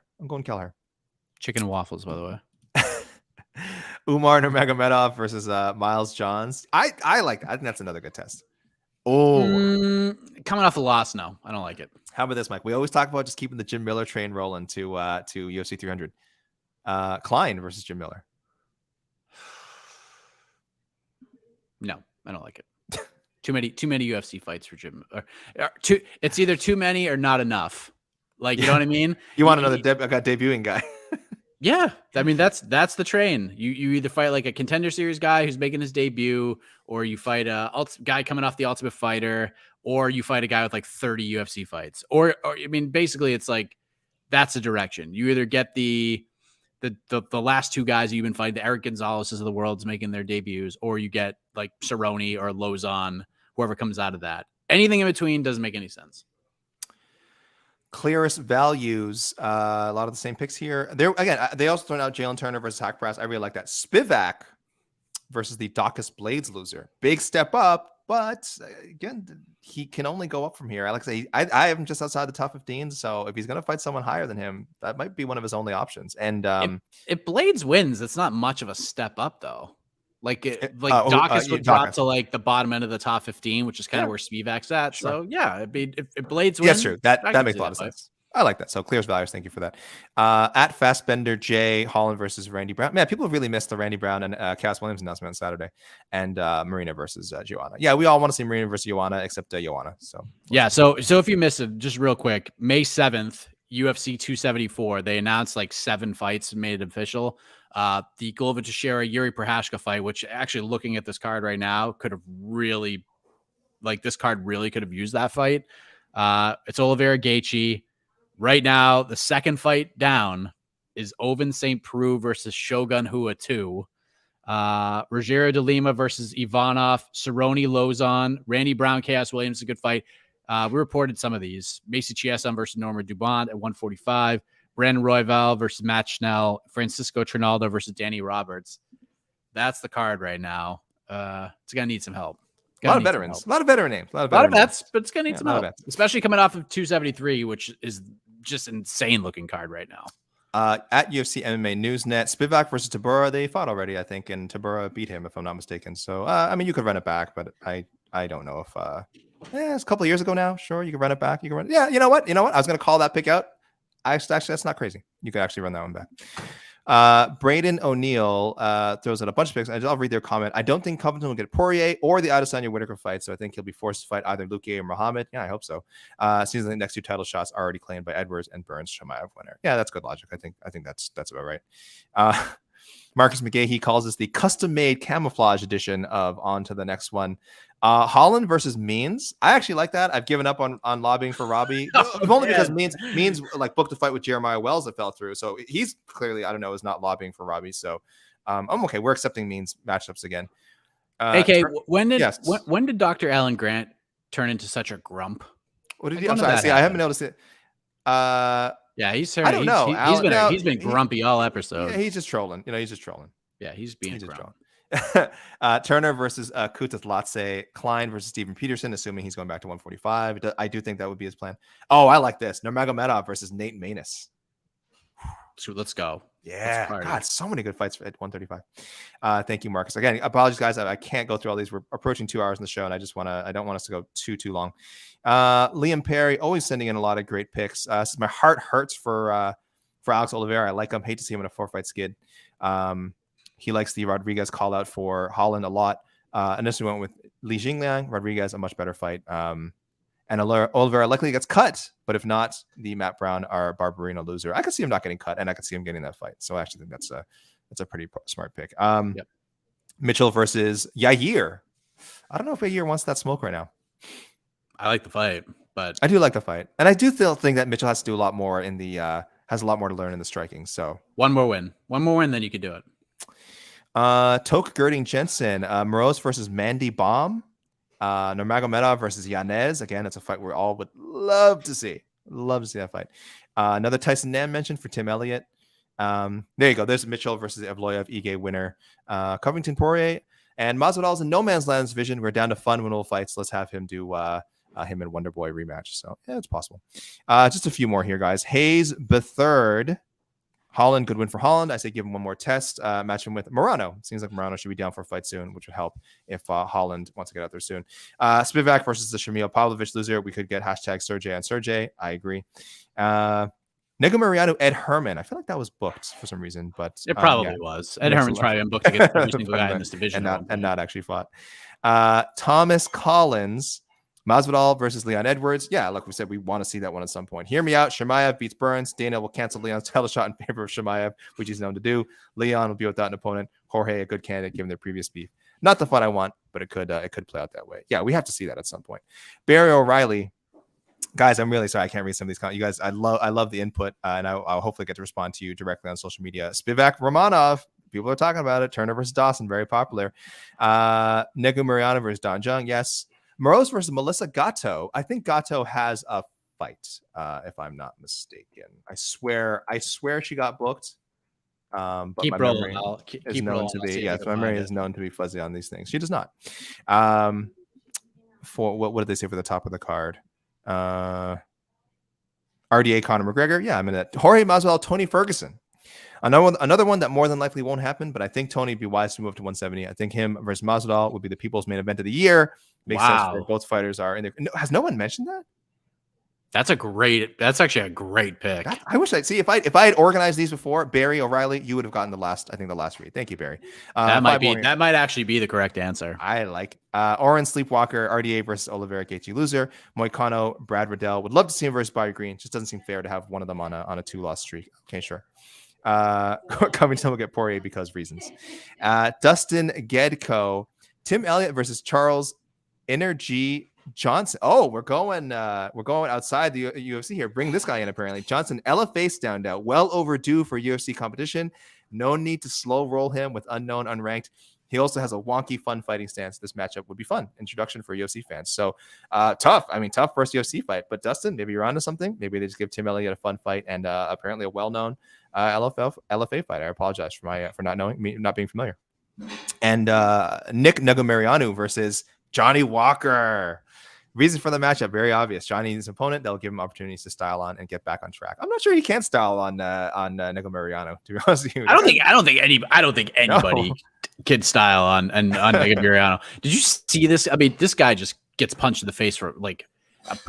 Chicken and waffles, by the way. Umar Nurmagomedov versus Miles Johns. I like that. I think that's another good test. Oh, coming off a loss, no, I don't like it. How about this, Mike? We always talk about just keeping the Jim Miller train rolling to UFC 300. Klein versus Jim Miller. No, I don't like it. Too many UFC fights for Jim. It's either too many or not enough. Like, you know what I mean? You want another debuting guy. Yeah, I mean that's the train. You either fight like a Contender Series guy who's making his debut, or you fight a guy coming off the Ultimate Fighter, or you fight a guy with like 30 UFC fights. Or I mean, basically, it's like that's the direction. You either get the last two guys you've been fighting, the Eric Gonzalez's of the world's making their debuts, or you get like Cerrone or Lozon, whoever comes out of that. Anything in between doesn't make any sense. Clearest values, a lot of the same picks here. There again, they also thrown out Jalen Turner versus Hack Brass. I really like that. Spivak versus the Dacus Blades loser. Big step up, but again, he can only go up from here. I like to say I have him just outside the top 15. So if he's gonna fight someone higher than him, that might be one of his only options. And if Blades wins, it's not much of a step up though. Dacus would drop to like the bottom end of the top 15, which is kind of where Spivak's at. Sure. So yeah, if Blades wins, yes, true. That makes a lot of sense. I like that. So clears values. Thank you for that. At Fastbender J, Holland versus Randy Brown. Man, people really missed the Randy Brown and Cass Williams announcement on Saturday, and Marina versus Joanna. Yeah, we all want to see Marina versus Joanna, except Joanna. So yeah. So if you missed it, just real quick, May 7th, UFC 274. They announced like 7 fights and made it official. The Glover Teixeira Yuri Prochazka fight, which actually looking at this card right now could have really, this card really could have used that fight. It's Oliveira Gaethje. Right now, the second fight down is Oven St. Preux versus Shogun Hua 2. Rogério de Lima versus Ivanov. Cerrone Lozon. Randy Brown, Chaos Williams is a good fight. We reported some of these. Macy Chiasson versus Norma Dubont at 145. Brandon Royval versus Matt Schnell. Francisco Trinaldo versus Danny Roberts. That's the card right now. It's going to need some help. A lot of veterans. A lot of veteran names. A lot of vets, but it's going to need some help. Especially coming off of 273, which is just insane looking card right now. At UFC MMA Newsnet, Spivak versus Tabora, they fought already, I think, and Tabora beat him, if I'm not mistaken. So, I mean, you could run it back, but I don't know if it's a couple of years ago now. Sure, you can run it back. You can run. Yeah, you know what? I was going to call that pick out. Actually, that's not crazy. You could actually run that one back. Braden O'Neill throws out a bunch of picks. I'll read their comment. I don't think Covington will get Poirier or the Adesanya Whitaker fight, so I think he'll be forced to fight either Luque or Muhammad. Yeah, I hope so. Seems like the next 2 title shots are already claimed by Edwards and Burns Chimaev winner. Yeah, that's good logic. I think that's about right. Marcus McGahee calls this the custom-made camouflage edition of On to the Next One. Holland versus Means. I actually like that. I've given up on lobbying for Robbie, only because Means like booked a fight with Jeremiah Wells that fell through. So he's clearly, I don't know, is not lobbying for Robbie. So I'm okay. We're accepting Means matchups again. AK, when did Dr. Alan Grant turn into such a grump? What did he? I'm sorry. See, I haven't noticed it. Yeah, I don't know. He's been grumpy all episode. Yeah, he's just trolling. He's just trolling. Yeah, he's being trolling. Turner versus Kutath Latse, Klein versus Steven Peterson, assuming he's going back to 145. I do think that would be his plan. Oh, I like this. Nurmagomedov versus Nate Maness. So let's go. Yeah, God, so many good fights at 135. Thank you, Marcus. Again, apologies, guys. I can't go through all these. We're approaching 2 hours in the show, and I don't want us to go too long. Liam Perry always sending in a lot of great picks. My heart hurts for Alex Oliveira. I like him. Hate to see him in a 4-fight skid. He likes the Rodriguez call out for Holland a lot. Initially went with Li Jingliang. Rodriguez, a much better fight. And Oliveira likely gets cut, but if not, the Matt Brown or Barberino loser. I could see him not getting cut, and I could see him getting that fight. So I actually think that's a pretty smart pick. Yep. Mitchell versus Yair. I don't know if Yair wants that smoke right now. I like the fight, but I do like the fight, and I do still think that Mitchell has to do a lot more in the has a lot more to learn in the striking. So one more win, then you could do it. Toke Girding Jensen, Moroz versus Mandy Baum. Nurmagomedov versus Yanez. Again, it's a fight we all would love to see. Love to see that fight. Another Tyson Nam mentioned for Tim Elliott. There you go. There's Mitchell versus Evloev, Ige winner. Covington Poirier. And Masvidal's in no man's land's division. We're down to fun winnable fights. Let's have him do him and Wonderboy rematch. So, yeah, it's possible. Just a few more here, guys. Hayes Bethard. Holland, good win for Holland. I say give him one more test. Match him with Morano. Seems like Morano should be down for a fight soon, which would help if Holland wants to get out there soon. Spivak versus the Shamil Pavlovich loser. We could get hashtag Sergey on Sergey. I agree. Nego Mariano, Ed Herman. I feel like that was booked for some reason, but it probably was. Ed Herman's probably been booked against every single guy in this division and not actually fought. Thomas Collins. Masvidal versus Leon Edwards. Yeah, like we said, we want to see that one at some point. Hear me out. Chimaev beats Burns. Dana will cancel Leon's title shot in favor of Chimaev, which he's known to do. Leon will be without an opponent. Jorge, a good candidate given their previous beef. Not the fight I want, but it could play out that way. Yeah, we have to see that at some point. Barry O'Reilly. Guys, I'm really sorry I can't read some of these comments. You guys, I love the input, and I'll hopefully get to respond to you directly on social media. Spivak Romanov. People are talking about it. Turner versus Dawson, very popular. Nego Mariano versus Don Jung. Yes. Moroz versus Melissa Gatto. I think Gatto has a fight, if I'm not mistaken. I swear she got booked. But keep my rolling. memory Keep is known rolling. to be. Yes, my memory is known to be fuzzy on these things. She does not. For what did they say for the top of the card? RDA Conor McGregor. Yeah, I'm in it. Jorge Masvidal, Tony Ferguson. Another one that more than likely won't happen, but I think Tony would be wise to move to 170. I think him versus Masvidal would be the people's main event of the year. Makes sense for both fighters are in there. No, has no one mentioned that? That's actually a great pick. I wish I'd see if I had organized these before. Barry O'Reilly, you would have gotten the last read. Thank you, Barry. That might actually be the correct answer. I like Oren Sleepwalker, RDA versus Oliveira Gaethje loser. Moicano, Brad Riddell. Would love to see him versus Bobby Green. Just doesn't seem fair to have one of them on a 2-loss streak. Okay, sure. Covington will get Poirier because reasons. Dustin Gedko, Tim Elliott versus Charles Energy Johnson. Oh, we're going outside the UFC here. Bring this guy in. Apparently, Johnson Ella face down now. Well overdue for UFC competition. No need to slow roll him with unknown, unranked. He also has a wonky, fun fighting stance. This matchup would be fun. Introduction for UFC fans. So tough. I mean, tough first UFC fight. But Dustin, maybe you're onto something. Maybe they just give Tim Elliott a fun fight and apparently a well-known LFA fight. I apologize for not being familiar. And Nick Nagomarianu versus Johnny Walker. Reason for the matchup, very obvious. Johnny needs an opponent that'll give him opportunities to style on and get back on track. I'm not sure he can style on Nico Mariano, to be honest with you. I don't think anybody No. can style on Nico Mariano. Did you see this? I mean, this guy just gets punched in the face for like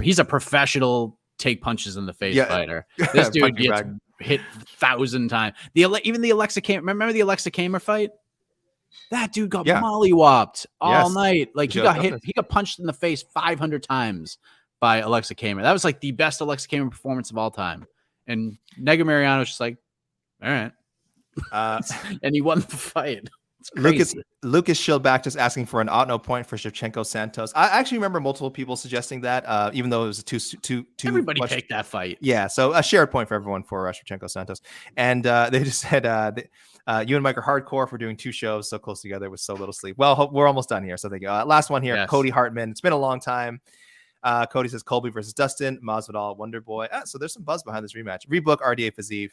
he's a professional take punches in the face fighter. This dude gets hit 1,000 times. Even the Alexa Kamer. Remember the Alexa Kamer fight? That dude got mollywopped all night. Like he got punched in the face 500 times by Alexa Kamer. That was like the best Alexa Kamer performance of all time. And Nico Mariano's just like, all right. And he won the fight. Lucas Schildback just asking for an Otno point for Shevchenko Santos. I actually remember multiple people suggesting that, even though it was too everybody much. picked that fight. Yeah, so a shared point for everyone for Shevchenko Santos. And they just said, you and Mike are hardcore for doing 2 shows so close together with so little sleep. Well, we're almost done here. So thank you. Last one here, yes. Cody Hartman. It's been a long time. Cody says Colby versus Dustin, Masvidal, Wonder Boy. So there's some buzz behind this rematch. Rebook RDA Fazeev.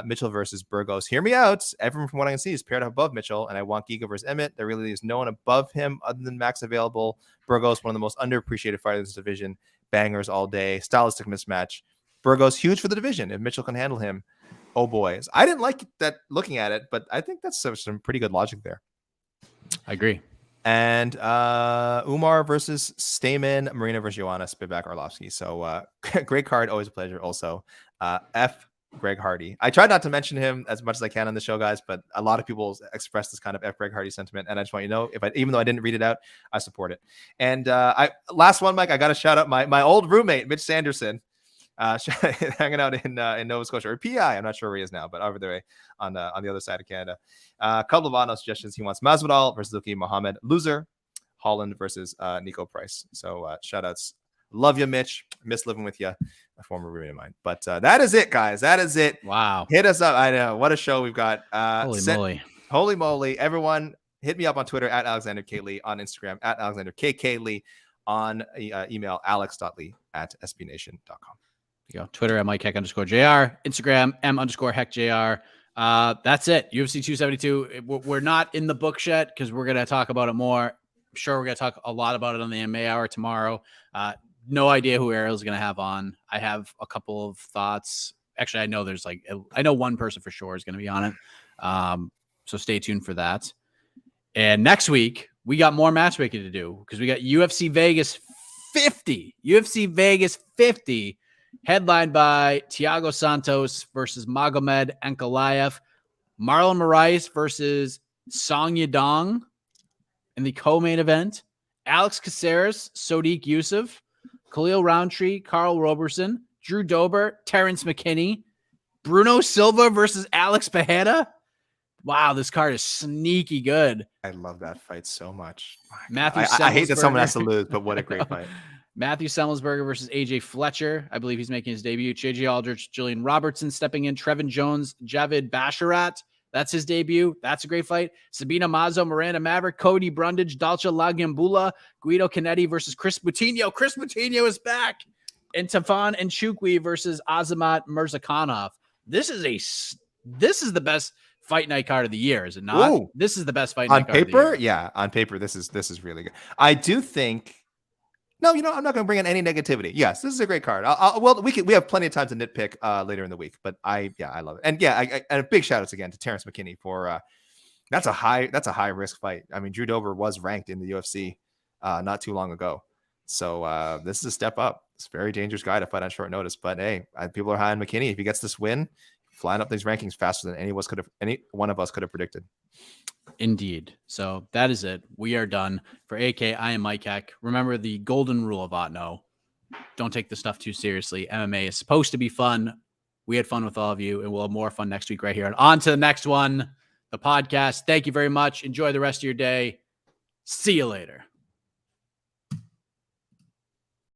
Mitchell versus Burgos. Hear me out. Everyone from what I can see is paired up above Mitchell, and I want Giga versus Emmett. There really is no one above him other than Max available. Burgos, one of the most underappreciated fighters in this division. Bangers all day. Stylistic mismatch. Burgos, huge for the division. If Mitchell can handle him, oh boy. I didn't like that looking at it, but I think that's some pretty good logic there. I agree. And Umar versus Stamen, Marina versus Joanna, Spivak, Arlovsky. So great card. Always a pleasure. Also, F. Greg Hardy. I tried not to mention him as much as I can on the show, guys, but a lot of people expressed this kind of F. Greg Hardy sentiment, and I just want you to know, even though I didn't read it out, I support it. And last one, Mike, I got to shout out my old roommate, Mitch Sanderson, hanging out in Nova Scotia, or PI. I'm not sure where he is now, but over there on the other side of Canada. A couple of Otno suggestions. He wants Masvidal versus Luki Muhammad. Loser, Holland versus Nico Price. So shout outs. Love you, Mitch. Miss living with you. A former roommate of mine. But that is it, guys. That is it. Wow. Hit us up. I know. What a show we've got. Holy moly. Everyone, hit me up on Twitter at Alexander K. Lee, on Instagram at Alexander KK Lee, on email alex.lee@sbnation.com. You go. Twitter at Mike_Heck_JR. Instagram M_HeckJR. That's it. UFC 272. We're not in the books yet because we're going to talk about it more. I'm sure we're going to talk a lot about it on the MMA Hour tomorrow. No idea who Ariel's going to have on. I have a couple of thoughts. Actually, I know one person for sure is going to be on it. So stay tuned for that. And next week, we got more matchmaking to do because we got UFC Vegas 50. UFC Vegas 50, headlined by Thiago Santos versus Magomed Ankalaev. Marlon Moraes versus Song Yadong in the co-main event. Alex Caceres, Sodiq Yusuff, Khalil Roundtree, Carl Roberson, Drew Dober, Terrence McKinney, Bruno Silva versus Alex Pereira. Wow, this card is sneaky good. I love that fight so much. I hate that someone has to lose, but what a great fight. Matthew Semmelsberger versus AJ Fletcher. I believe he's making his debut. JJ Aldrich, Julian Robertson stepping in. Trevin Jones, Javid Basharat. That's his debut. That's a great fight. Sabina Mazo, Miranda Maverick, Cody Brundage, Dalcha Lagambula, Guido Canetti versus Chris Moutinho. Chris Moutinho is back. And Tafan and Chukwi versus Azamat Mirzakhanov. This is the best fight night card of the year, is it not? Ooh. This is the best fight on night card paper. of the year. Yeah, on paper, this is really good. I do think. No, I'm not going to bring in any negativity. Yes, this is a great card. We have plenty of time to nitpick later in the week, but I love it. And and a big shout outs again to Terrence McKinney for that's a high risk fight. I mean, Drew Dober was ranked in the UFC not too long ago, so this is a step up. It's a very dangerous guy to fight on short notice. But hey, people are high on McKinney. If he gets this win, flying up these rankings faster than any one of us could have predicted. Indeed. So that is it. We are done. For AK, I am Mike Heck. Remember the golden rule of Otno. Don't take the stuff too seriously. MMA is supposed to be fun. We had fun with all of you, and we'll have more fun next week right here. And on to the next one, the podcast. Thank you very much. Enjoy the rest of your day. See you later.